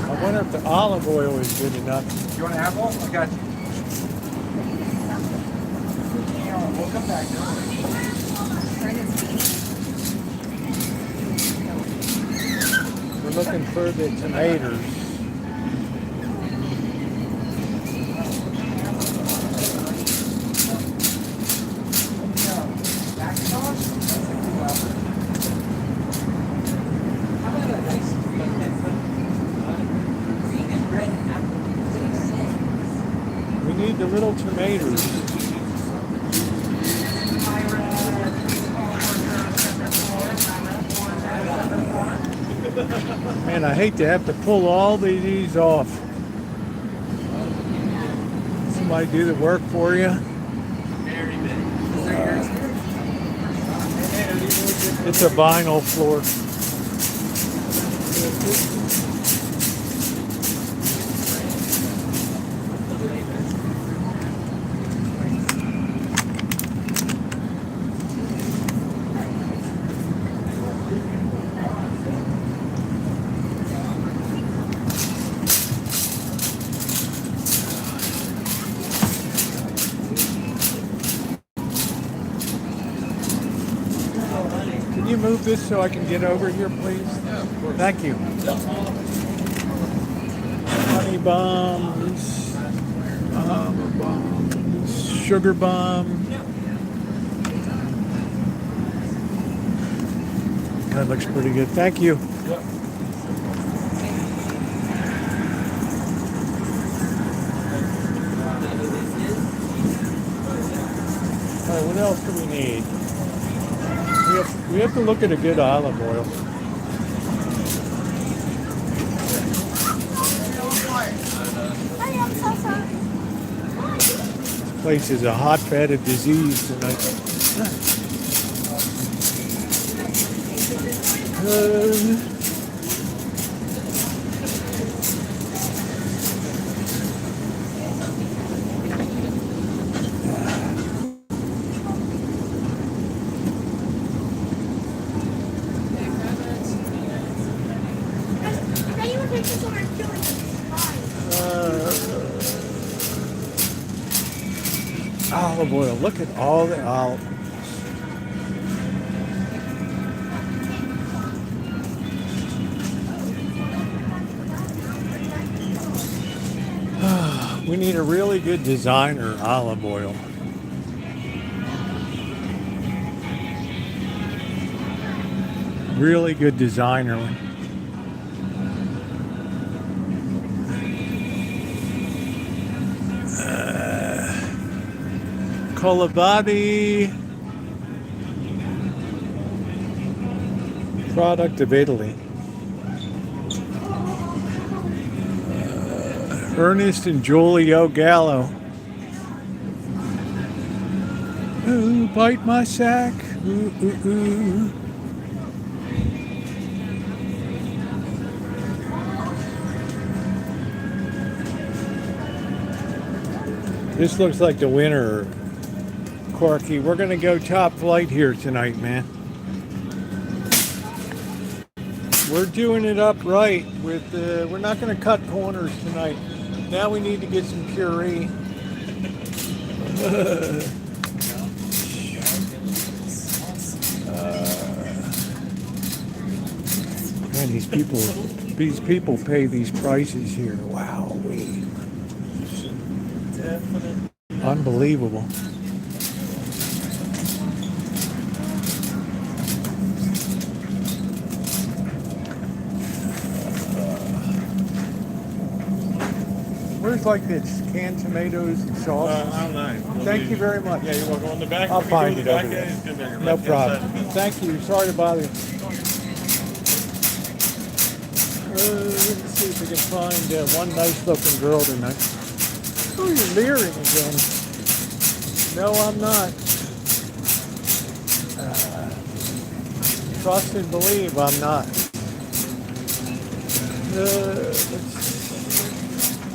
I wonder if the olive oil is good enough. You want an apple? I got you. We'll come back. We're looking for the tomatoes. We need the little tomatoes. Man, I hate to have to pull all these off. Somebody do the work for you. It's a vinyl floor. Can you move this so I can get over here, please? Yeah, of course. Thank you. Honey bombs, sugar bomb. That looks pretty good. Thank you. Yep. All right, what else do we need? We have to look at a good olive oil. This place is a hotbed of disease tonight. Olive oil. Look at all the olive. We need a really good designer olive oil. Really good designer one. Colabati, product of Italy. Ernest and Julio Gallo. Ooh, bite my sack. Ooh, ooh, ooh. This looks like the winter, Corky. We're gonna go top flight here tonight, man. We're doing it up right with we're not gonna cut corners tonight. Now we need to get some puree. Man, these people pay these prices here. Wow, unbelievable. Where's like this canned tomatoes and sauce? Online. Thank you very much. Yeah, you're welcome. On the back. I'll if you go find to it the back over there. end, it's good there. No Left-hand problem. side. Thank you. Sorry to bother you. Let's see if we can find one nice looking girl tonight. Oh, you're leering again. No, I'm not. Trust and believe I'm not.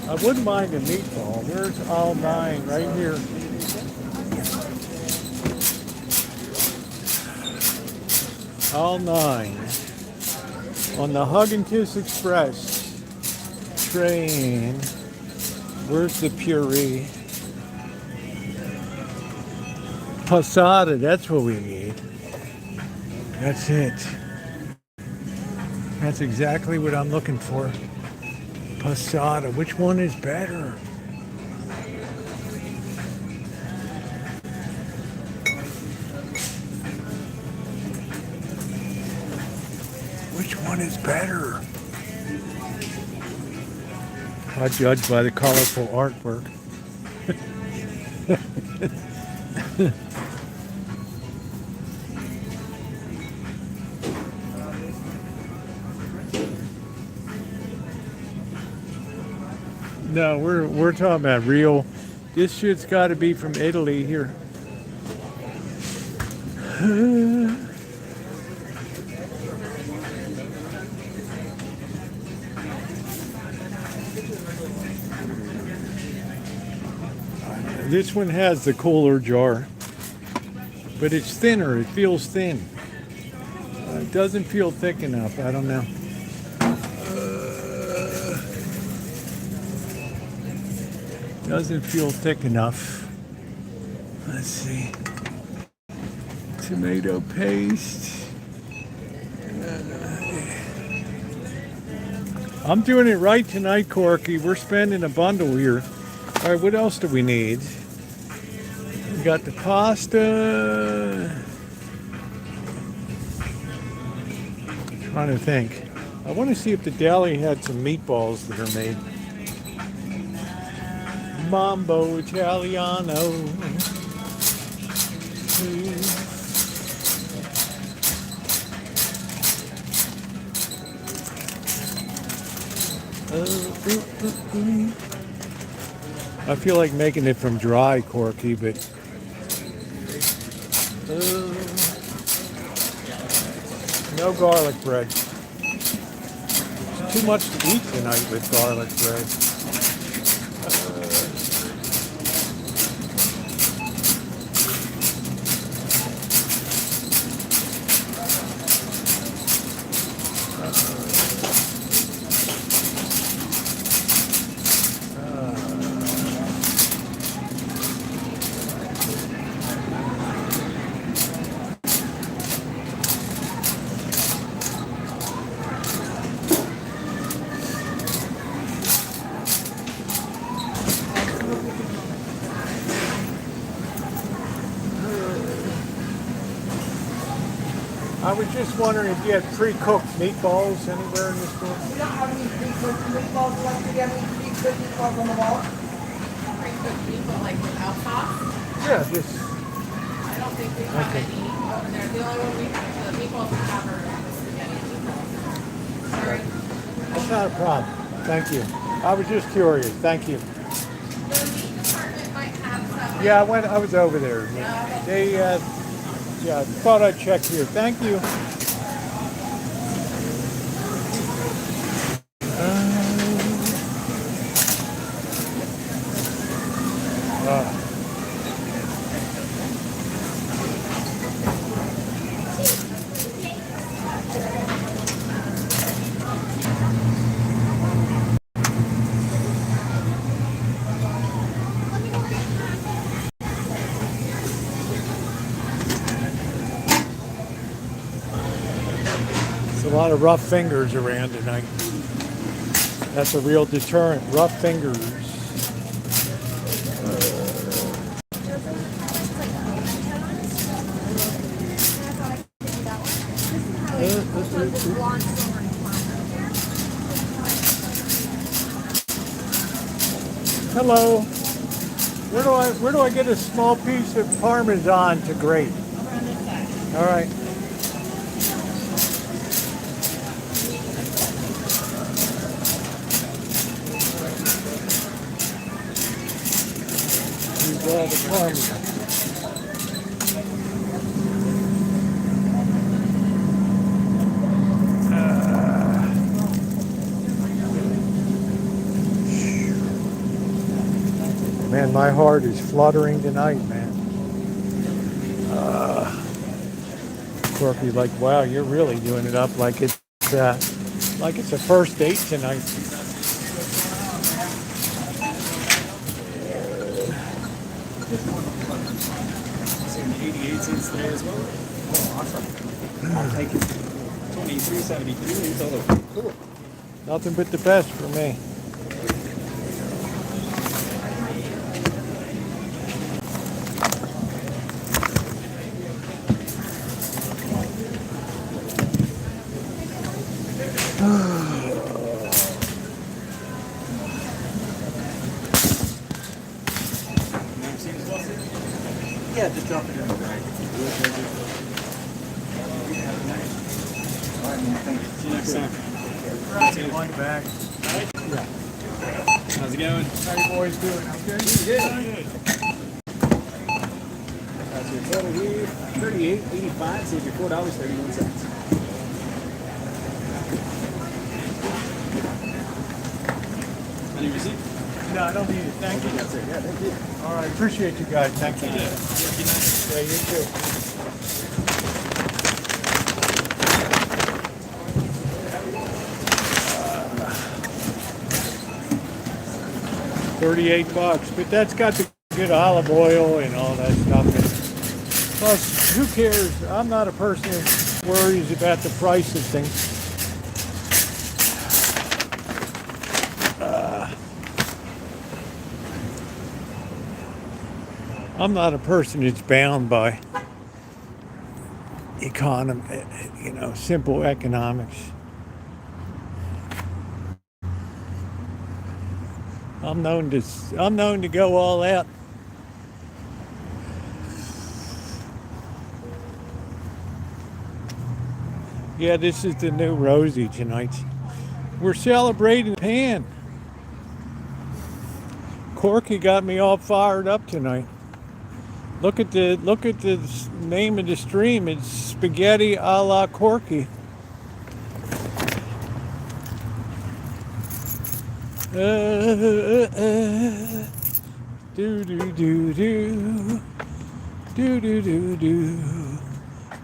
I wouldn't mind a meatball. Where's all nine? Right here. All nine. On the Hug and Kiss Express train. Where's the puree? Passata, that's what we need. That's it. That's exactly what I'm looking for. Passata. Which one is better? Which one is better? I judge by the colorful artwork. No, we're talking about real. This shit's got to be from Italy here. This one has the cooler jar, but it's thinner. It feels thin. It doesn't feel thick enough. I don't know. Doesn't feel thick enough. Let's see. Tomato paste. I'm doing it right tonight, Corky. We're spending a bundle here. All right, what else do we need? We got the pasta. Trying to think. I want to see if the deli had some meatballs that are made. Mambo Italiano. I feel like making it from dry, Corky, but no garlic bread. It's too much to eat tonight with garlic bread. I was just wondering if you had pre-cooked meatballs anywhere in the store. We don't have any pre-cooked meatballs left. Do you have any pre-cooked meatballs on the wall? Pre-cooked meatball, like without sauce? Yeah, just I don't think we have any over there. The only one we have, the meatballs we have are the spaghetti meatballs. Sorry. that's not a problem. Thank you. I was just curious. Thank you. The meat department might have some. Yeah, I was over there. They yeah, thought I'd check here. Thank you. There's a lot of rough fingers around tonight. That's a real deterrent. Rough fingers. Hello. Where do I get a small piece of Parmesan to grate? All right. Use all the Parmesan. Man, my heart is fluttering tonight, man. Corky, like, wow, you're really doing it up like it's a first date tonight. It's in 88 cents today as well. Oh, awesome. I'll take it. 23.73 is all over. Cool. Nothing but the best for me. Yeah, just drop it in the bag. All right, man. Thank you. See you next time. One bag. Yeah. How's it going? How you boys doing? Okay. Good. That's your total here. 38.85. Save you $4.31. Any receipt? No, I don't need it. Thank you. That's it. Yeah, thank you. All right, appreciate you guys. Thank you. Yeah, good night. Yeah, you too. 38 bucks, but that's got the good olive oil and all that stuff. And plus, who cares? I'm not a person that worries about the price of things. I'm not a person that's bound by economy, simple economics. I'm known to go all out. Yeah, this is the new Rosie tonight. We're celebrating Pan. Corky got me all fired up tonight. Look at the name of the stream. It's Spaghetti a la Corky. Do do do do do do do do.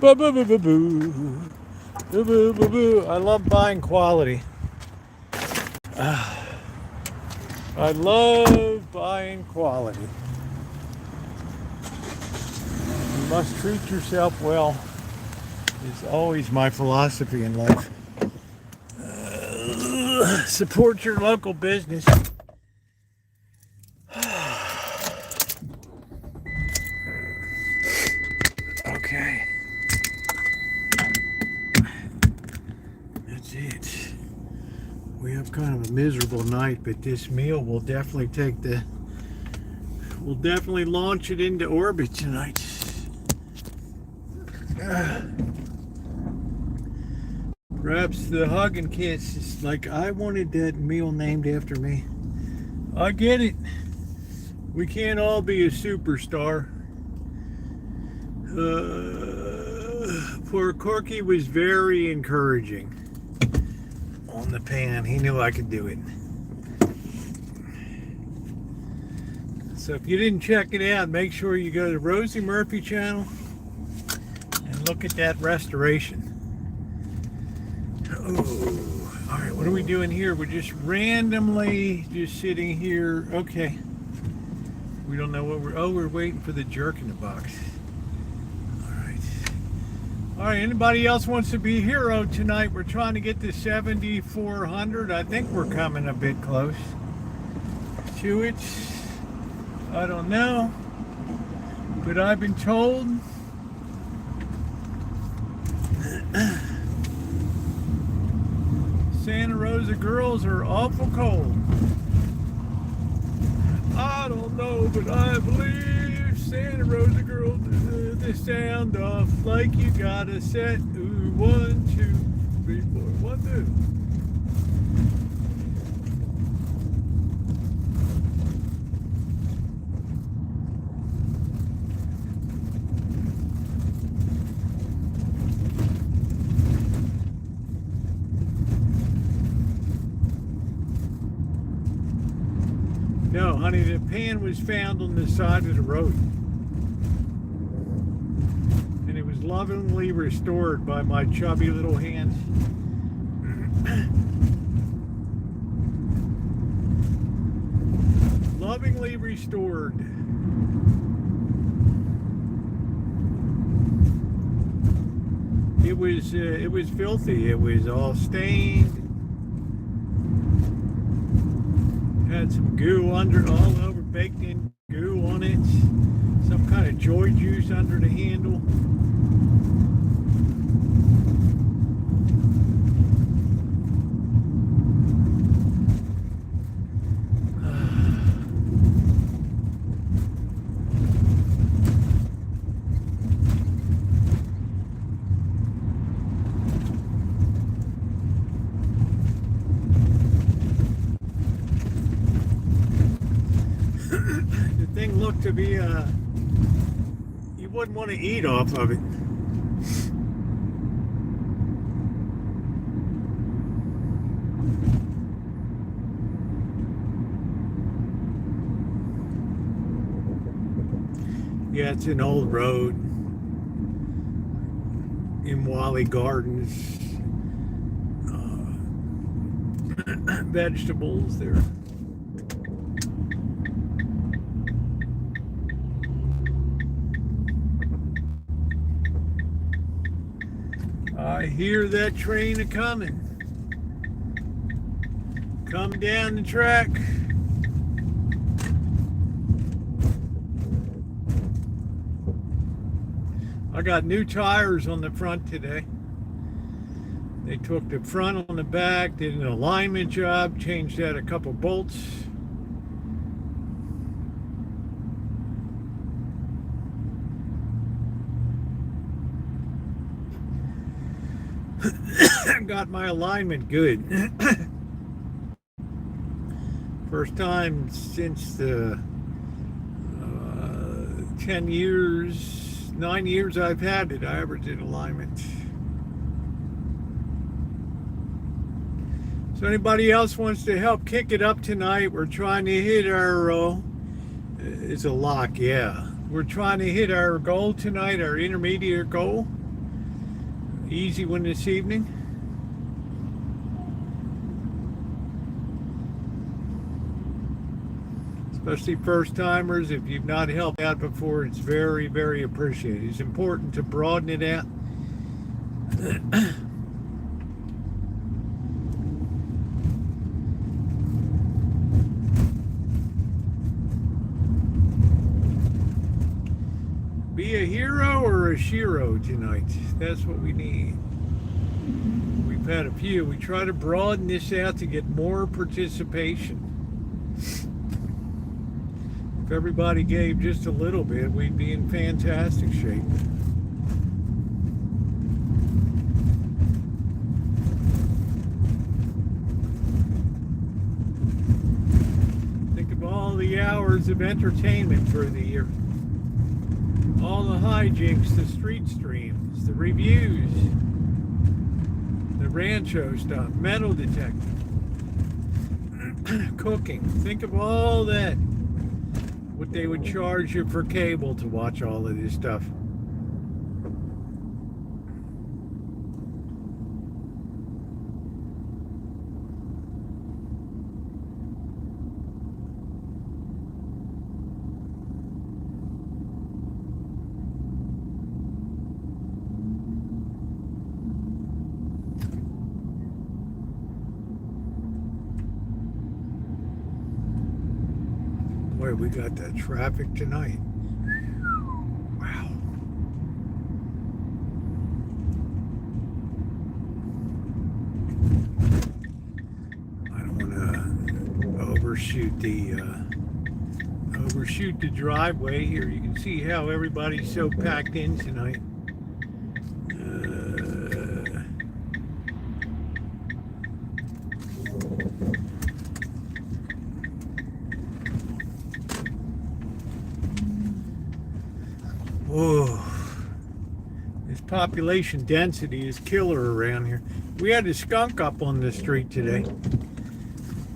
Boo boo boo boo boo. Boo boo boo boo. I love buying quality. I love buying quality. You must treat yourself well. Is always my philosophy in life. Support your local business. Okay. We have kind of a miserable night, but this meal will definitely we'll definitely launch it into orbit tonight. Perhaps the hug and kiss is like, I wanted that meal named after me. I get it. We can't all be a superstar. Poor Corky was very encouraging on the pan. He knew I could do it. So if you didn't check it out, make sure you go to Rosie Murphy channel and look at that restoration. Oh, all right, what are we doing here? We're just randomly just sitting here. Okay. We don't know what we're waiting for the jerk in the box. All right, anybody else wants to be a hero tonight? We're trying to get to 7,400. I think we're coming a bit close to it. I don't know, but I've been told Santa Rosa girls are awful cold. I don't know, but I believe Santa Rosa girls do the sound off like you got a set. Ooh, 1, 2, 3, 4, 1, 2. No, honey, the pan was found on the side of the road. And it was lovingly restored by my chubby little hands. Lovingly restored. It was filthy. It was all stained. Had some goo all over, baked in goo on it. Some kind of joy juice under the handle. Looked to be you wouldn't want to eat off of it. Yeah, it's an old road in Wally Gardens. Vegetables there. I hear that train a-coming. Come down the track. I got new tires on the front today. They took the front on the back, did an alignment job, changed out a couple bolts. Got my alignment good. First time since the 9 years I've had it, I ever did alignment. So anybody else wants to help kick it up tonight? We're trying to hit our, it's a lock, yeah. We're trying to hit our goal tonight, our intermediate goal. Easy one this evening. Especially first timers, if you've not helped out before, it's very, very appreciated. It's important to broaden it out. Be a hero or a shiro tonight. That's what we need. We We've had a few. We try to broaden this out to get more participation. If everybody gave just a little bit, we'd be in fantastic shape. Think of all the hours of entertainment for the year. All the hijinks, the street streams, the reviews, the Rancho stuff, metal detecting, cooking. Think of all that. What they would charge you for cable to watch all of this stuff. Boy, we got that traffic tonight. Wow. I don't want to overshoot the driveway here. You can see how everybody's so packed in tonight. Whoa, this population density is killer around here. We had a skunk up on the street today.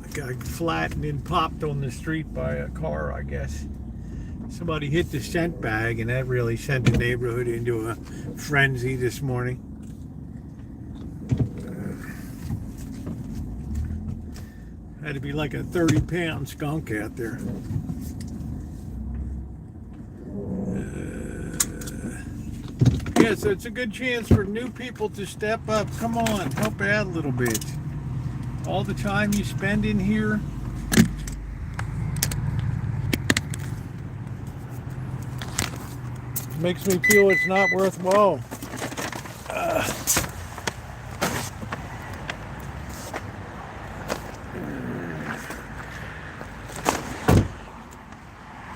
A guy flattened and popped on the street by a car, I guess. Somebody hit the scent bag, and that really sent the neighborhood into a frenzy this morning. Had to be like a 30-pound skunk out there. Yeah, so it's a good chance for new people to step up. Come on, help out a little bit. All the time you spend in here. Makes me feel it's not worthwhile.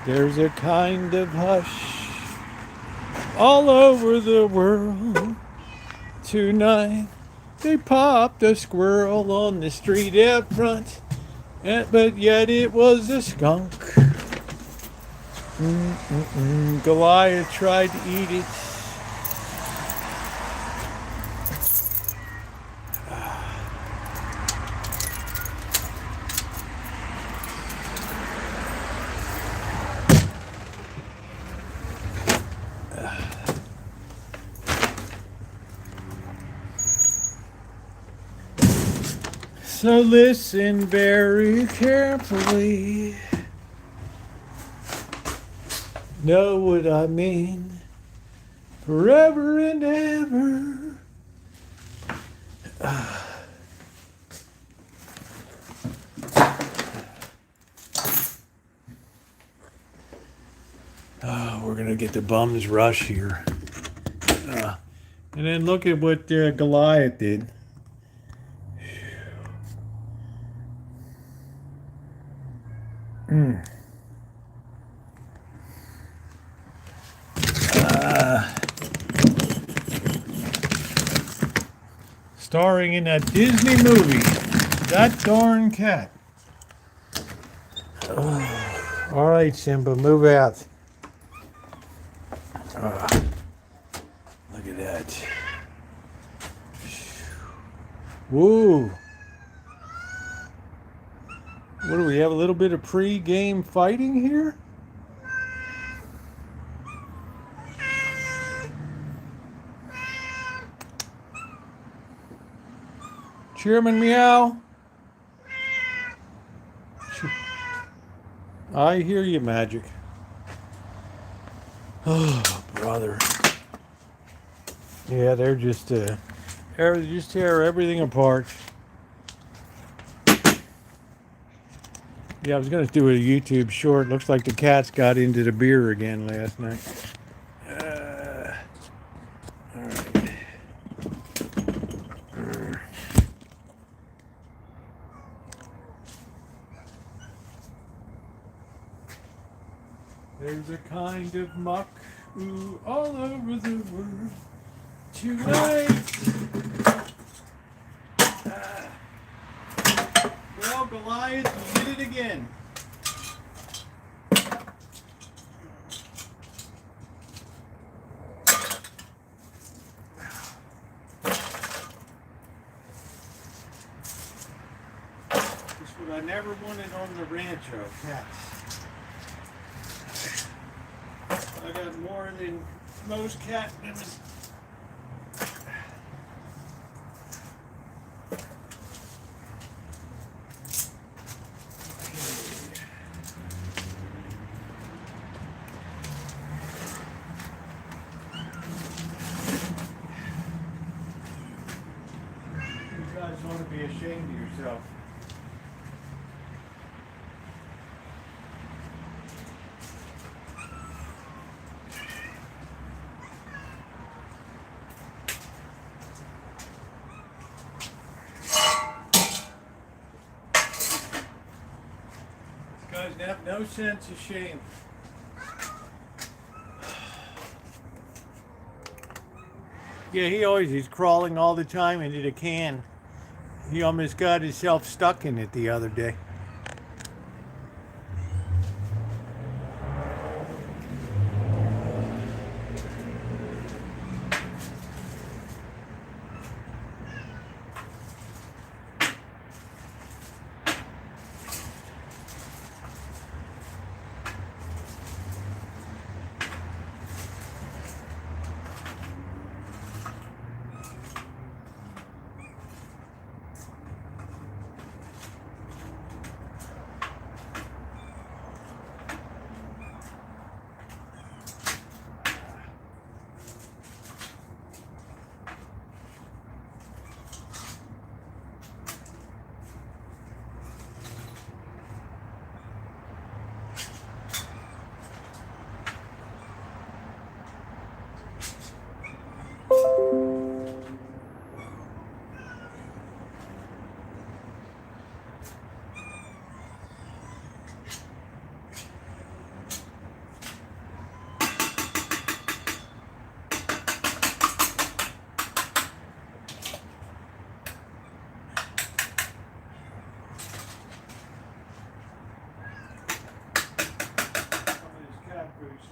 There's a kind of hush all over the world tonight. They popped a squirrel on the street out front, but yet it was a skunk. Goliath tried to eat it. So listen very carefully. Know what I mean? Forever and ever. We're gonna get the bum's rush here. And then look at what Goliath did. Starring in that Disney movie, That Darn Cat. All right, Simba, move out. Look at that. Woo. What do we have? A little bit of pre-game fighting here? Chairman Meow. I hear you, Magic. Oh, brother. Yeah, they're just tear everything apart. Yeah, I was going to do a YouTube short. Looks like the cats got into the beer again last night. All right. There's a kind of muck ooh, all over the world tonight. Well, Goliath, you did it again. This is what I never wanted on the Rancho, cats. I got more than most cat members. You guys ought to be ashamed of yourself. Guys have no sense of shame. Yeah, he's crawling all the time into the can. He almost got himself stuck in it the other day.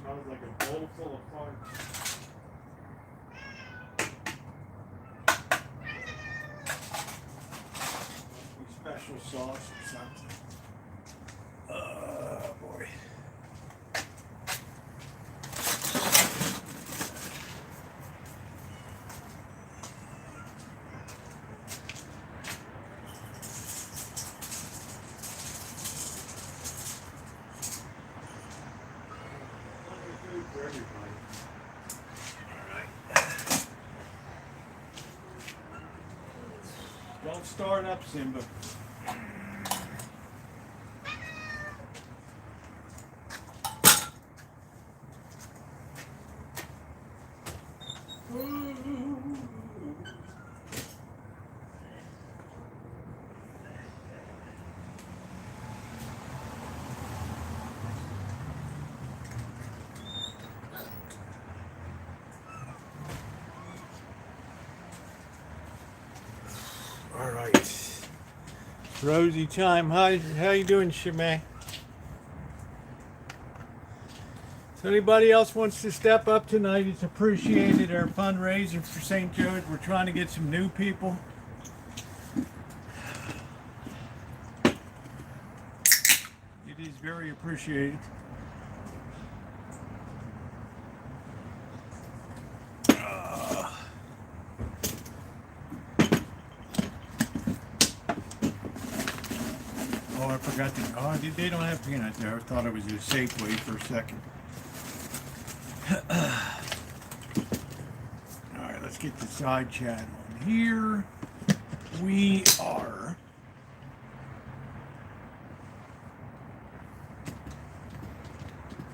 Smells like a bowl full of farts. Special sauce or something. Oh boy. For everybody. All right. Don't start up, Simba. All right, Rosie time. How you doing, Shemay? So anybody else wants to step up tonight? It's appreciated. Our fundraiser for St. Joe's. We're trying to get some new people. It is very appreciated. Oh, I forgot to. Oh, they don't have peanut there. I thought it was a Safeway for a second. All right, let's get the side chat on here. We are.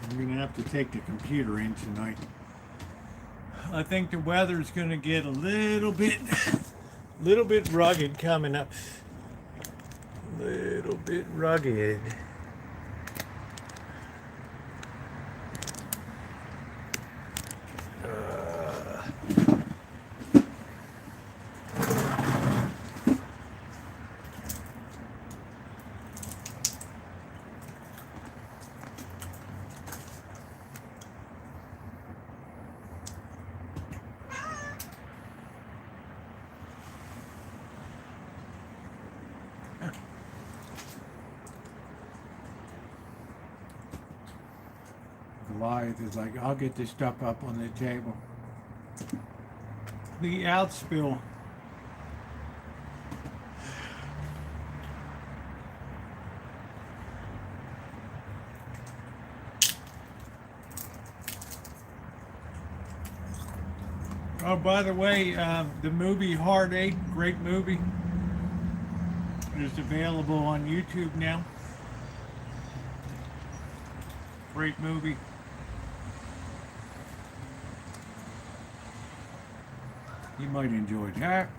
I'm gonna have to take the computer in tonight. I think the weather's gonna get a little bit rugged coming up. Little bit rugged. Goliath is like, I'll get this stuff up on the table. The outspill. Oh, by the way, the movie Heartache, great movie, is available on YouTube now. Great movie. You might enjoy that.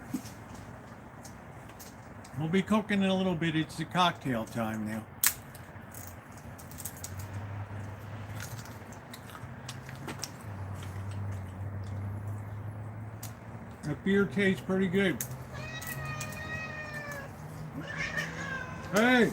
We'll be cooking in a little bit. It's the cocktail time now. The beer tastes pretty good. Hey!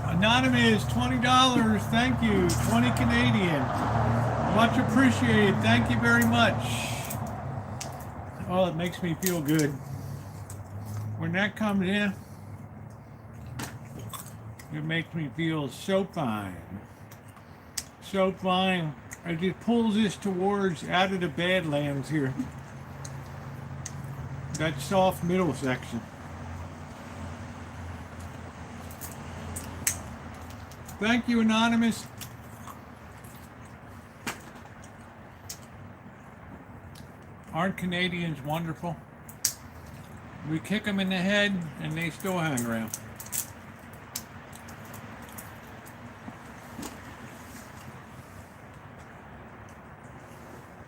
Anonymous, $20. Thank you. 20 Canadian. Much appreciated. Thank you very much. Oh, it makes me feel good. When that comes in, it makes me feel so fine. So fine. It just pulls us towards out of the Badlands here. That soft middle section. Thank you, Anonymous. Aren't Canadians wonderful? We kick them in the head and they still hang around.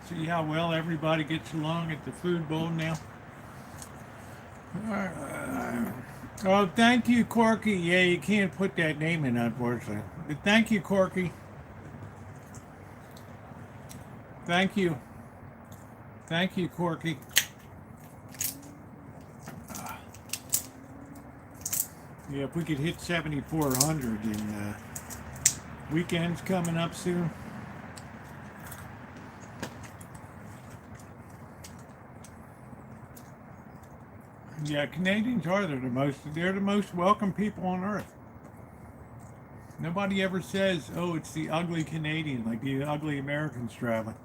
See how well everybody gets along at the food bowl now? Oh, thank you, Corky. Yeah, you can't put that name in, unfortunately. But thank you, Corky. Thank you. Thank you, Corky. Yeah, if we could hit 7,400 and weekend's coming up soon. Yeah, Canadians are they're the most welcome people on earth. Nobody ever says, oh, it's the ugly Canadian, like the ugly Americans traveling.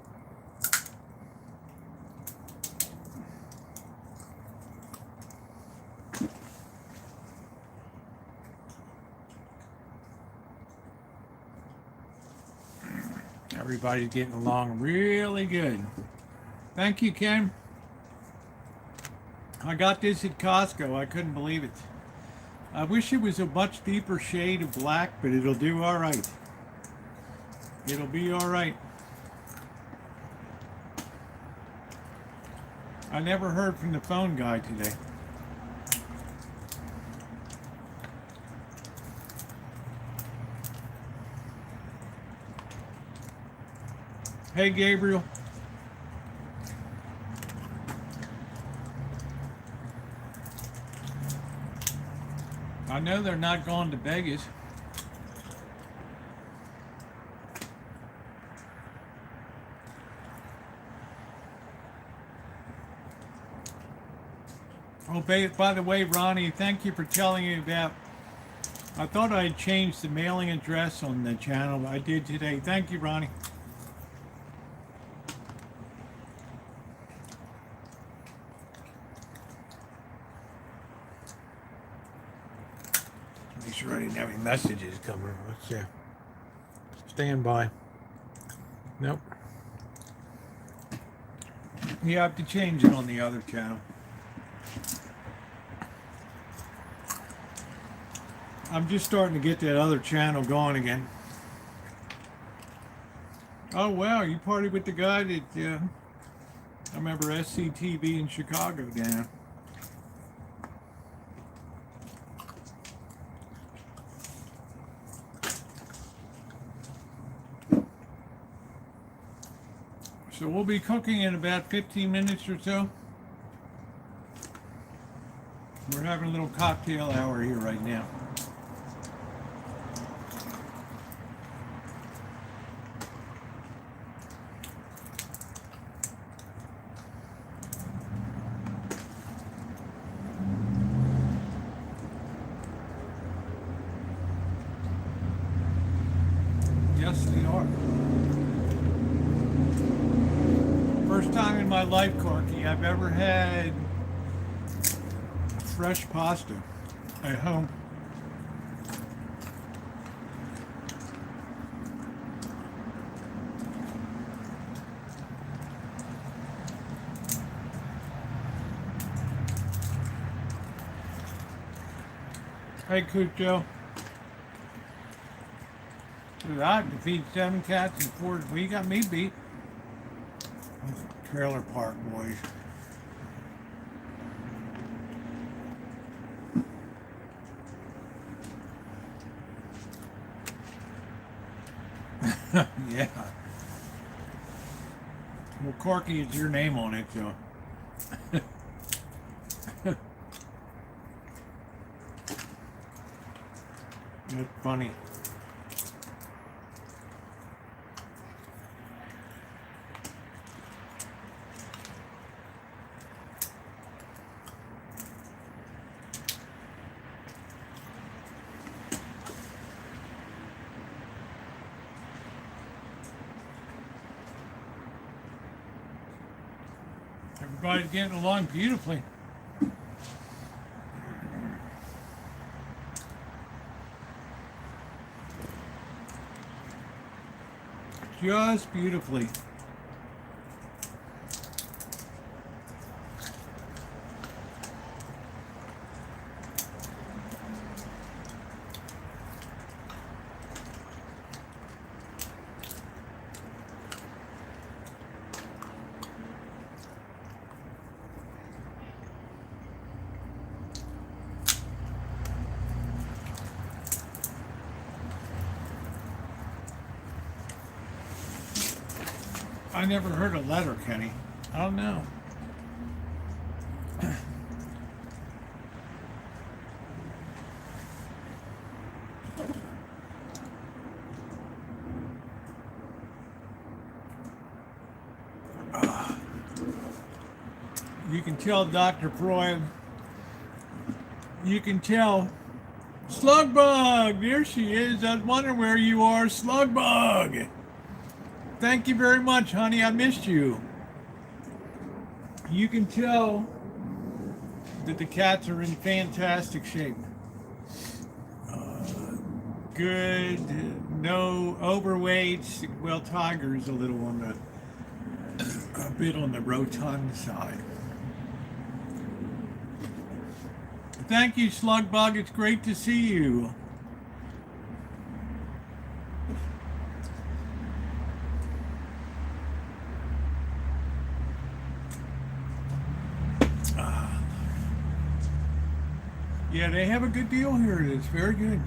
Everybody's getting along really good. Thank you, Ken. I got this at Costco. I couldn't believe it. I wish it was a much deeper shade of black, but it'll do all right. It'll be all right. I never heard from the phone guy today. Hey, Gabriel. I know they're not going to Vegas. Oh, by the way, Ronnie, thank you for telling me about. I thought I had changed the mailing address on the channel. I did today. Thank you, Ronnie. Make sure I didn't have any messages coming. Let's see. Stand by. Nope. You have to change it on the other channel. I'm just starting to get that other channel going again. Oh wow, you partied with the guy that I remember SCTV in Chicago down. So we'll be cooking in about 15 minutes or so. We're having a little cocktail hour here right now. my life, Corky, I've ever had fresh pasta at home. Hey, Cujo. Dude, I defeat 7 cats and 4. Well, you got me beat. Trailer park boys. Yeah. Well, Corky is your name on it, so. That's funny. Everybody's getting along beautifully. Just beautifully. I never heard a letter, Kenny. I don't know. You can tell Dr. Freud. You can tell. Slugbug! There she is. I was wondering where you are, Slugbug. Thank you very much, honey. I missed you. You can tell that the cats are in fantastic shape. Good, no overweight. Well, Tiger's a little on a bit on the rotund side. Thank you, Slugbug. It's great to see you. Yeah, they have a good deal here. It's very good.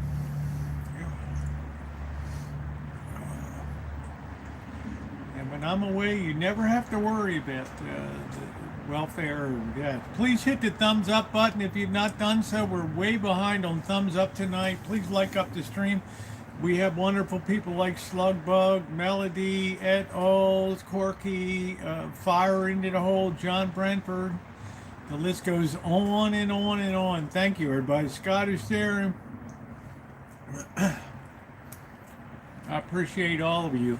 And when I'm away, you never have to worry about the welfare. Yeah. Please hit the thumbs up button if you've not done so. We're way behind on thumbs up tonight. Please like up the stream. We have wonderful people like Slugbug, Melody, et al., Corky, Fire into the Hole, John Brentford. The list goes on and on and on. Thank you, everybody. Scottish there. I appreciate all of you.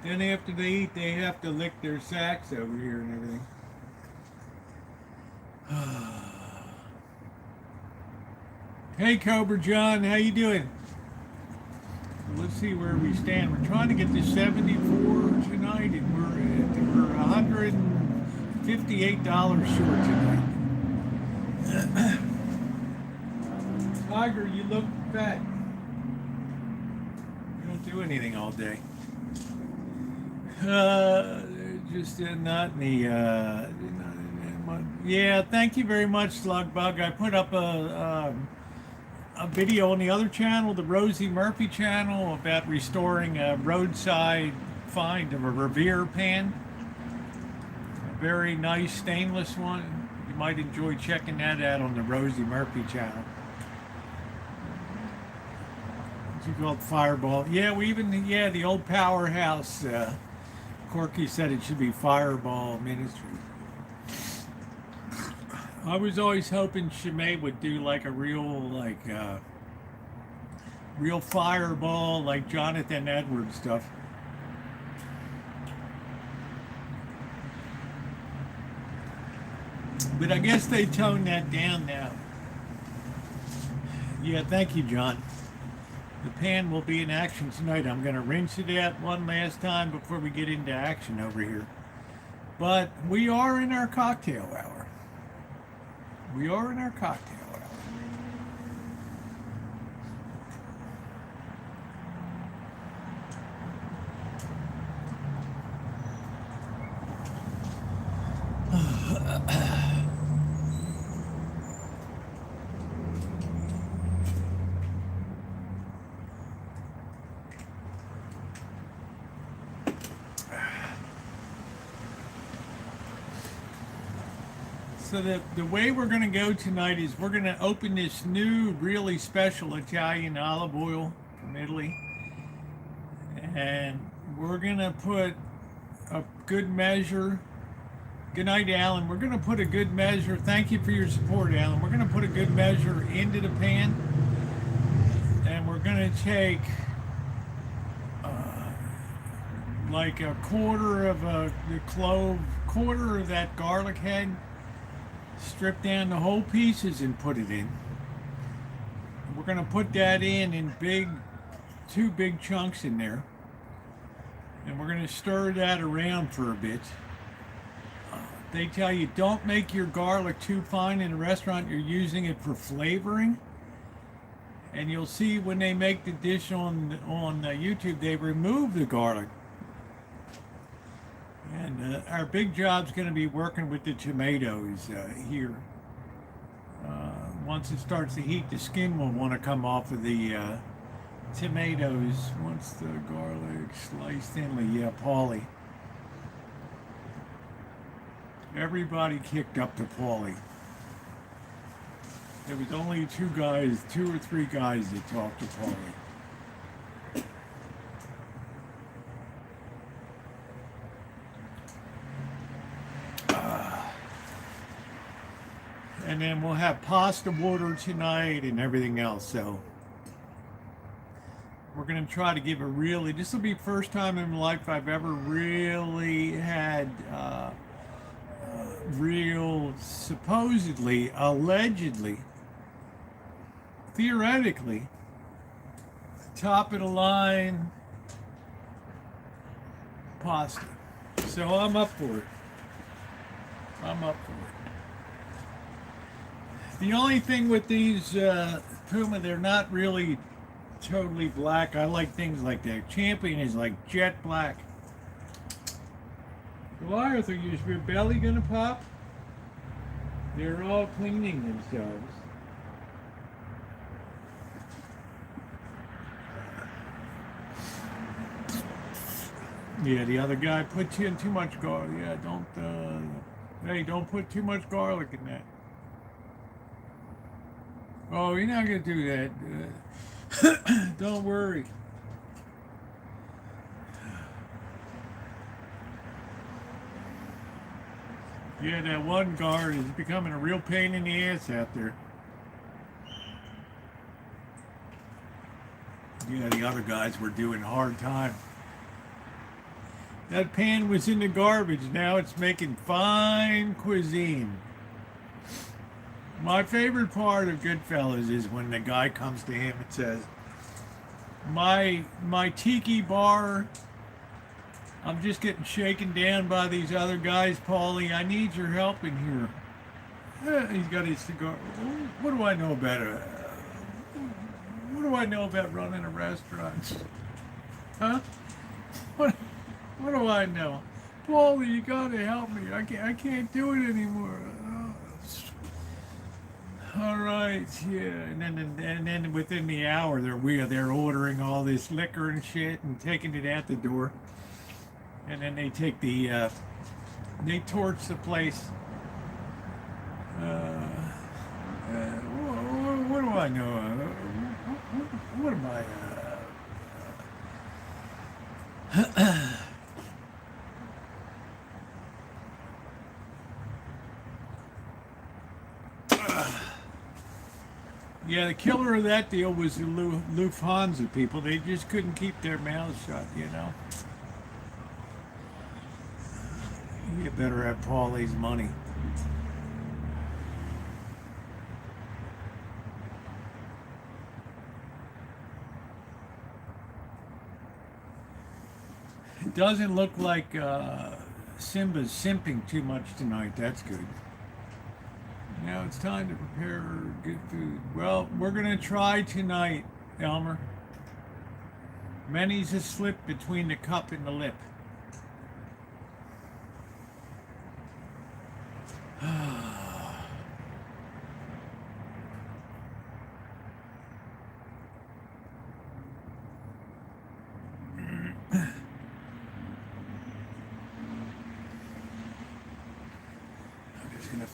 Then after they eat, they have to lick their sacks over here and everything. Hey, Cobra John, how you doing? Let's see where we stand. We're trying to get to 74 tonight, and we're $158 short tonight. Tiger, you look fat. You don't do anything all day. Just not in the. Yeah, thank you very much, Slugbug. I put up a video on the other channel, the Rosie Murphy channel, about restoring a roadside find of a Revere pan. A very nice stainless one. You might enjoy checking that out on the Rosie Murphy channel. What's it called? Fireball. Yeah, the old powerhouse. Corky said it should be Fireball Ministry. I was always hoping Shimei would do like a real fireball like Jonathan Edwards stuff. But I guess they toned that down now. Yeah, thank you, John. The pan will be in action tonight. I'm going to rinse it out one last time before we get into action over here. But we are in our cocktail hour. We are in our cocktail hour. So the way we're going to go tonight is we're going to open this new really special Italian olive oil from Italy. And we're going to put a good measure. Good night, Alan. We're going to put a good measure. Thank you for your support, Alan. We're going to put a good measure into the pan. And we're going to take like a quarter of the clove, quarter of that garlic head. Strip down the whole pieces and put it in. We're going to put that in two big chunks in there. And we're going to stir that around for a bit. They tell you don't make your garlic too fine in a restaurant. You're using it for flavoring. And you'll see when they make the dish on YouTube, they remove the garlic. And our big job's going to be working with the tomatoes here. Once it starts to heat, the skin will want to come off of the tomatoes. Once the garlic sliced thinly, yeah, Paulie. Everybody kicked up to Paulie. There was only two or three guys that talked to Paulie. And then we'll have pasta water tonight and everything else. So we're going to try to give this will be the first time in my life I've ever really had real, supposedly, allegedly, theoretically, top of the line pasta. So I'm up for it. I'm up for it. The only thing with these Puma, they're not really totally black. I like things like that. Champion is like jet black. Goliath, are your belly gonna pop? They're all cleaning themselves. Yeah, the other guy put in too much garlic. Yeah, don't put too much garlic in that. Oh, you're not gonna do that. Don't worry. Yeah, that one guard is becoming a real pain in the ass out there. Yeah, the other guys were doing a hard time. That pan was in the garbage. Now it's making fine cuisine. My favorite part of Goodfellas is when the guy comes to him and says, my tiki bar, I'm just getting shaken down by these other guys, Paulie. I need your help in here. He's got his cigar. What do I know about it? What do I know about running a restaurant? Huh? What do I know? Paulie, you gotta help me. I can't do it anymore. All right, yeah, and then within the hour, they're ordering all this liquor and shit and taking it out the door, and then they take they torch the place. What do I know? What am I? Yeah, the killer of that deal was the Lufthansa people. They just couldn't keep their mouths shut, you know. You better have Paulie's money. It doesn't look like Simba's simping too much tonight. That's good. Now it's time to prepare good food. Well, we're going to try tonight, Elmer. Many's a slip between the cup and the lip.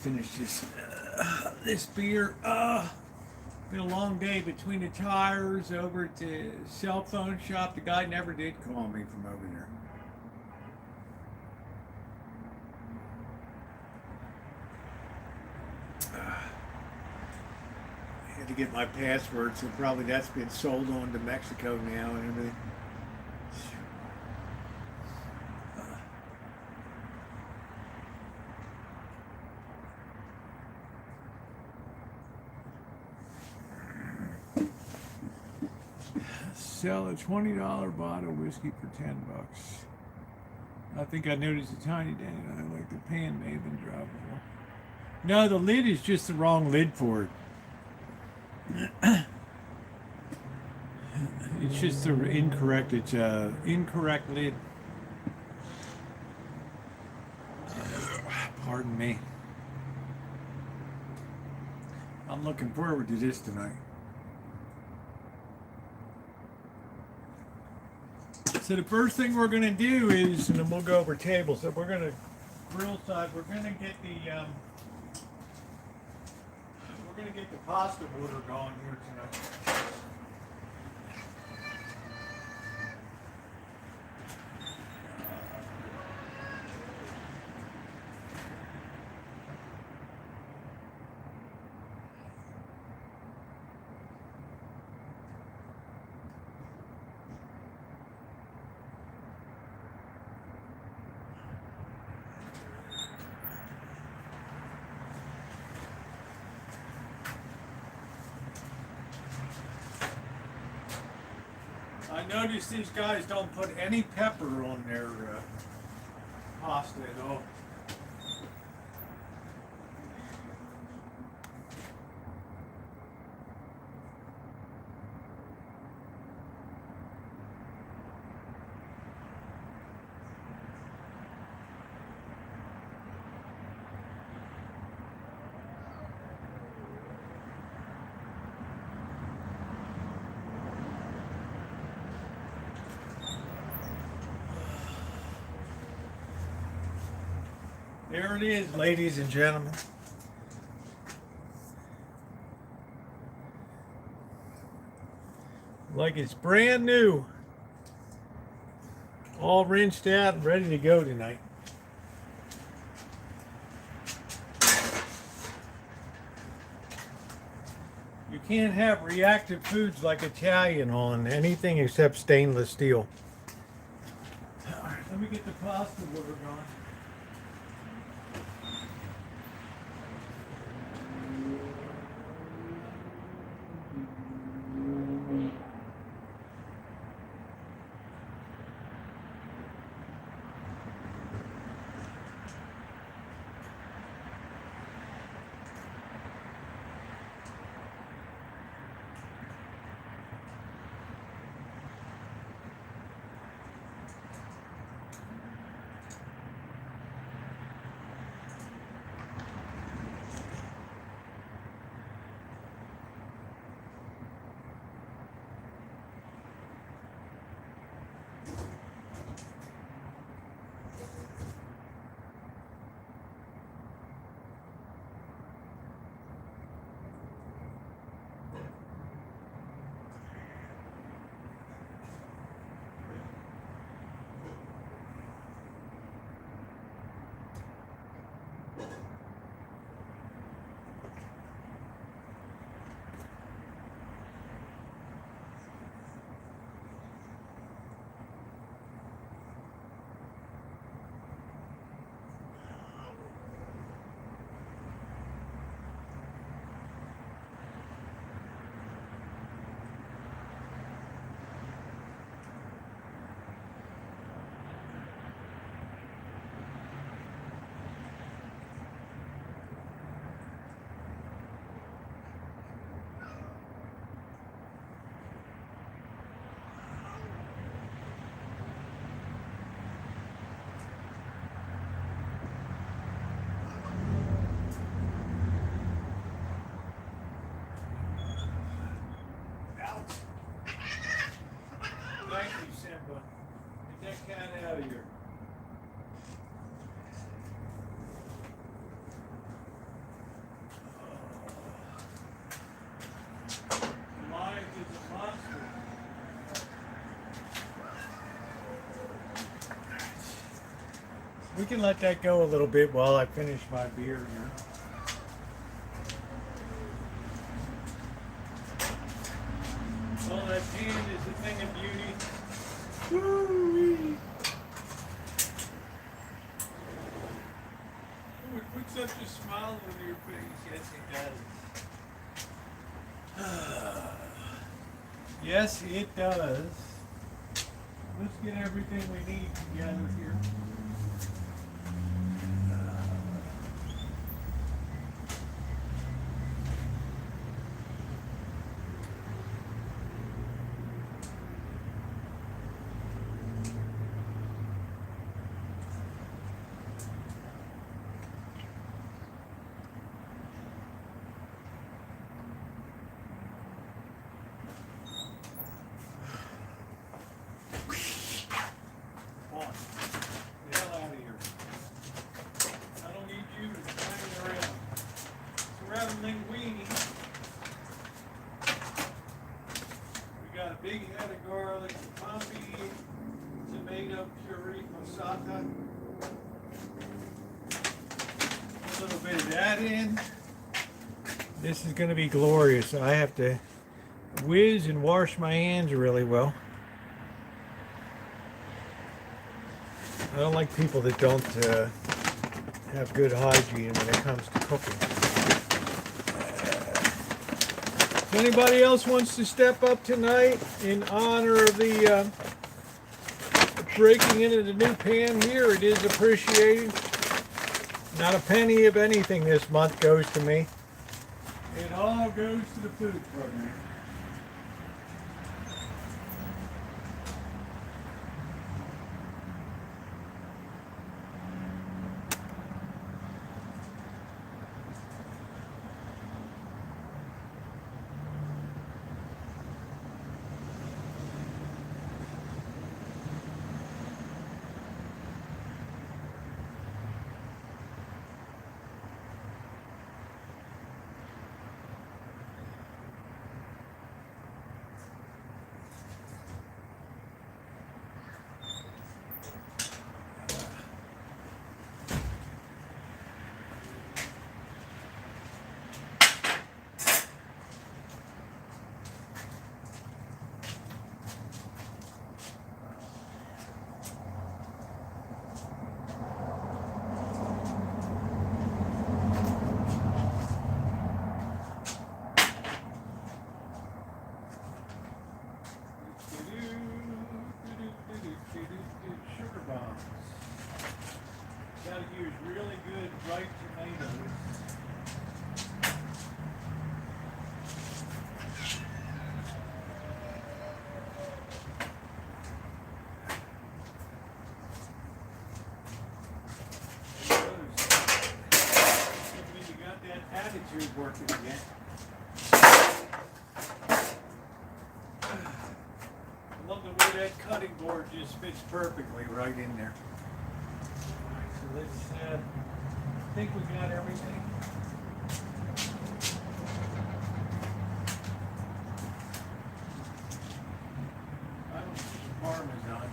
Finish this beer. Been a long day between the tires over at the cell phone shop. The guy never did call me from over there. I had to get my password, so probably that's been sold on to Mexico now and everything. Sell a $20 bottle of whiskey for $10. I think I noticed a tiny dent. I like the pan may have been dropped before. No, the lid is just the wrong lid for it. It's just the incorrect. It's a incorrect lid. Pardon me. I'm looking forward to this tonight. So the first thing we're going to do is, and then we'll go over tables. So we're going to grill side. We're going to get the pasta order going here tonight. I noticed these guys don't put any pepper on their pasta at all. There it is, ladies and gentlemen. Like it's brand new. All rinsed out and ready to go tonight. You can't have reactive foods like Italian on anything except stainless steel. All right, let me get the pasta order going. Grandpa. Get that cat out of here. Life is a monster. We can let that go a little bit while I finish my beer here. Well, that pan is a thing of beauty. Woo-wee. Oh, it puts such a smile on your face. Yes, it does. Yes, it does. Let's get everything we need together here. Linguini. We got a big head of garlic, poppy, tomato puree, mosata. A little bit of that in. This is going to be glorious. I have to whiz and wash my hands really well. I don't like people that don't have good hygiene when it comes to cooking. If anybody else wants to step up tonight in honor of the breaking into the new pan here, it is appreciated. Not a penny of anything this month goes to me. It all goes to the food program. Sugar bombs. Gotta use really good ripe tomatoes. You got that attitude working again. I love the way that cutting board just fits perfectly right in there. Alright, so let's, I think we got everything. I don't see Parmesan.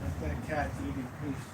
Let that cat eat in peace.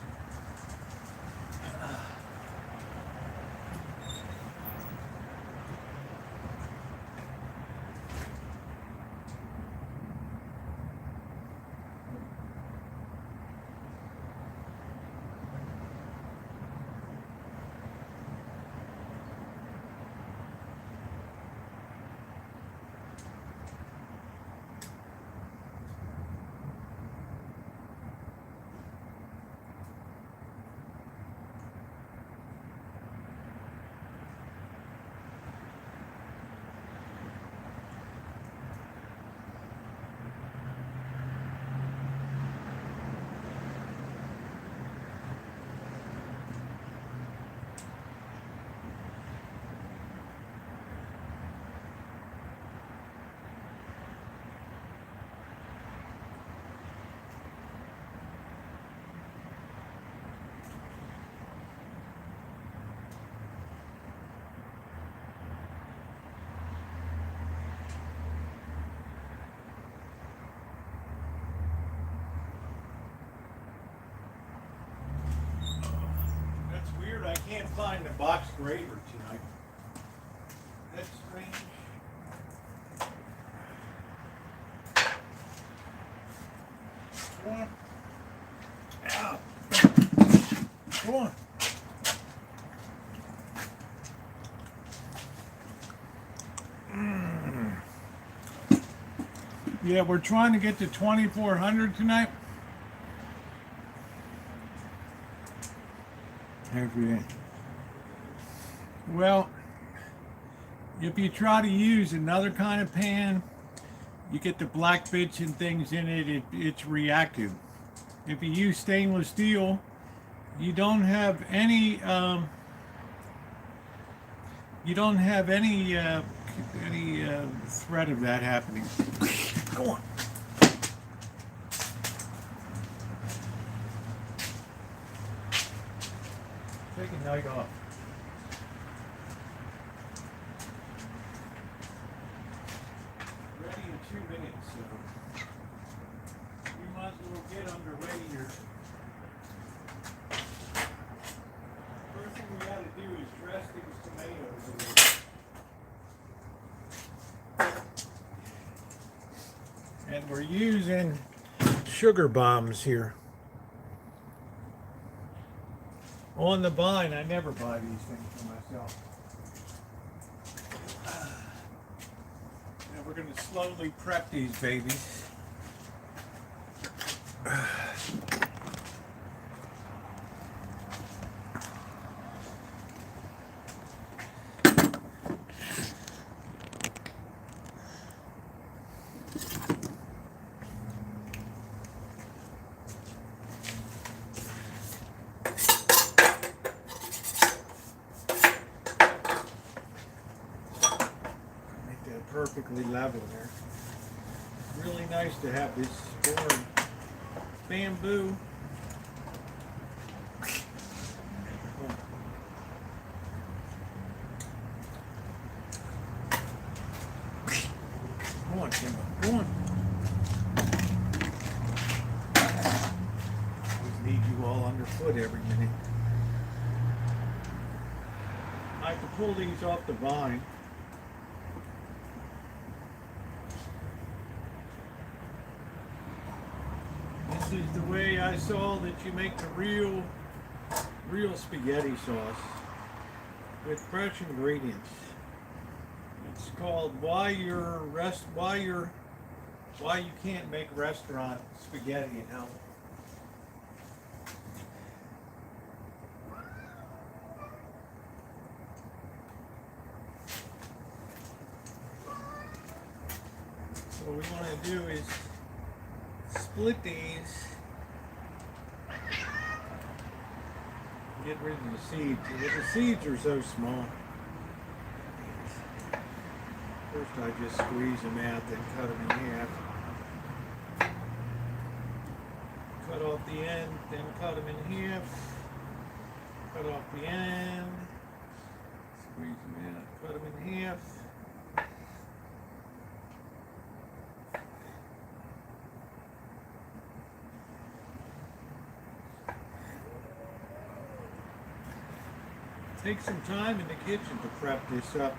find the box grater tonight. That's strange. Come on. Ow. Come on. Yeah, we're trying to get to 2,400 tonight. Well, if you try to use another kind of pan, you get the black bits and things in it, it's reactive. If you use stainless steel, you don't have any threat of that happening. Go on. Take a night off. Ready in 2 minutes, so you might as well get underway here. First thing we gotta do is dress these tomatoes a little. And we're using sugar bombs here. On the vine, I never buy these things for myself. Now we're going to slowly prep these babies. Perfectly level there. Really nice to have this foreign bamboo. Come on, Kimbo. Come on. Always need you all underfoot every minute. I have to pull these off the vine. This is the way I saw that you make the real spaghetti sauce with fresh ingredients. It's called why you can't make restaurant spaghetti at home. So what we want to do is split these, get rid of the seeds. The seeds are so small. First I just squeeze them out, then cut them in half. Cut off the end, then cut them in half. Cut off the end, squeeze them out, cut them in half. Take some time in the kitchen to prep this up.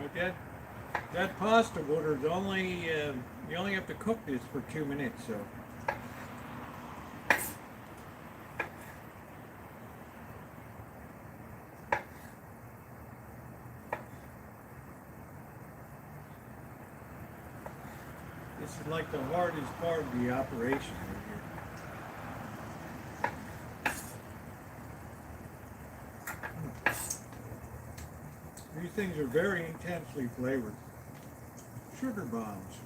Like that pasta water is only, you only have to cook this for 2 minutes, so. This is like the hardest part of the operation right here. These things are very intensely flavored. Sugar bombs.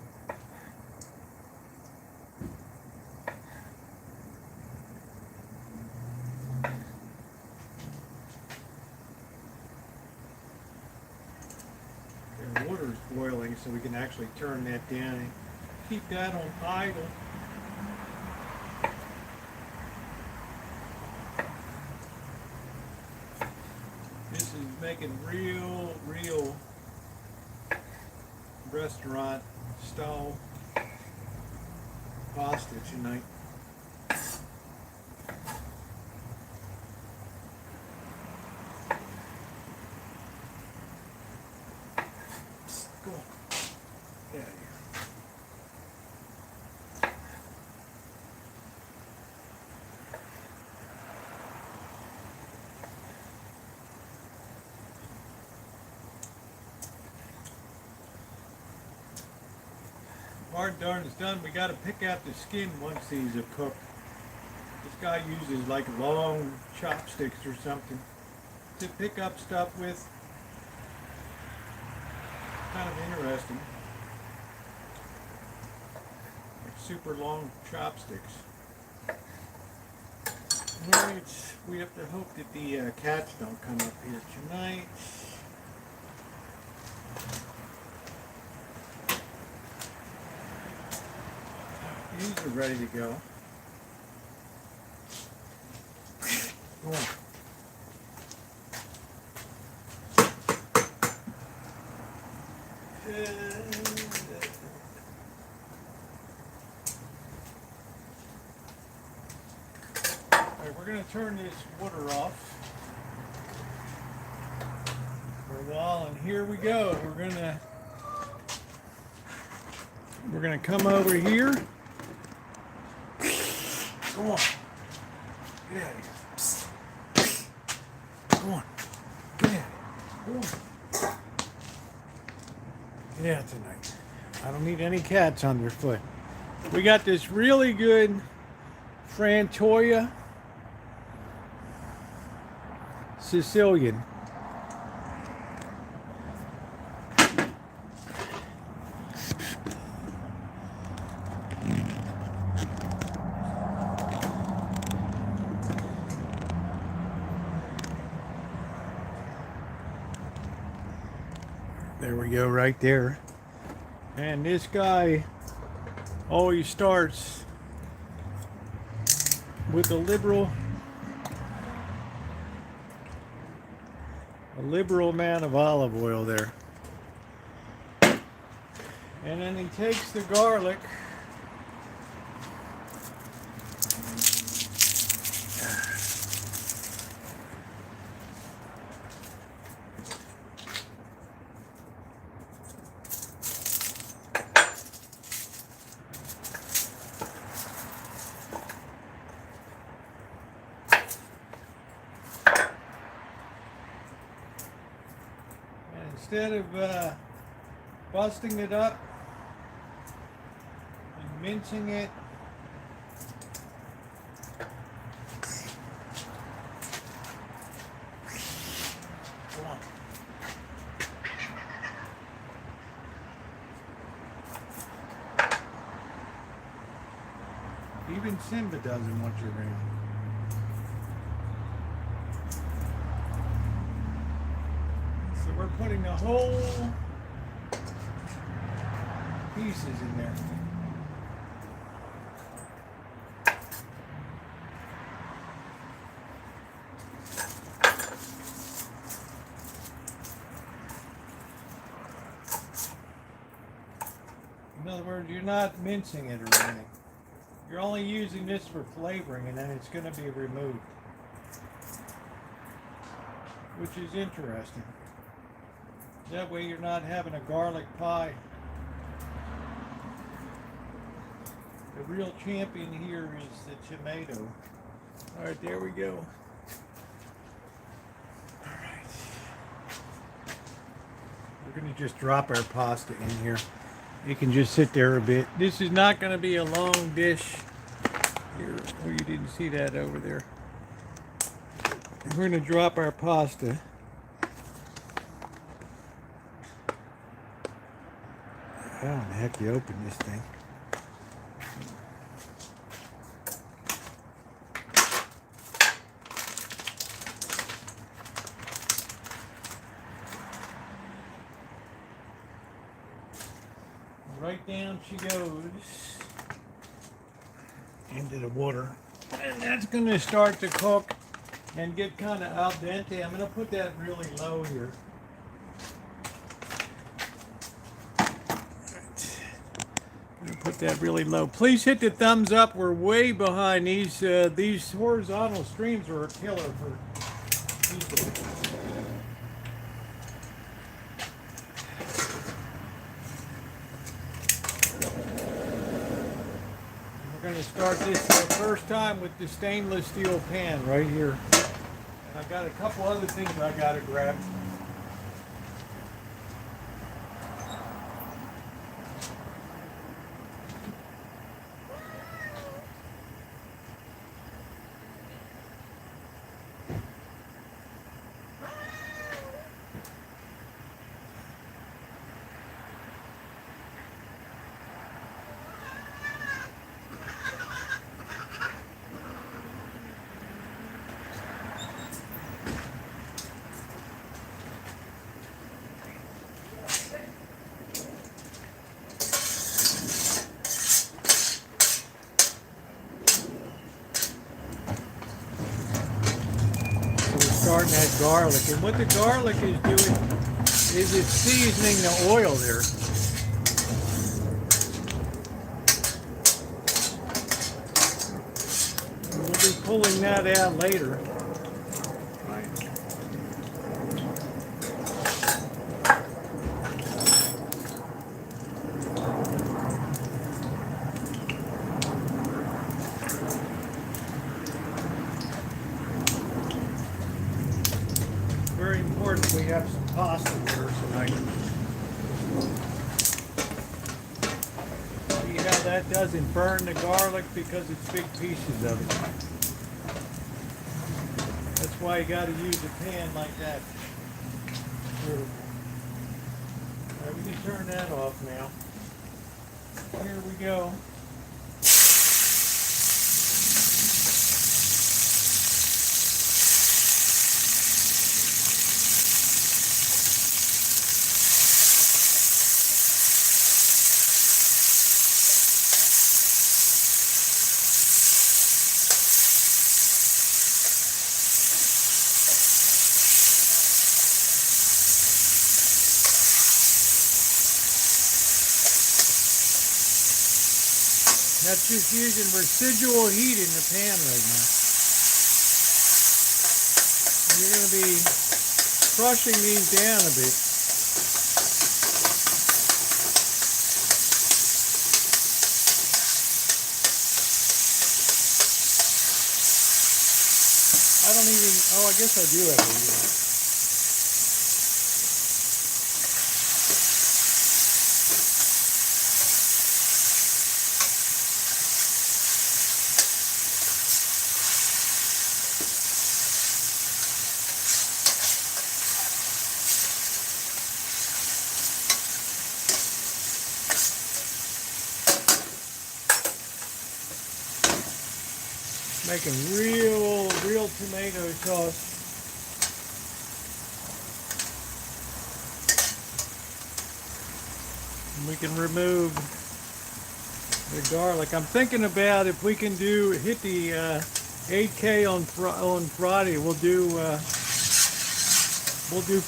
The water is boiling, so we can actually turn that down and keep that on idle. This is making real restaurant style pasta tonight. Go on. Get out of here. Hard darn is done. We got to pick out the skin once these are cooked. This guy uses like long chopsticks or something to pick up stuff with. Kind of interesting. Like super long chopsticks. Alright, we have to hope that the cats don't come up here tonight. These are ready to go. Go on. Alright, we're going to turn this water off for a while, and here we go. We're gonna come over here. Go on. Get out of here. Psst. Go on. Get out. Go on. Get out tonight. I don't need any cats underfoot. We got this really good Frantoia Sicilian. There we go, right there. And this guy always starts with a liberal amount of olive oil there. And then he takes the garlic instead of busting it up and mincing it, come on. Even Simba doesn't want you around. So we're putting the whole pieces in there. In other words, you're not mincing it or anything. You're only using this for flavoring, and then it's going to be removed, which is interesting. That way you're not having a garlic pie. The real champion here is the tomato. All right, there we go. All right. We're going to just drop our pasta in here. It can just sit there a bit. This is not going to be a long dish. Here, oh, you didn't see that over there. We're going to drop our pasta. How in the heck you open this thing? Right down she goes into the water. And that's going to start to cook and get kind of al dente. I'm going to put that really low here. gonna put that really low. Please hit the thumbs up. We're way behind. These horizontal streams are a killer for people. We're going to start this for the first time with the stainless steel pan right here. And I've got a couple other things I got to grab. Starting that garlic, and what the garlic is doing is it's seasoning the oil there. And we'll be pulling that out later. Very important we have some pasta here tonight. See how that doesn't burn the garlic because it's big pieces of it. That's why you got to use a pan like that. Alright, we can turn that off now. Here we go. That's just using residual heat in the pan right now. And you're going to be crushing these down a bit. I don't even, oh, I guess I do have a heat. Making real tomato sauce. And we can remove the garlic. I'm thinking about if we can hit the 8K on Friday. We'll do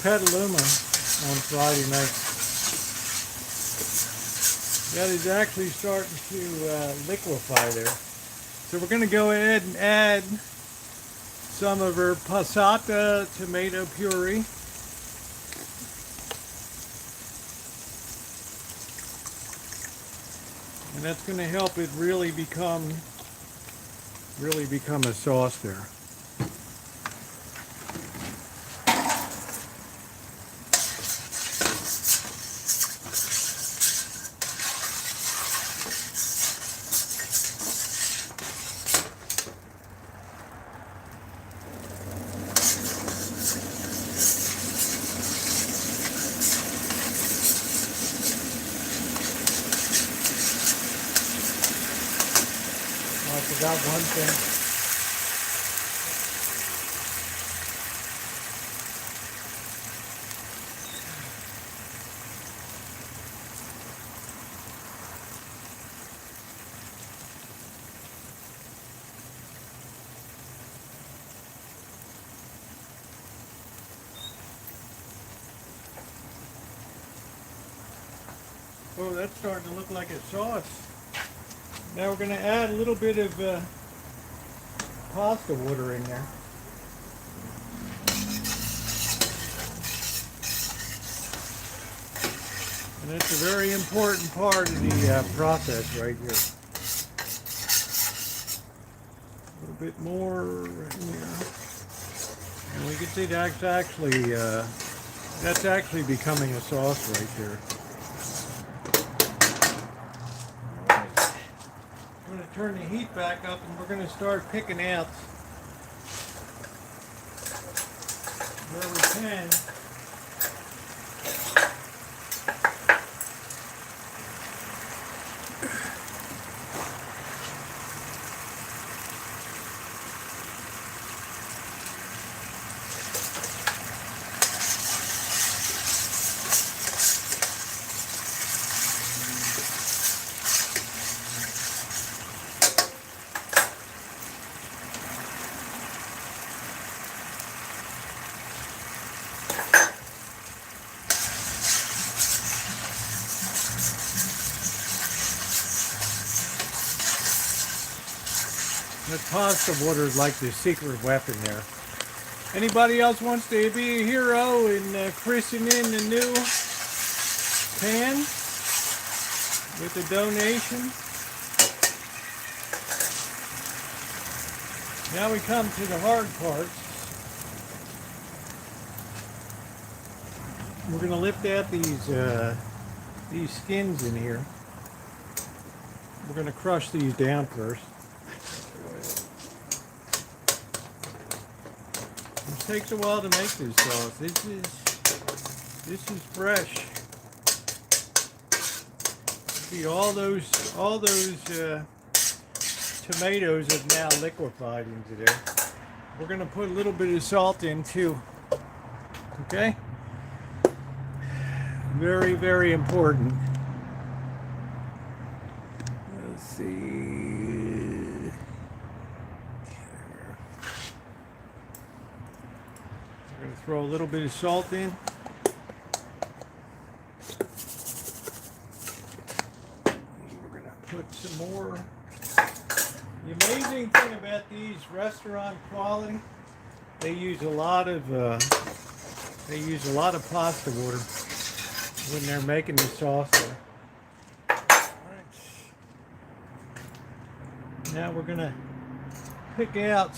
Petaluma on Friday night. That is actually starting to liquefy there. So we're going to go ahead and add some of our passata tomato puree. And that's going to help it really become a sauce there. I forgot one thing. Oh, that's starting to look like a sauce. Now we're going to add a little bit of pasta water in there. And it's a very important part of the process right here. A little bit more right here. And we can see that's actually becoming a sauce right there. I'm going to turn the heat back up and we're going to start picking out where we can. The pasta water is like the secret weapon there. Anybody else wants to be a hero and christen in the new pan with a donation? Now we come to the hard parts. We're going to lift out these skins in here. We're going to crush these down first. It takes a while to make this sauce. This is fresh. See, all those tomatoes have now liquefied into there. We're gonna put a little bit of salt in too. Okay? Very, very important. Let's see. Throw a little bit of salt in. We're going to put some more. The amazing thing about these restaurant quality, they use a lot of pasta water when they're making the sauce there. Alright. Now we're going to pick out.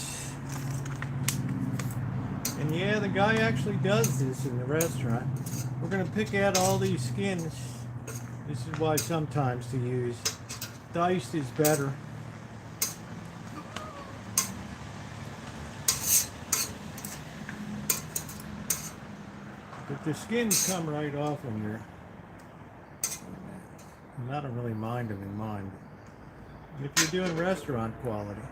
And yeah, the guy actually does this in the restaurant. We're going to pick out all these skins. This is why sometimes to use diced is better. But the skins come right off them here. And I don't really mind them in mine. If you're doing restaurant quality.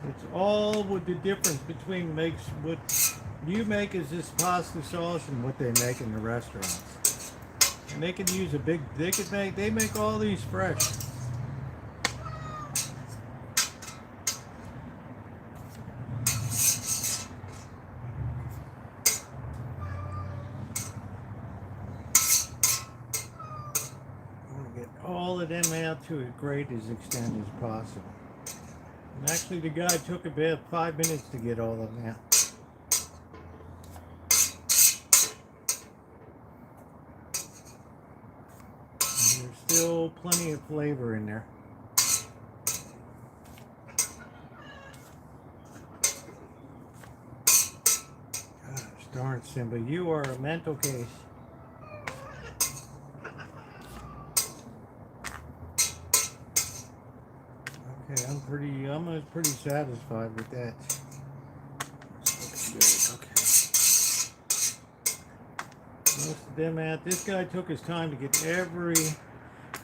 It's all with the difference between makes what you make is this pasta sauce and what they make in the restaurants. And they can use they make all these fresh. I want to get all of them out to as great as extent as possible. And actually the guy took about 5 minutes to get all of them out. And there's still plenty of flavor in there. Gosh darn, Simba, you are a mental case. Okay, I'm pretty satisfied with that. Okay. Most of them out. This guy took his time to get every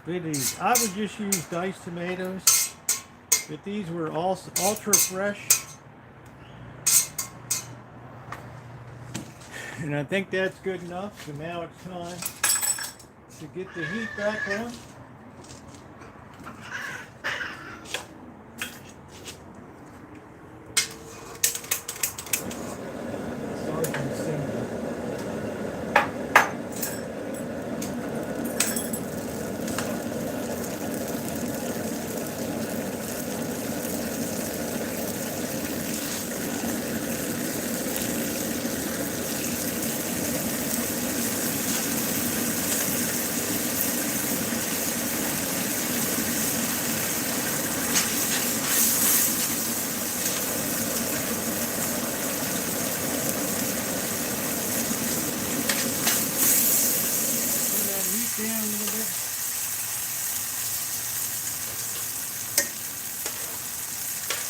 bit of these. I would just use diced tomatoes, but these were also ultra fresh. And I think that's good enough. So now it's time to get the heat back on.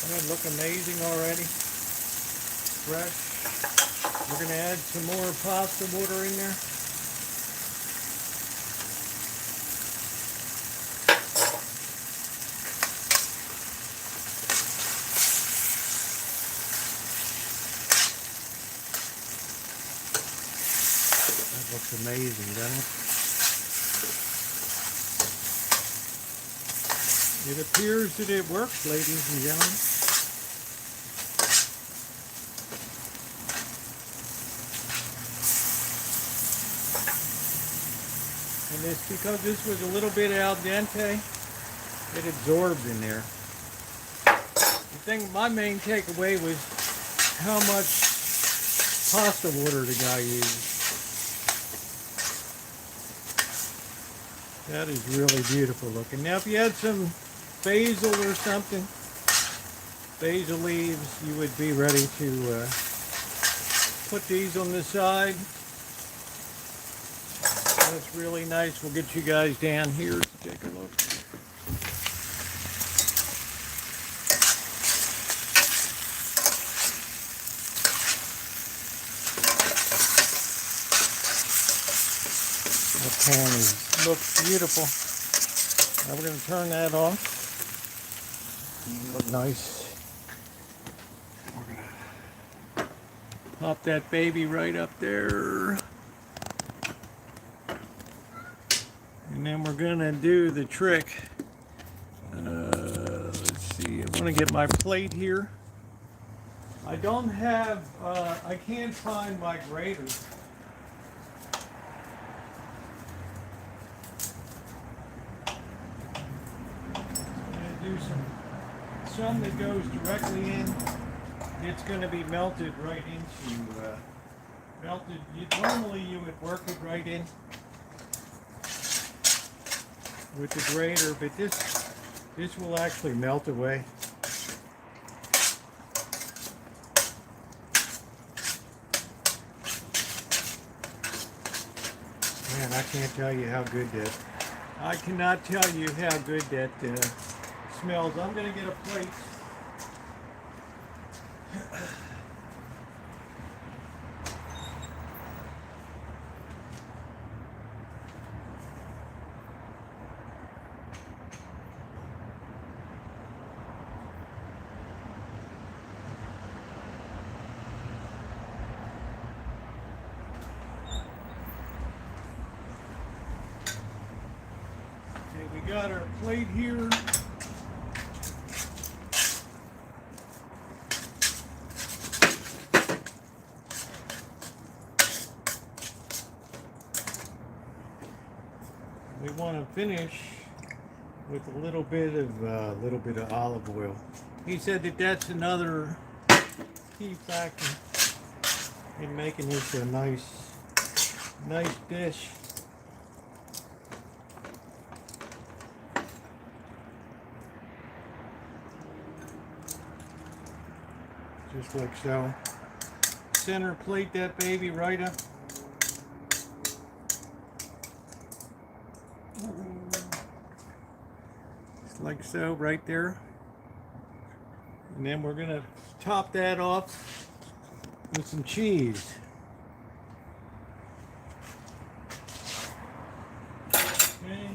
Doesn't it look amazing already? Fresh. We're going to add some more pasta water in there. That looks amazing, doesn't it? It appears that it works, ladies and gentlemen. And it's because this was a little bit al dente, it absorbed in there. The thing, my main takeaway was how much pasta water the guy used. That is really beautiful looking. Now if you had some basil or something, basil leaves, you would be ready to put these on the side. That's really nice. We'll get you guys down here to take a look. That pan looks beautiful. Now we're going to turn that off. Look nice. We're going to pop that baby right up there. And then we're going to do the trick. Let's see. I want to get my plate here. I don't have, I can't find my grater. Do some that goes directly in. It's going to be melted right into melted. Normally you would work it right in with the grater, but this will actually melt away. Man, I can't tell you how good that. I cannot tell you how good that smells. I'm going to get a plate. Okay, we got our plate here. We want to finish with a little bit of olive oil. He said that that's another key factor in making this a nice dish. Just like so. Center plate that baby right up. Just like so, right there. And then we're gonna top that off with some cheese. Okay.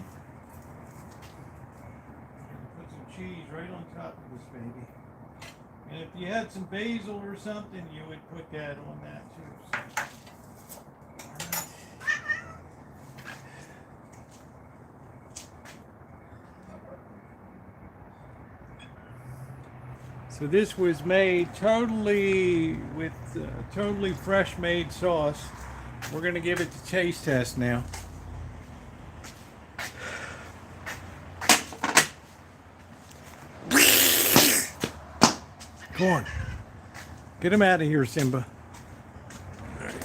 Put some cheese right on top of this baby. And if you had some basil or something, you would put that on that too. So this was made totally with totally fresh made sauce. We're going to give it the taste test now. Come on. Get him out of here, Simba. All right.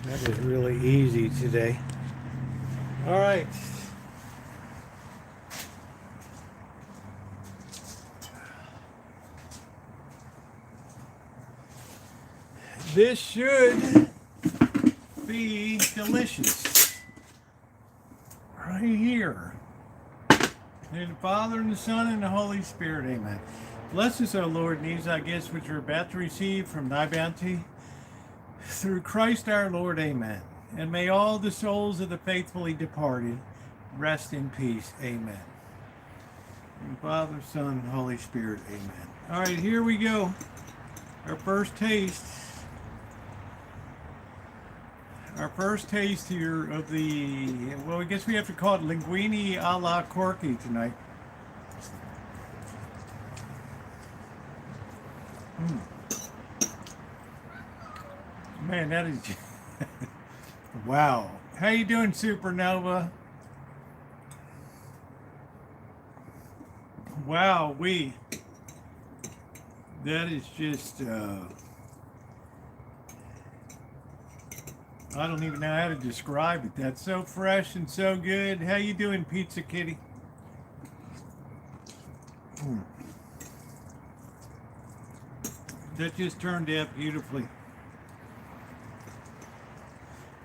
That was really easy today. All right. This should be delicious. right here. In the Father, and the Son, and the Holy Spirit, amen. Bless us, O Lord, in these thy gifts which we're about to receive from thy bounty. Through Christ our Lord, amen. And may all the souls of the faithfully departed rest in peace, amen. In the Father, Son, and Holy Spirit, amen. All right, here we go. Our first taste. Our first taste here of the, well, I guess we have to call it Linguini a la Corky tonight. Man, that is, wow. How you doing, Supernova? Wow, that is just, I don't even know how to describe it. That's so fresh and so good. How you doing, Pizza Kitty? That just turned out beautifully.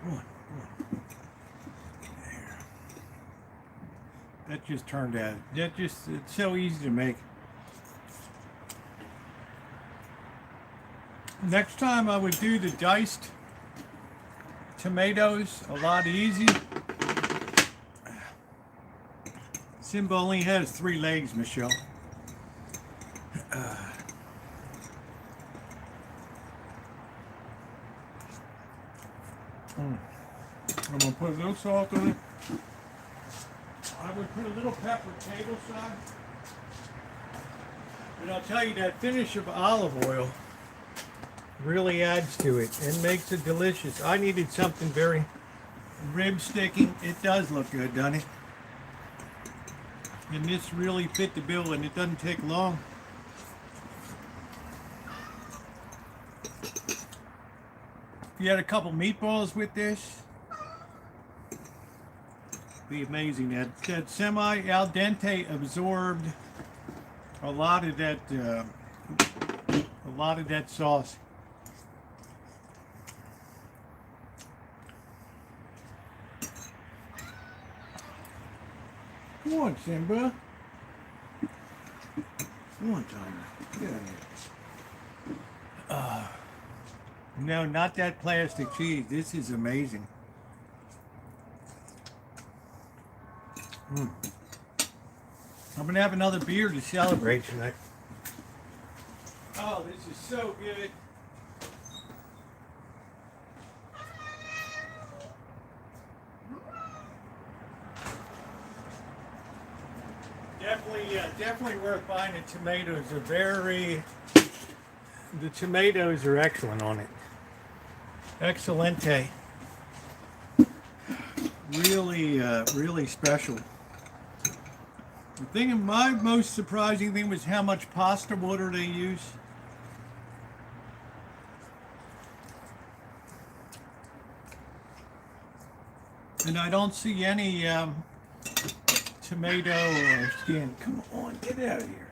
There. That just turned out. It's so easy to make. Next time I would do the diced tomatoes a lot easy. Simba only has 3 legs, Michelle. I'm gonna put a little salt on it. I would put a little pepper table side. But I'll tell you, that finish of olive oil really adds to it and makes it delicious. I needed something very rib sticking. It does look good, doesn't it? And this really fit the bill, and it doesn't take long. If you had a couple meatballs with this, it'd be amazing. That semi al dente absorbed a lot of that sauce. Come on, Simba. Come on, Timer. Get out here. No, not that plastic cheese. This is amazing. I'm going to have another beer to celebrate tonight. Oh, this is so good. Definitely worth buying. The tomatoes are the tomatoes are excellent on it. Excelente. Really special. My most surprising thing was how much pasta water they use. And I don't see any tomato or skin. Come on, get out of here.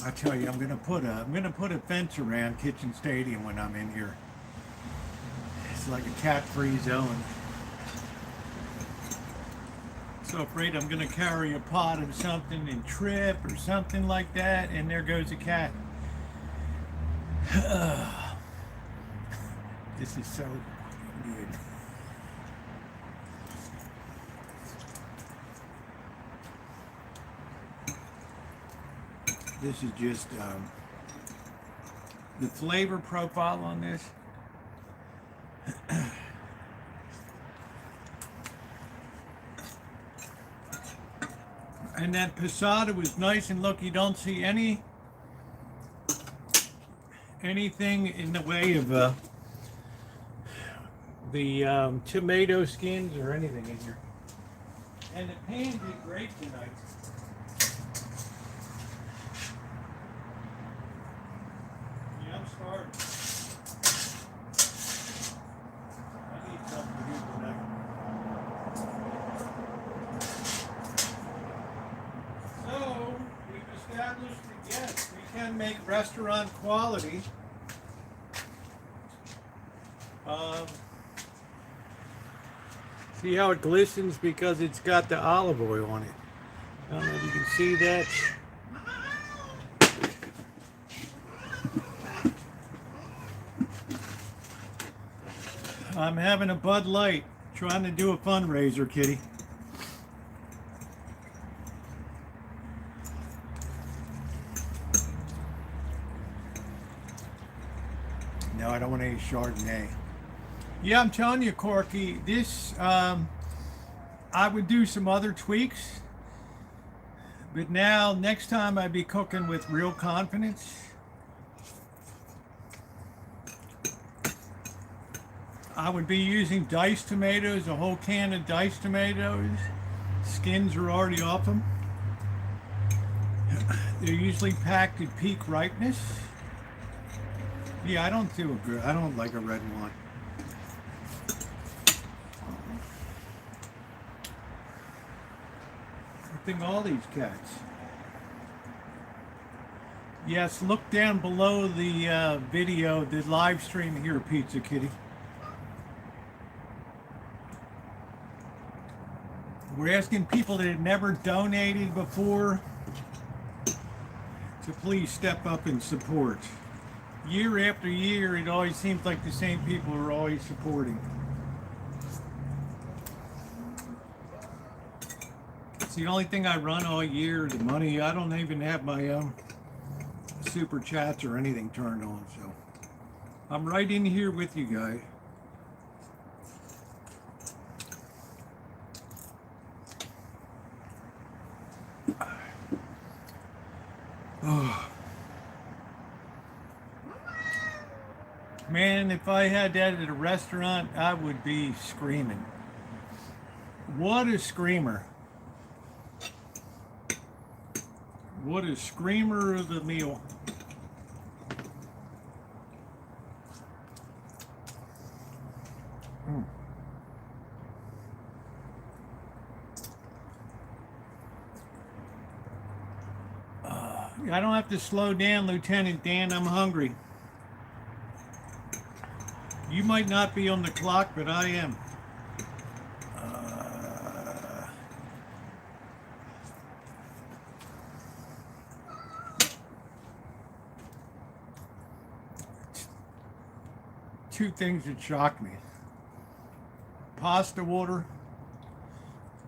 I tell you, I'm gonna put a fence around Kitchen Stadium when I'm in here. It's like a cat-free zone. So afraid I'm gonna carry a pot of something and trip or something like that, and there goes a cat. This is so good. This is just the flavor profile on this. And that passata was nice, and look, you don't see anything in the way of the tomato skins or anything in here. And the pan did great tonight. Yeah, I'm starving. I need something to do tonight. So, we've established that yes, we can make restaurant quality. See how it glistens because it's got the olive oil on it. I don't know if you can see that. I'm having a Bud Light, trying to do a fundraiser, kitty. No, I don't want any Chardonnay. Yeah, I'm telling you, Corky, this, I would do some other tweaks, but now, next time I'd be cooking with real confidence. I would be using diced tomatoes, a whole can of diced tomatoes. Skins are already off them. They're usually packed at peak ripeness. Yeah, I don't like a red wine. I think all these cats. Yes, look down below the video, the live stream here, Pizza Kitty. We're asking people that have never donated before to please step up and support. Year after year, it always seems like the same people are always supporting. It's the only thing I run all year, the money. I don't even have my own super chats or anything turned on, so I'm right in here with you guys. Oh. Man, if I had that at a restaurant, I would be screaming. What a screamer. What a screamer of the meal. I don't have to slow down, Lieutenant Dan. I'm hungry. You might not be on the clock, but I am. Two things that shocked me. Pasta water,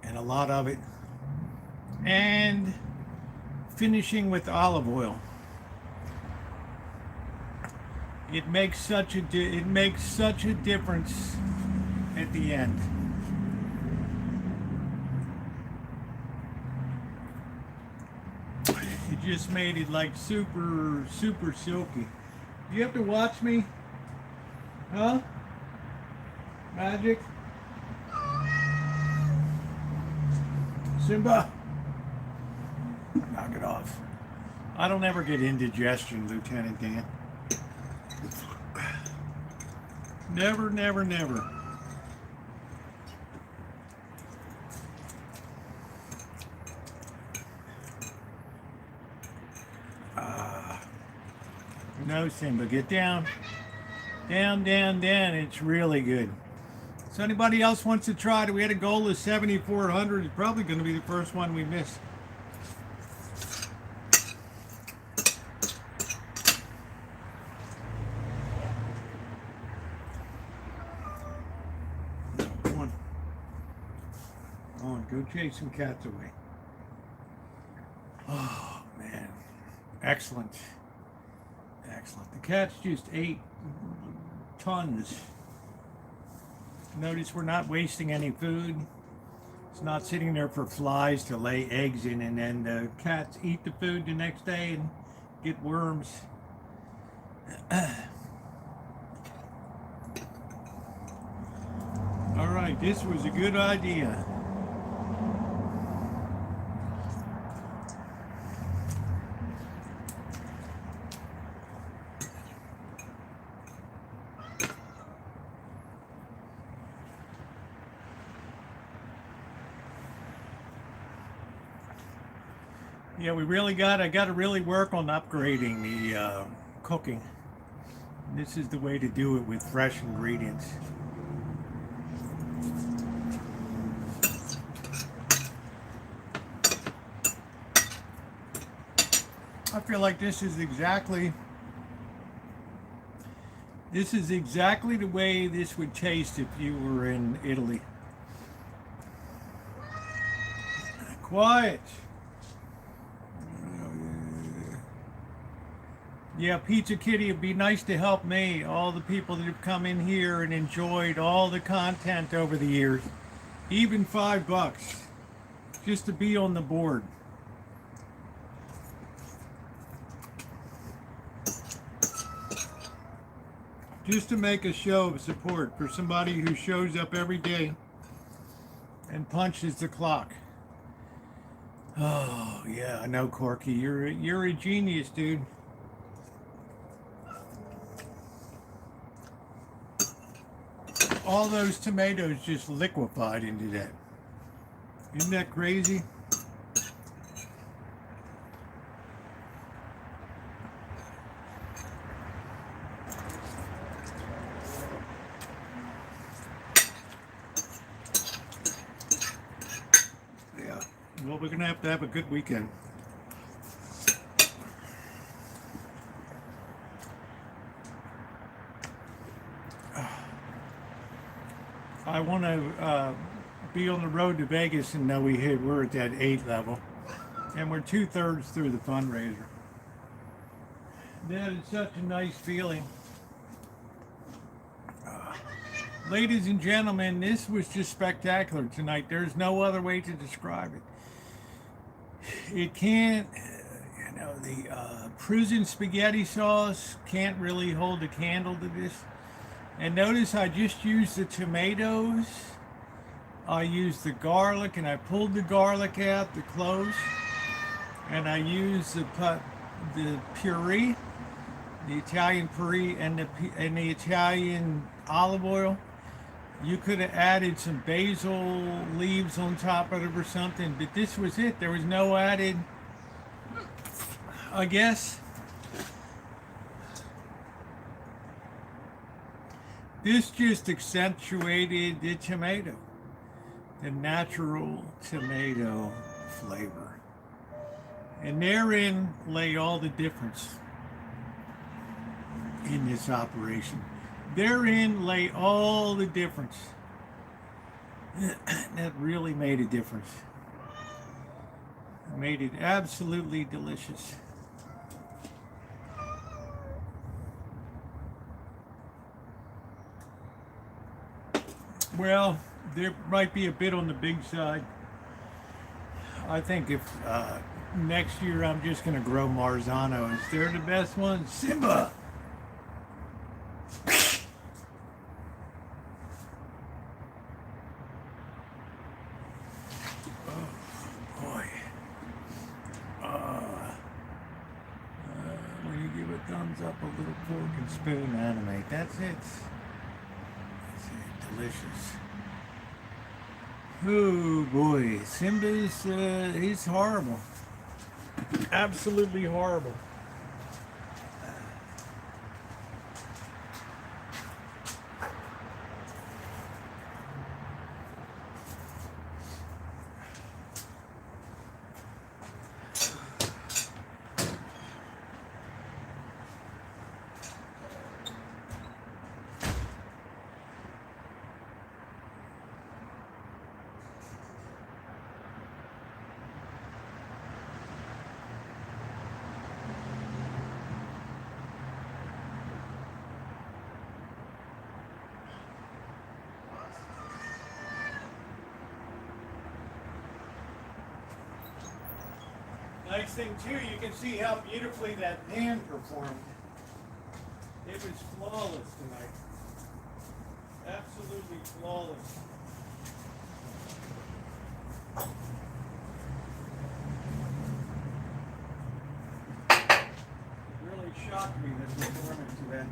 and a lot of it. And finishing with olive oil. It makes such a difference at the end. It just made it like super silky. Do you have to watch me? Huh? Magic? Simba? Knock it off. I don't ever get indigestion, Lieutenant Dan. Never, never, never. No, Simba, get down. Down, down, down. It's really good. So anybody else wants to try it? We had a goal of 7,400. It's probably going to be the first one we miss. Go chase some cats away. Oh, man. Excellent. Excellent. The cats just ate tons. Notice we're not wasting any food. It's not sitting there for flies to lay eggs in, and then the cats eat the food the next day and get worms. All right, this was a good idea. Yeah, I got to really work on upgrading the cooking. This is the way to do it with fresh ingredients. I feel like this is exactly the way this would taste if you were in Italy. Quiet. Yeah, Pizza Kitty, it'd be nice to help me, all the people that have come in here and enjoyed all the content over the years. Even $5 just to be on the board. Just to make a show of support for somebody who shows up every day and punches the clock. Oh yeah, I know, Corky. You're a genius, dude. All those tomatoes just liquefied into that. Isn't that crazy? Yeah. Well, we're gonna have to have a good weekend. I want to be on the road to Vegas and know we're at that 8 level, and we're 2/3 through the fundraiser. That is such a nice feeling. Ladies and gentlemen, this was just spectacular tonight. There's no other way to describe it. It can't, the Prussian spaghetti sauce can't really hold a candle to this. And notice I just used the tomatoes, I used the garlic, and I pulled the garlic out, the cloves, and I used the puree, the Italian puree, and the Italian olive oil. You could have added some basil leaves on top of it or something, but this was it. There was no added, I guess. This just accentuated the tomato, the natural tomato flavor. And therein lay all the difference in this operation. Therein lay all the difference. That really made a difference. It made it absolutely delicious. Well, there might be a bit on the big side. I think if next year I'm just going to grow Marzanos. They're the best ones. Simba! Oh, boy. When you give a thumbs up, a little fork and spoon animate. That's it. Delicious. Oh boy, Simba's he's horrible. Absolutely horrible. Nice thing too, you can see how beautifully that pan performed. It was flawless tonight. Absolutely flawless. It really shocked me, the performance of that.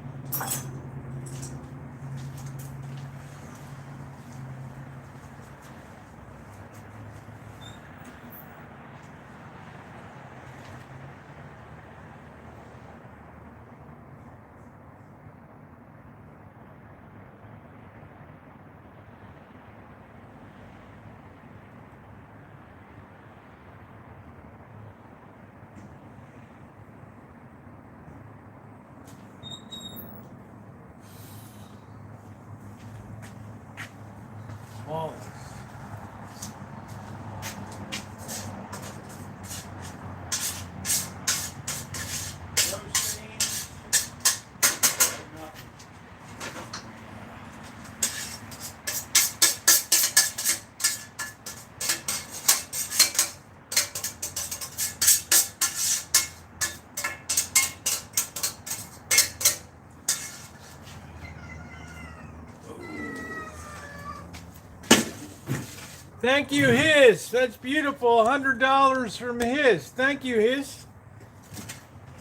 Thank you, His. That's beautiful. $100 from His. Thank you, His.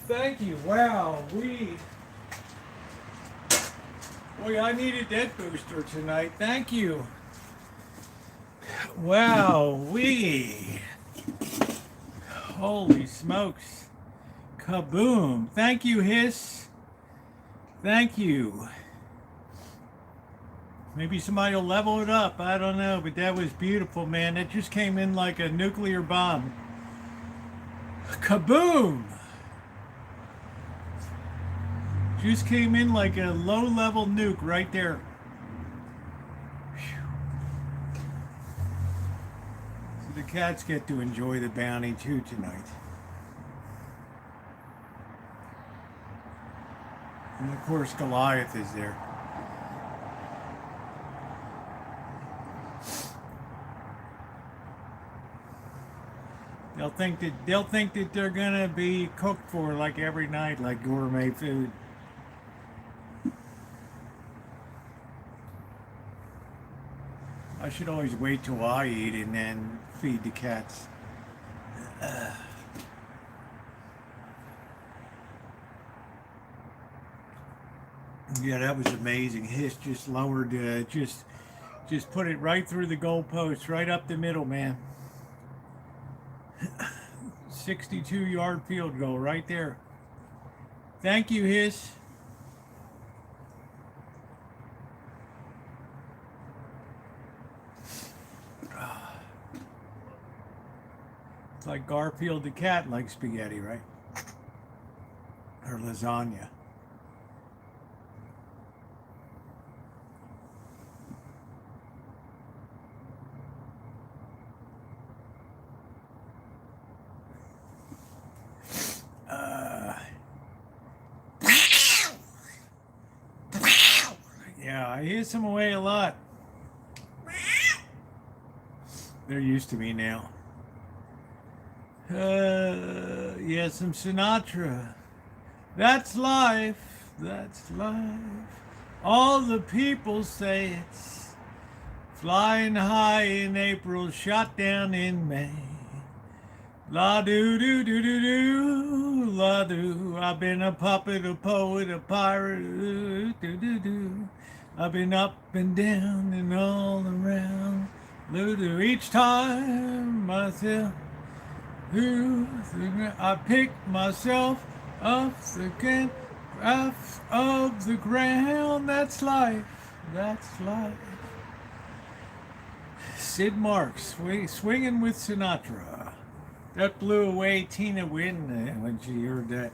Thank you. Wow, boy, I needed that booster tonight. Thank you. Wow, holy smokes. Kaboom. Thank you, Hiss. Thank you. Maybe somebody will level it up. I don't know, but that was beautiful, man. That just came in like a nuclear bomb. Kaboom. Just came in like a low-level nuke right there. So the cats get to enjoy the bounty too tonight. And of course Goliath is there. They'll think that they're gonna be cooked for like every night, like gourmet food. I should always wait till I eat and then feed the cats. Yeah, that was amazing. Hiss just lowered, just put it right through the goalpost, right up the middle, man. 62-yard field goal right there. Thank you, Hiss. It's like Garfield the cat likes spaghetti, right? Or lasagna. Yeah, I hear some away a lot. They're used to me now. Yeah, some Sinatra. That's life. That's life. All the people say it's flying high in April, shot down in May. La do do do do do, la do. I've been a puppet, a poet, a pirate. Do do do do. I've been up and down and all around. Do do. Each time myself. I pick myself off the ground. That's life. That's life. Sid Marks, swinging with Sinatra. That blew away Tina Wynn when she heard that.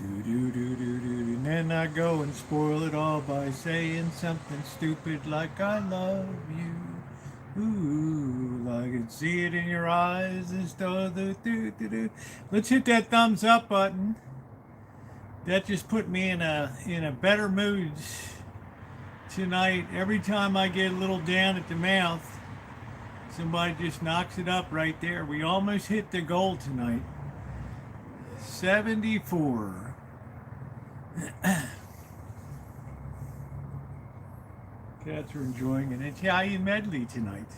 Do do do do do, and then I go and spoil it all by saying something stupid like I love you. Ooh, I can see it in your eyes and stuff. Let's hit that thumbs up button. That just put me in a better mood tonight. Every time I get a little down at the mouth, somebody just knocks it up right there. We almost hit the goal tonight. 74. Cats are enjoying an Italian medley tonight,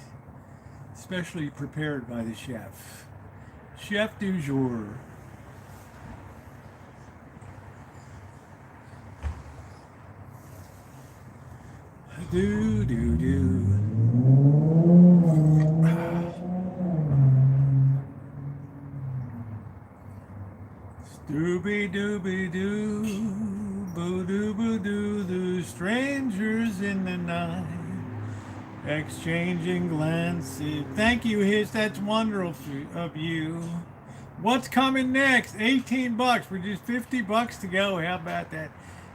especially prepared by the chef. Chef du jour. Do do do. Dooby dooby doo, boo doo boo doo, the strangers in the night, exchanging glances. Thank you, Hiss. That's wonderful of you. What's coming next? $18. We're just $50 to go. How about that?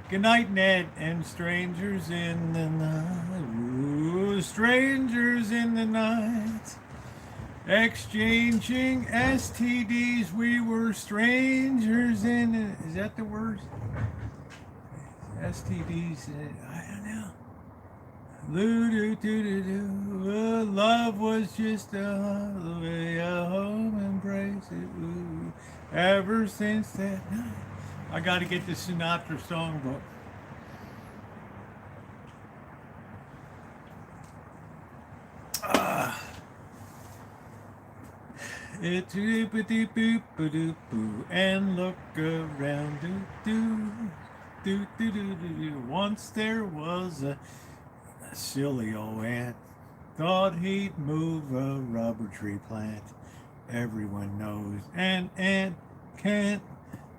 Good night, Ned. And strangers in the night. Ooh, strangers in the night. Exchanging STDs, we were strangers in it. Is that the word? STDs, I don't know. Love was just a home embrace. Ooh. Ever since that night. I got to get the Sinatra songbook. It's boop and look around. Once there was a silly old ant thought he'd move a rubber tree plant. Everyone knows an ant can't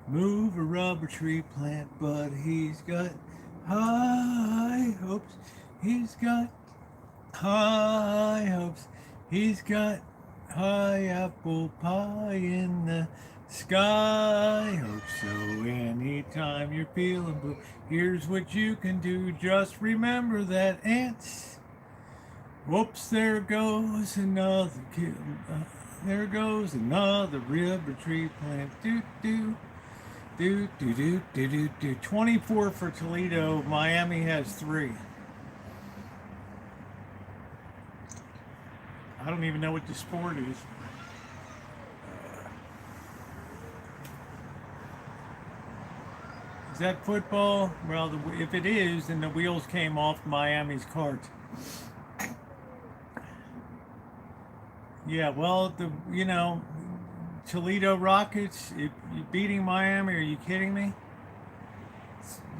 move a rubber tree plant, but he's got high hopes. He's got high hopes. He's got high apple pie in the sky. Hope so. Anytime you're feeling blue, here's what you can do. Just remember that ants. Whoops! There goes another kid. There goes another rubber tree plant. Do do. 24 for Toledo. Miami has 3. I don't even know what the sport is. Is that football? Well, if it is, then the wheels came off Miami's cart. Yeah, well, Toledo Rockets beating Miami. Are you kidding me?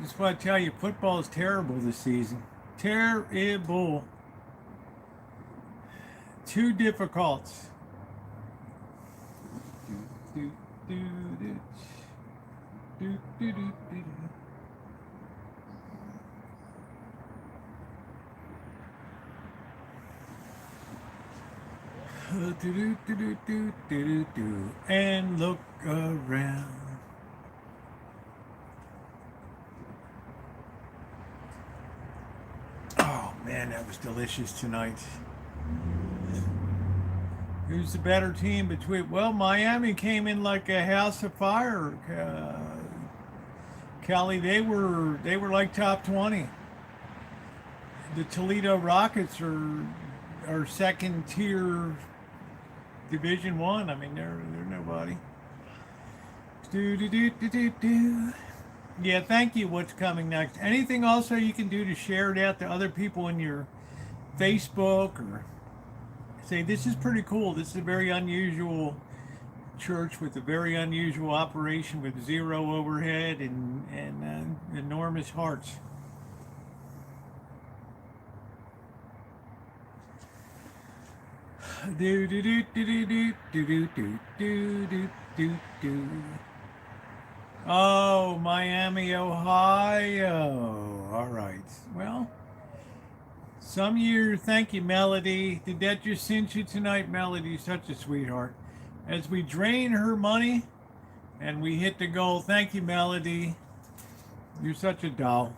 Just want to tell you, football is terrible this season. Terrible. Too difficult. And look around. Oh man, that was delicious tonight. Who's the better team between? Well, Miami came in like a house of fire. Kelly, they were like top 20. The Toledo Rockets are second tier Division 1. I mean, they're nobody. Yeah, thank you. What's coming next? Anything also you can do to share it out to other people in your Facebook, or say this is pretty cool. This is a very unusual church with a very unusual operation with 0 overhead and enormous hearts. Oh, Miami, Ohio. All right. Well, some year, thank you, Melody. Did that just cinch you tonight, Melody? Such a sweetheart. As we drain her money and we hit the goal, thank you, Melody. You're such a doll.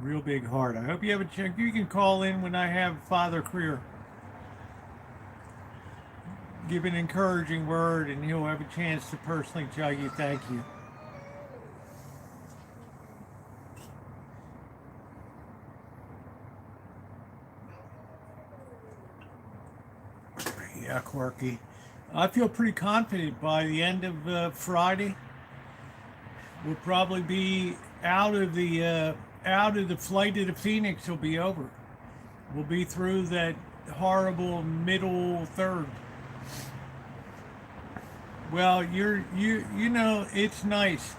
Real big heart. I hope you have a chance. You can call in when I have Father Creer. Give an encouraging word and he'll have a chance to personally tell you thank you. Yeah, Corky. I feel pretty confident by the end of Friday. We'll probably be out of the flight of the Phoenix will be over. We'll be through that horrible middle third. Well, you know, it's nice.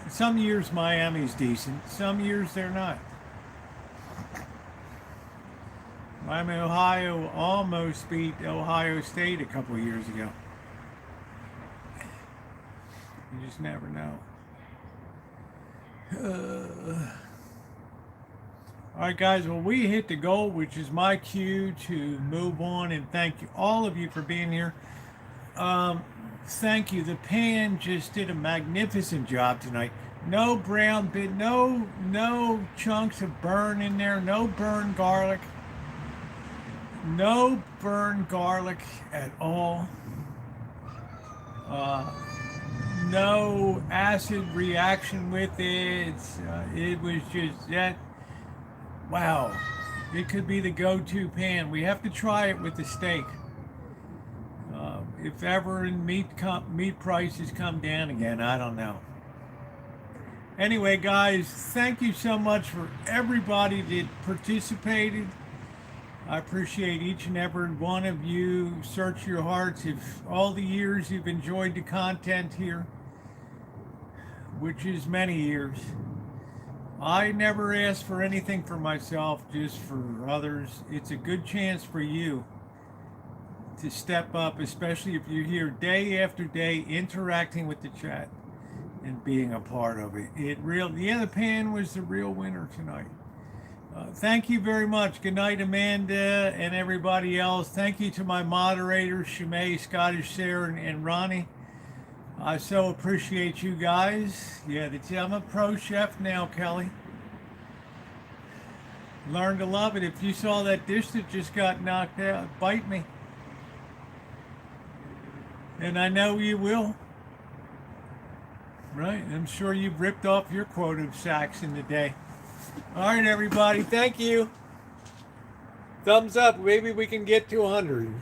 Some years Miami's decent. Some years they're not. Miami, Ohio almost beat Ohio State a couple of years ago. You just never know. All right, guys. Well, we hit the goal, which is my cue to move on, and thank you, all of you, for being here. Thank you. The pan just did a magnificent job tonight. No brown bit, no chunks of burn in there. No burned garlic. No burned garlic at all. No acid reaction with it. It was just that. Wow, it could be the go-to pan. We have to try it with the steak. If ever meat prices come down again, I don't know. Anyway, guys, thank you so much for everybody that participated. I appreciate each and every one of you. Search your hearts. If all the years you've enjoyed the content here, which is many years, I never ask for anything for myself, just for others. It's a good chance for you to step up, especially if you're here day after day interacting with the chat and being a part of it. The pan was the real winner tonight. Thank you very much. Good night, Amanda and everybody else. Thank you to my moderators, Shimei, Scottish Sarah, and Ronnie. I so appreciate you guys. Yeah, I'm a pro chef now, Kelly. Learn to love it. If you saw that dish that just got knocked out, bite me. And I know you will. Right? I'm sure you've ripped off your quota of sacks in the day. All right, everybody. Thank you. Thumbs up. Maybe we can get to 100.